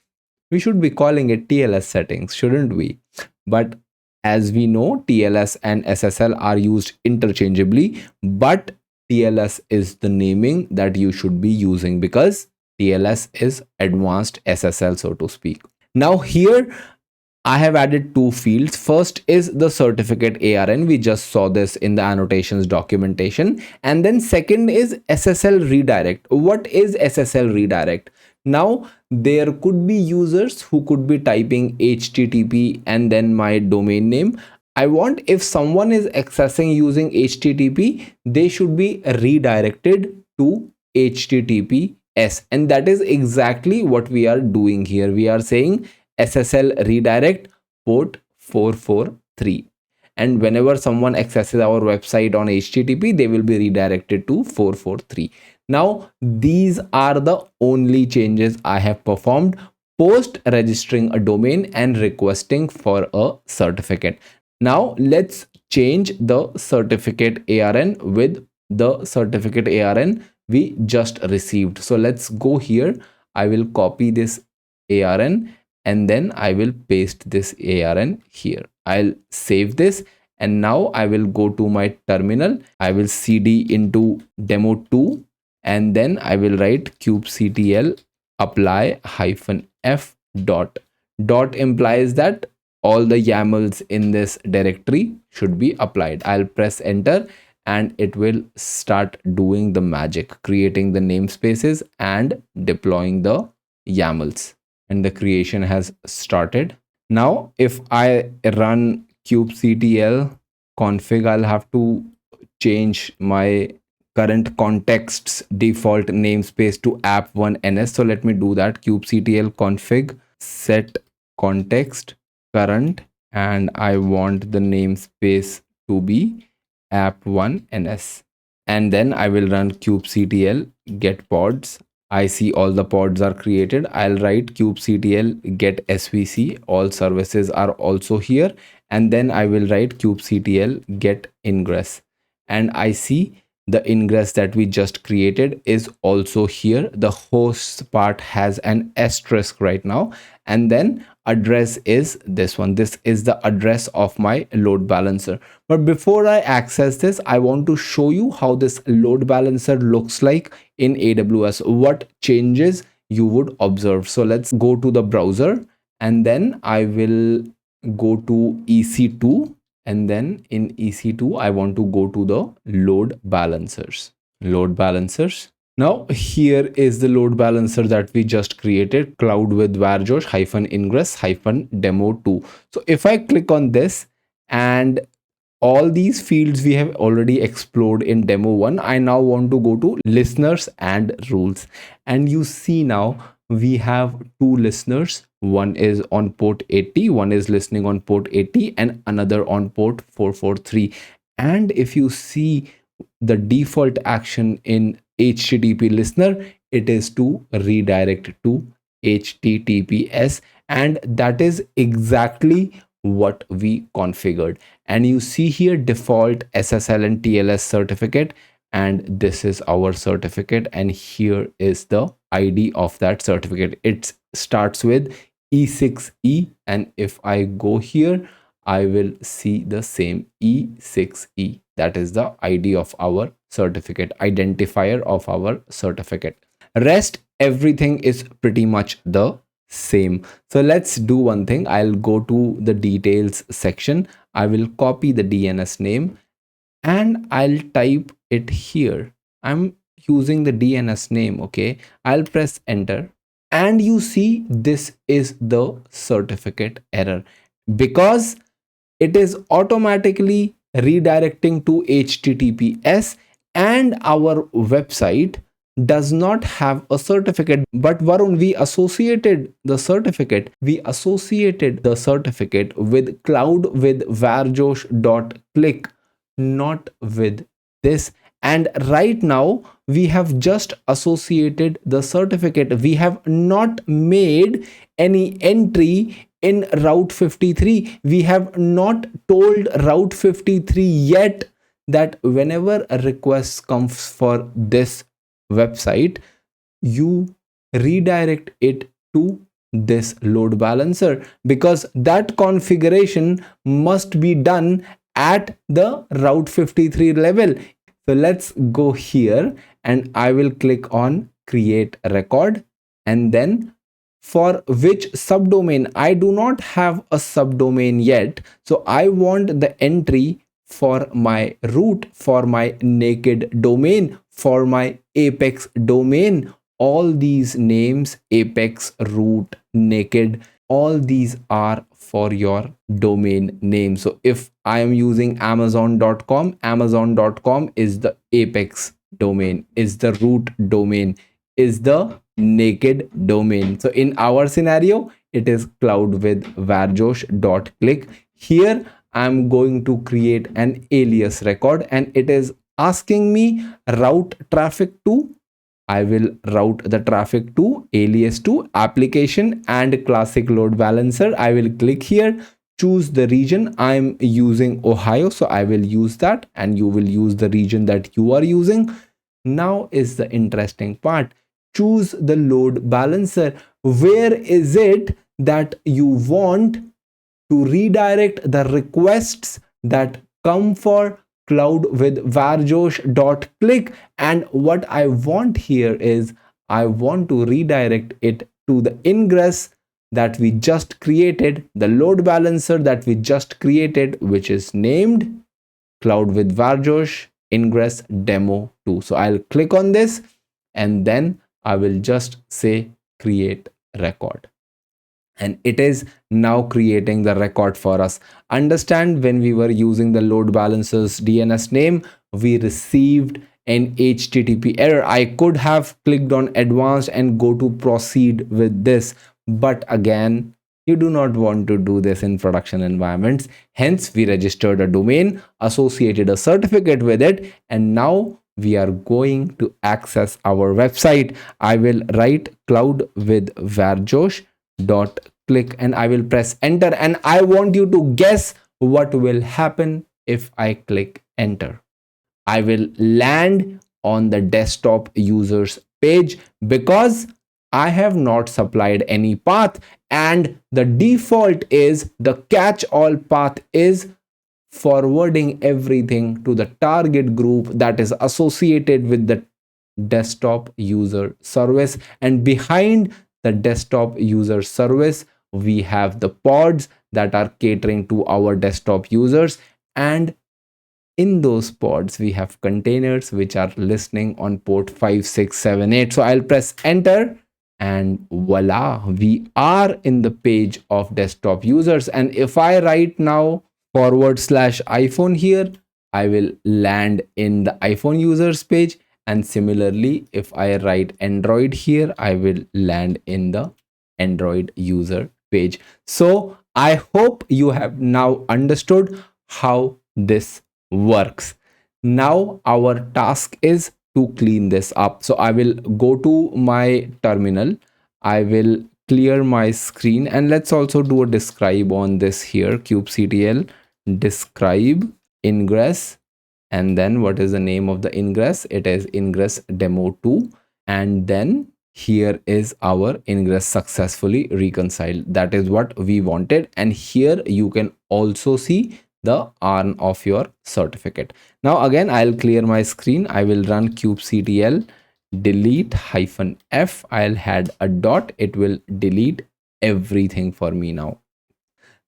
We should be calling it TLS settings, shouldn't we? But as we know, TLS and SSL are used interchangeably, but TLS is the naming that you should be using because TLS is advanced SSL, so to speak. Now here I have added 2 fields. First is the certificate ARN. We just saw this in the annotations documentation. And then second is SSL redirect. What is SSL redirect? Now there could be users who could be typing HTTP and then my domain name. I want, if someone is accessing using HTTP, they should be redirected to HTTPS. And that is exactly what we are doing here. We are saying SSL redirect port 443. and whenever someone accesses our website on HTTP, they will be redirected to 443. Now these are the only changes I have performed post registering a domain and requesting for a certificate. Now let's change the certificate ARN with the certificate ARN we just received. So let's go here. I will copy this ARN and then I will paste this ARN here. I'll save this, and now I will go to my terminal. I will cd into demo2, and then I will write kubectl apply -f dot. Dot implies that all the YAMLs in this directory should be applied. I'll press enter and it will start doing the magic, creating the namespaces and deploying the YAMLs. And the creation has started. Now if I run kubectl config, I'll have to change my current context's default namespace to app1ns. So let me do that. kubectl config set context current, and I want the namespace to be app1ns, and then I will run kubectl get pods. I see all the pods are created. I'll write kubectl get svc, all services are also here, and then I will write kubectl get ingress, and I see the ingress that we just created is also here. The host part has an asterisk right now, and then address is this one. This is the address of my load balancer. But before I access this, I want to show you how this load balancer looks like in AWS, what changes you would observe. So let's go to the browser, and then I will go to EC2, and then in EC2 I want to go to the load balancers. Now here is the load balancer that we just created, cloud with varjosh -ingress -demo2. So if I click on this, and all these fields we have already explored in demo 1, I now want to go to listeners and rules, and you see now we have two listeners. One is on port 80, one is listening on port 80, and another on port 443. And if you see the default action in HTTP listener, it is to redirect to HTTPS, and that is exactly what we configured. And you see here default SSL and TLS certificate, and this is our certificate, and here is the ID of that certificate. It starts with E6E, and if I go here, I will see the same E6E. That is the ID of our certificate, identifier of our certificate. Rest everything is pretty much the same. So let's do one thing. I'll go to the details section. I will copy the DNS name and I'll type it here. I'm using the DNS name. Okay, I'll press enter, and you see this is the certificate error because it is automatically redirecting to HTTPS, and our website does not have a certificate. But Varun, we associated the certificate with cloud with varjosh.click, not with this. And right now we have just associated the certificate. We have not made any entry in Route 53. We have not told Route 53 yet that whenever a request comes for this website, you redirect it to this load balancer, because that configuration must be done at the Route 53 level. So let's go here and I will click on create record, and then for which subdomain, I do not have a subdomain yet, so I want the entry for my root, for my naked domain, for my apex domain. All these names, apex, root, naked, all these are for your domain name. So if I am using amazon.com, amazon.com is the apex domain, is the root domain, is the naked domain. So in our scenario, it is cloud with varjosh.click. Here I'm going to create an alias record, and it is asking me route traffic to. I will route the traffic to alias to application and classic load balancer. I will click here, choose the region. I'm using Ohio, so I will use that, and you will use the region that you are using. Now is the interesting part. Choose the load balancer. Where is it that you want to redirect the requests that come for cloud with varjosh.click? And what I want here is I want to redirect it to the ingress that we just created, the load balancer that we just created, which is named cloud with varjosh ingress demo 2. So I'll click on this, and then I will just say create record, and it is now creating the record for us. Understand, when we were using the load balancers DNS name, we received an HTTP error. I could have clicked on advanced and go to proceed with this, but again, you do not want to do this in production environments. Hence, we registered a domain, associated a certificate with it, and now we are going to access our website. I will write cloud with varjosh.click, and I will press enter, and I want you to guess what will happen if I click enter. I will land on the desktop users page because I have not supplied any path, and the default is the catch-all path is forwarding everything to the target group that is associated with the desktop user service. And behind the desktop user service, we have the pods that are catering to our desktop users, and in those pods we have containers which are listening on port 5678. So I'll press enter, and voila, we are in the page of desktop users. And if I write now /iPhone here, I will land in the iPhone users page, and similarly if I write Android here, I will land in the Android user page. So I hope you have now understood how this works. Now our task is to clean this up. So I will go to my terminal, I will clear my screen, and let's also do a describe on this here, kubectl describe ingress, and then what is the name of the ingress? It is ingress demo 2, and then here is our ingress successfully reconciled. That is what we wanted, and here you can also see the ARN of your certificate. Now again, I'll clear my screen. I will run kubectl delete -f. I'll add a dot. It will delete everything for me now.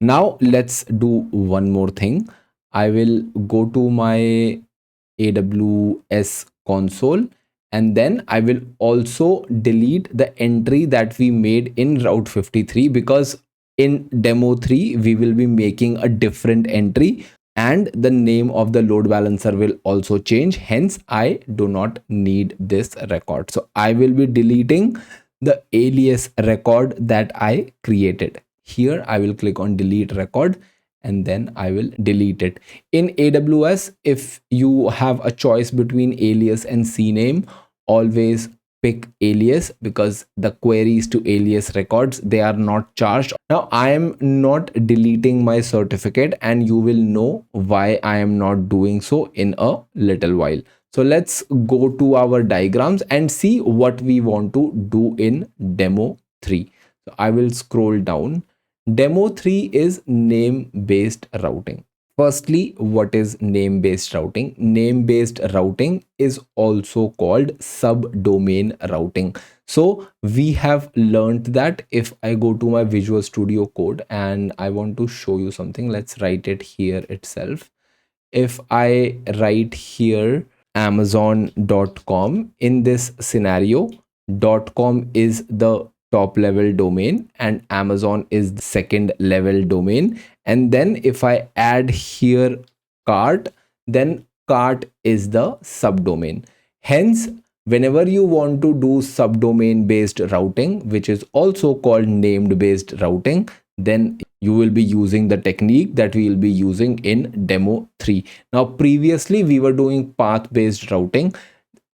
Now let's do one more thing. I will go to my AWS console, and then I will also delete the entry that we made in Route 53, because in demo 3 we will be making a different entry, and the name of the load balancer will also change. Hence I do not need this record. So I will be deleting the alias record that I created. Here I will click on delete record, and then I will delete it. In AWS, if you have a choice between alias and CNAME, always pick alias, because the queries to alias records, they are not charged. Now I am not deleting my certificate, and you will know why I am not doing so in a little while. So let's go to our diagrams and see what we want to do in demo 3. So I will scroll down. Demo 3 is name-based routing. Firstly, what is name-based routing? Name-based routing is also called subdomain routing. So we have learned that if I go to my Visual Studio Code and I want to show you something, let's write it here itself. If I write here amazon.com, in this scenario, .com is the top level domain and Amazon is the second level domain. And then if I add here cart, then cart is the subdomain. Hence, whenever you want to do subdomain based routing, which is also called named based routing, then you will be using the technique that we will be using in demo 3. Now previously we were doing path based routing,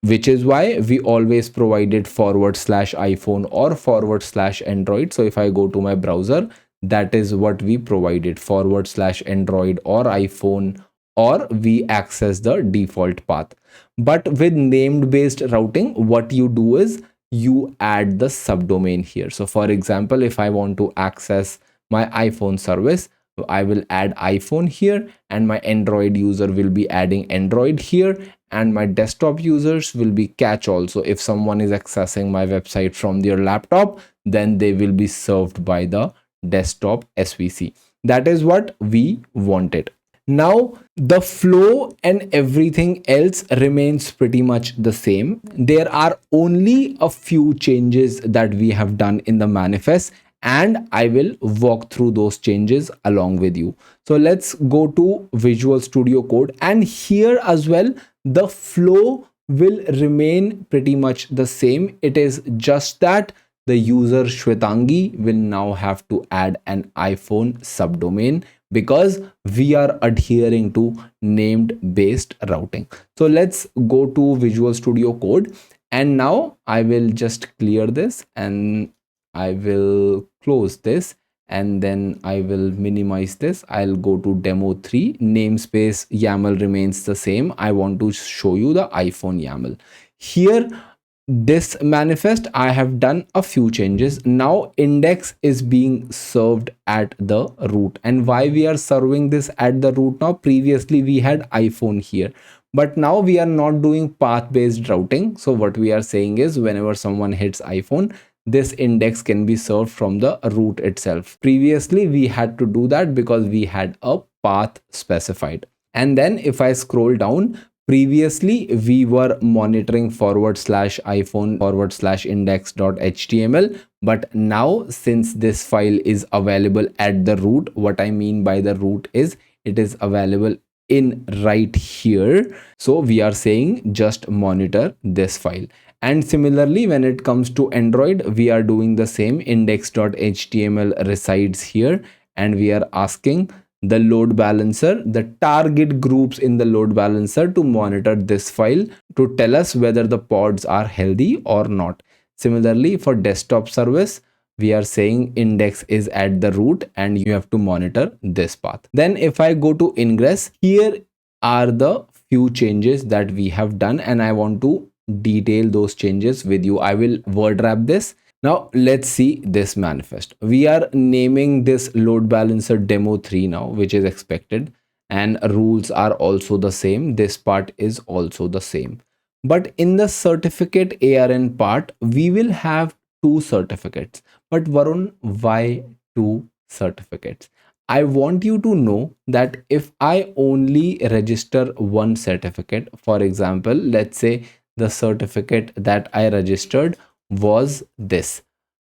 which is why we always provided /iPhone or /Android. So if I go to my browser, that is what we provided, /Android or iPhone, or we access the default path. But with named based routing, what you do is you add the subdomain here. So for example, if I want to access my iPhone service, I will add iPhone here, and my Android user will be adding Android here, and my desktop users will be catch also. If someone is accessing my website from their laptop, then they will be served by the desktop SVC. That is what we wanted. Now the flow and everything else remains pretty much the same. There are only a few changes that we have done in the manifest, and I will walk through those changes along with you. So let's go to Visual Studio Code, and here as well the flow will remain pretty much the same. It is just that the user Shwetangi will now have to add an iPhone subdomain, because we are adhering to named based routing. So let's go to Visual Studio Code, and now I will just clear this and I will close this, and then I will minimize this. I'll go to demo 3. Namespace YAML remains the same. I want to show you the iPhone YAML. Here, this manifest, I have done a few changes. Now index is being served at the root. And why we are serving this at the root now? Previously we had iPhone here, but now we are not doing path based routing. So what we are saying is, whenever someone hits iPhone, this index can be served from the root itself. Previously we had to do that because we had a path specified. And then if I scroll down, previously we were monitoring /iPhone /index.html, but now since this file is available at the root, what I mean by the root is it is available in right here. So we are saying just monitor this file. And similarly, when it comes to Android, we are doing the same. Index.html resides here, and we are asking the load balancer, the target groups in the load balancer, to monitor this file to tell us whether the pods are healthy or not. Similarly, for desktop service, we are saying index is at the root and you have to monitor this path. Then if I go to Ingress, here are the few changes that we have done, and I want to detail those changes with you. I will word wrap this. Now let's see this manifest. We are naming this load balancer demo 3 now, which is expected, and rules are also the same. This part is also the same. But in the certificate ARN part, we will have 2 certificates. But Varun, why 2 certificates? I want you to know that if I only register one certificate, for example, let's say the certificate that I registered was this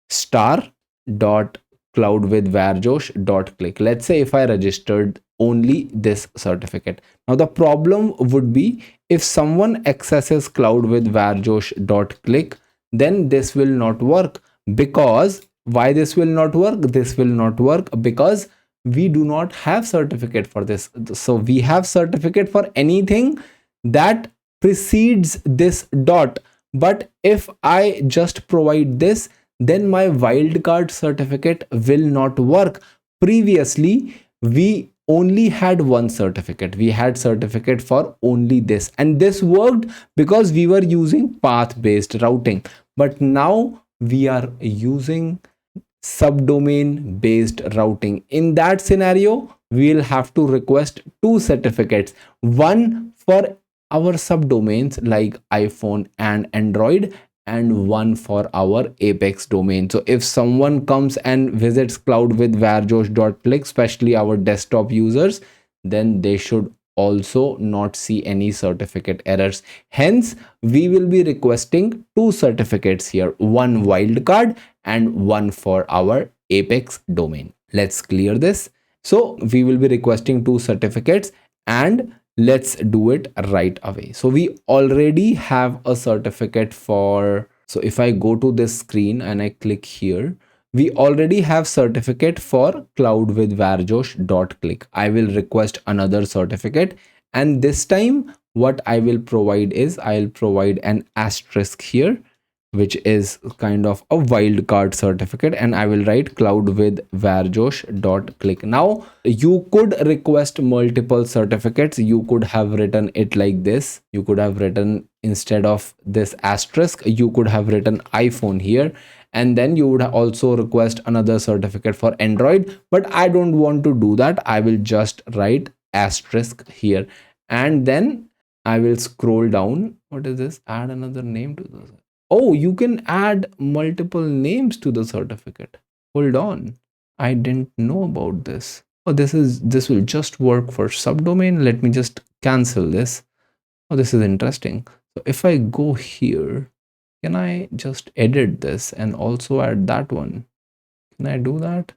star.cloudwithvarjosh.click. Let's say if I registered only this certificate. Now the problem would be, if someone accesses cloudwithvarjosh.click, then this will not work. Because why this will not work? This will not work because we do not have certificate for this. So we have certificate for anything that precedes this dot. But if I just provide this, then my wildcard certificate will not work. Previously, we only had one certificate. We had certificate for only this, and this worked because we were using path-based routing. But now we are using subdomain based routing. In that scenario, we'll have to request 2 certificates, one for our subdomains like iPhone and Android, and one for our Apex domain. So if someone comes and visits cloudwithvarjosh.click, especially our desktop users, then they should also not see any certificate errors. Hence, we will be requesting 2 certificates here, one wildcard and one for our Apex domain. Let's clear this. So we will be requesting 2 certificates, and let's do it right away. So we already have a certificate for, so if I go to this screen and I click here, We already have certificate for cloud with varjosh.click. I will request another certificate, and this time what I will provide is I'll provide an asterisk here, which is kind of a wildcard certificate, and I will write cloud with varjosh.click. Now you could request multiple certificates. You could have written it like this. You could have written, instead of this asterisk, you could have written iPhone here, and then you would also request another certificate for Android, but I don't want to do that. I will just write asterisk here, and then I will scroll down. What is this? Add another name to this. Oh, you can add multiple names to the certificate. Hold on. I didn't know about this. Oh, this will just work for subdomain. Let me just cancel this. Oh, this is interesting. So if I go here, can I just edit this and also add that one? Can I do that?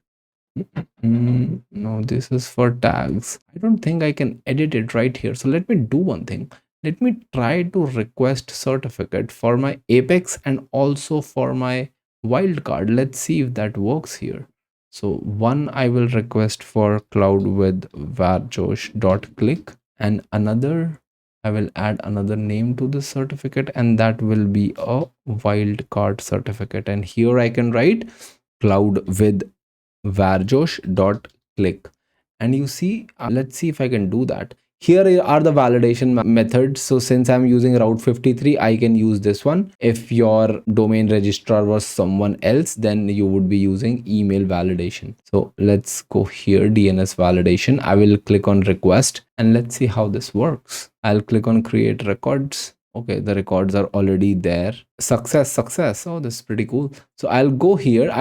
No, this is for tags. I don't think I can edit it right here. So let me do one thing. Let me try to request certificate for my Apex and also for my wildcard. Let's see if that works here. So one I will request for cloud with varjosh.click, and another I will add another name to this certificate, and that will be a wildcard certificate. And here I can write cloud with varjosh.click. And you see, let's see if I can do that. Here are the validation methods. So since I'm using Route 53, I can use this one. If your domain registrar was someone else, then you would be using email validation. So let's go here, DNS validation. I will click on request, and let's see how this works. I'll click on create records. Okay, the records are already there. Success. Oh, this is pretty cool. So I'll go here.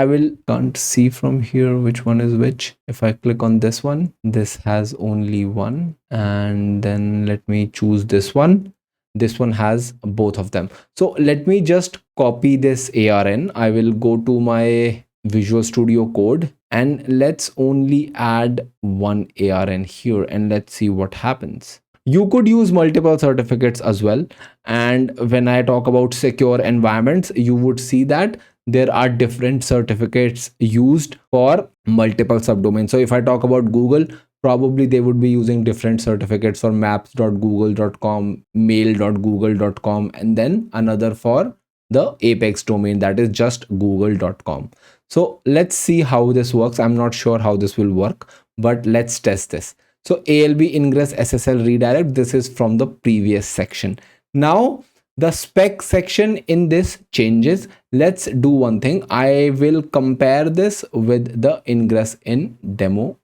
Can't see from here which one is which. If I click on this one, this has only one, and then let me choose this one. This one has both of them. So let me just copy this ARN. I will go to my Visual Studio Code, and let's only add one ARN here, and let's see what happens. You could use multiple certificates as well. And when I talk about secure environments, you would see that there are different certificates used for multiple subdomains. So if I talk about Google, probably they would be using different certificates for maps.google.com, mail.google.com, and then another for the Apex domain, that is just google.com. So let's see how this works. I'm not sure how this will work, but let's test this. So ALB Ingress SSL redirect, this is from the previous section. Now the spec section in this changes. Let's do one thing. I will compare this with the Ingress in demo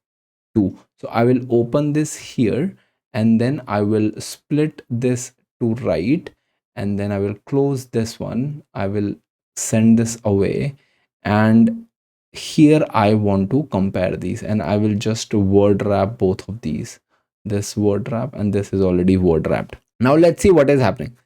2. So I will open this here, and then I will split this to right, and then I will close this one. I will send this away, and here I want to compare these, and I will just word wrap both of these. This word wrap, and this is already word wrapped. Now let's see what is happening.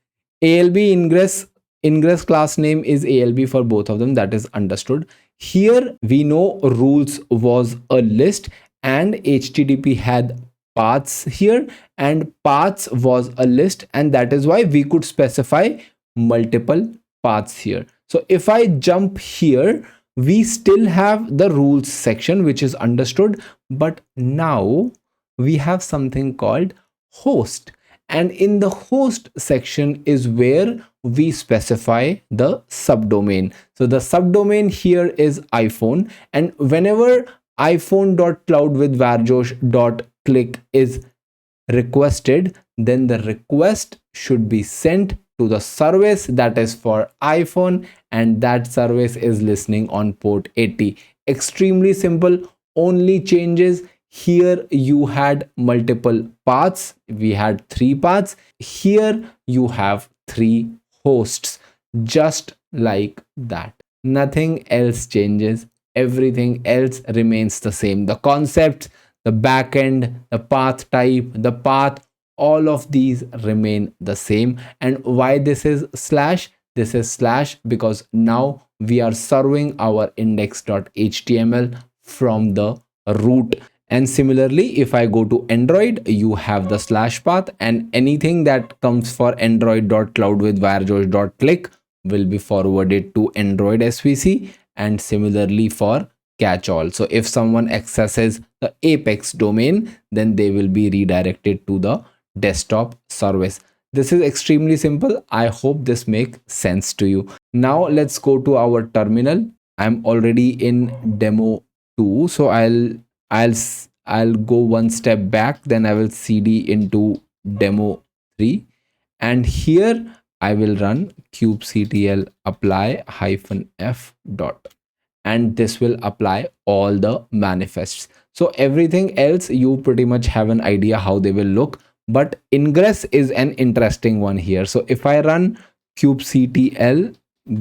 ALB Ingress class name is ALB for both of them. That is understood. Here we know rules was a list, and HTTP had paths here, and paths was a list, and that is why we could specify multiple paths here. So if I jump here, we still have the rules section, which is understood, but now we have something called host, and in the host section is where we specify the subdomain. So the subdomain here is iPhone, and whenever iPhone.cloud with varjosh.click is requested, then the request should be sent to the service that is for iPhone, and that service is listening on port 80. Extremely simple. Only changes here, you had multiple paths. We had 3 paths. Here you have 3 hosts, just like that. Nothing else changes. Everything else remains the same. The concepts, the backend, the path type, the path, all of these remain the same. And why this is slash? This is slash because now we are serving our index.html from the root. And similarly, if I go to Android, you have the slash path, and anything that comes for android.cloud with varjosh.click will be forwarded to Android SVC, and similarly for catch all. So if someone accesses the Apex domain, then they will be redirected to the desktop service. This is extremely simple. I hope this makes sense to you. Now let's go to our terminal. I'm already in demo 2, so I'll go one step back, then I will cd into demo 3, and here I will run kubectl apply -f dot, and this will apply all the manifests. So everything else you pretty much have an idea how they will look, but ingress is an interesting one here. So if I run kubectl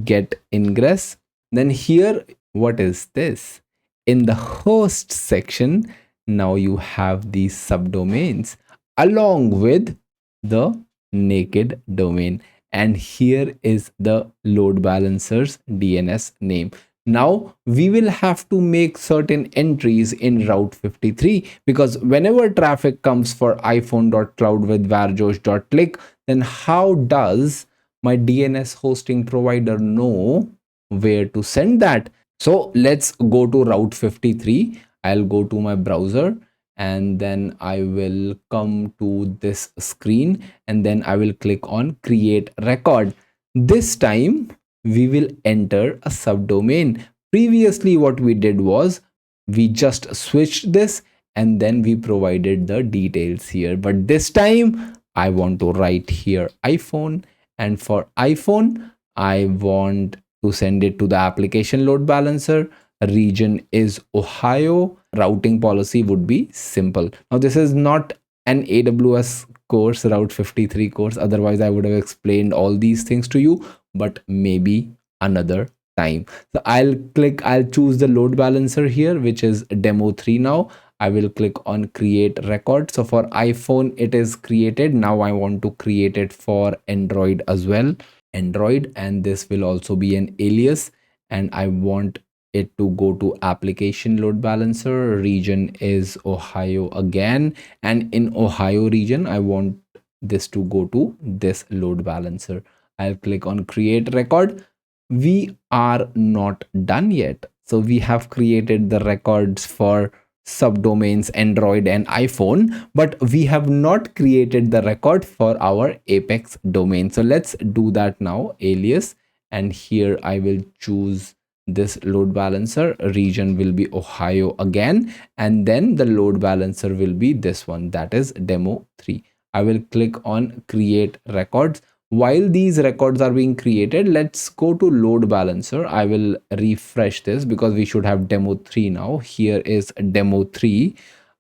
get ingress, then here, what is this? In the host section, now you have these subdomains along with the naked domain, and here is the load balancer's DNS name. Now we will have to make certain entries in Route 53, because whenever traffic comes for iphone.cloud with varjosh.click, then how does my DNS hosting provider know where to send that? So let's go to Route 53. I'll go to my browser, and then I will come to this screen, and then I will click on create record. This time we will enter a subdomain. Previously what we did was we just switched this and then we provided the details here, but this time I want to write here iPhone, and for iPhone I want to send it to the application load balancer. Region is Ohio. Routing policy would be simple. Now this is not an AWS course, Route 53 course, otherwise I would have explained all these things to you, but maybe another time. So I'll choose the load balancer here, which is demo 3. Now I will click on create record. So for iPhone it is created. Now I want to create it for Android as well, Android, and this will also be an alias, and I want it to go to application load balancer. Region is Ohio again, and in Ohio region I want this to go to this load balancer. I'll click on create record. We are not done yet. So we have created the records for subdomains Android and iPhone, but we have not created the record for our Apex domain. So let's do that now. Alias, and here I will choose this load balancer. Region will be Ohio again, and then the load balancer will be this one, that is demo 3. I will click on create records. While these records are being created, let's go to load balancer. I will refresh this because we should have demo 3 now. Here is demo 3.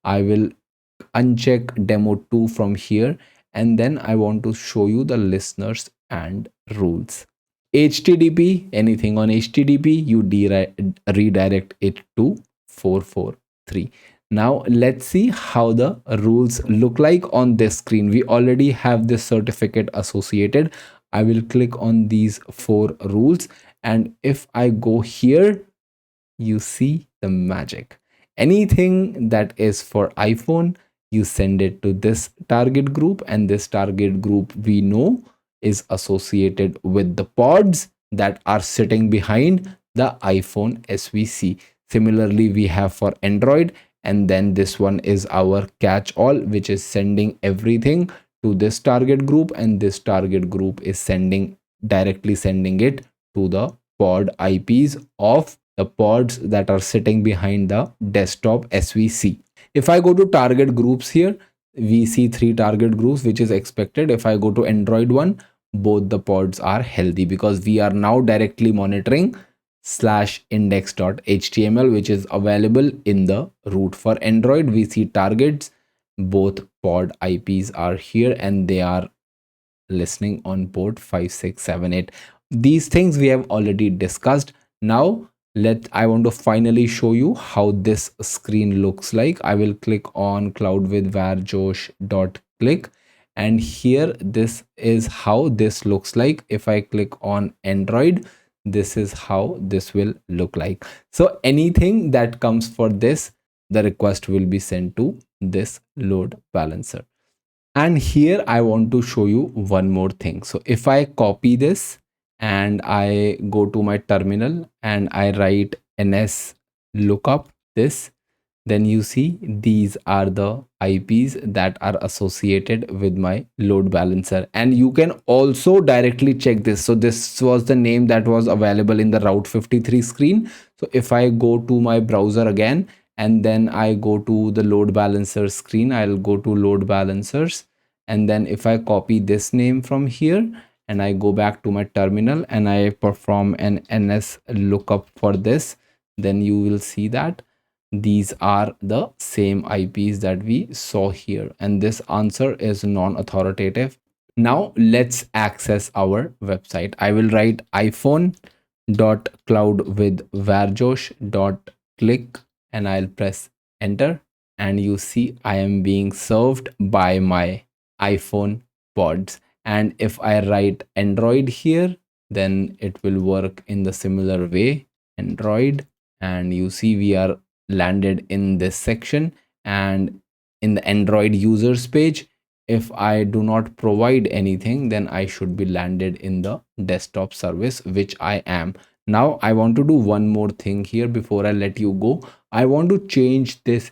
I will uncheck demo 2 from here, and then I want to show you the listeners and rules. HTTP, anything on HTTP, you redirect it to 443. Now let's see how the rules look like on this screen. We already have this certificate associated. I will click on these 4 rules, and if I go here, you see the magic. Anything that is for iPhone, you send it to this target group, and this target group we know is associated with the pods that are sitting behind the iPhone SVC. Similarly, we have for Android, and then this one is our catch all, which is sending everything to this target group, and this target group is directly sending it to the pod IPs of the pods that are sitting behind the desktop SVC. If I go to target groups here, we see 3 target groups, which is expected. If I go to Android one, both the pods are healthy because we are now directly monitoring /index.html, which is available in the root. For Android, we see targets, both pod IPs are here, and they are listening on port 5678. These things we have already discussed. Now I want to finally show you how this screen looks like. I will click on cloud with varjosh.click, and here this is how this looks like. If I click on Android, this is how this will look like. So anything that comes for this, the request will be sent to this load balancer. And here I want to show you one more thing. So if I copy this and I go to my terminal and I write ns lookup this, then you see these are the IPs that are associated with my load balancer. And you can also directly check this. So this was the name that was available in the Route 53 screen. So if I go to my browser again and then I go to the load balancer screen, I'll go to load balancers, and then if I copy this name from here and I go back to my terminal and I perform an ns lookup for this, then you will see that these are the same IPs that we saw here, and this answer is non-authoritative. Now let's access our website. I will write iphone.cloud with varjosh.click and I'll press enter, and you see I am being served by my iPhone pods. And if I write Android here, then it will work in the similar way, Android, and you see we are landed in this section. And in the Android users page, if I do not provide anything, then I should be landed in the desktop service, which I am. Now I want to do one more thing here before I let you go. I want to change this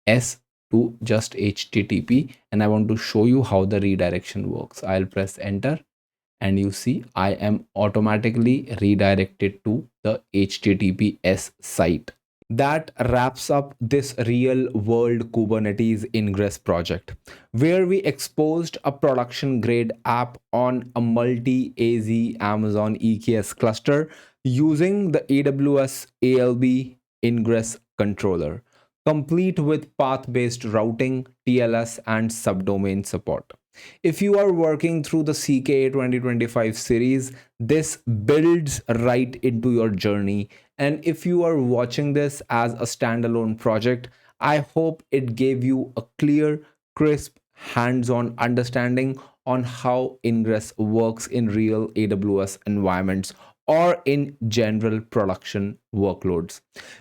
S to just HTTP, and I want to show you how the redirection works. I'll press enter, and you see I am automatically redirected to the HTTPS site. That wraps up this real world Kubernetes Ingress project, where we exposed a production grade app on a multi AZ Amazon EKS cluster using the AWS ALB Ingress controller, complete with path based routing, TLS, and subdomain support. If you are working through the CKA 2025 series, this builds right into your journey. And if you are watching this as a standalone project, I hope it gave you a clear, crisp, hands-on understanding on how Ingress works in real AWS environments or in general production workloads.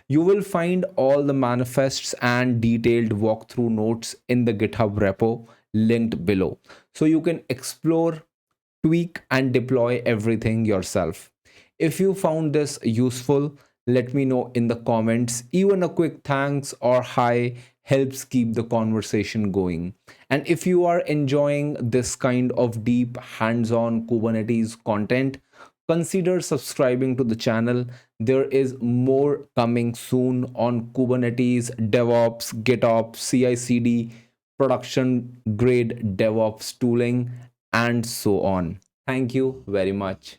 You will find all the manifests and detailed walkthrough notes in the GitHub repo linked below, so you can explore, tweak, and deploy everything yourself. If you found this useful, let me know in the comments. Even a quick thanks or hi helps keep the conversation going. And if you are enjoying this kind of deep hands-on Kubernetes content, consider subscribing to the channel. There is more coming soon on Kubernetes, DevOps, GitOps, CI/CD, production grade DevOps tooling, and so on. Thank you very much.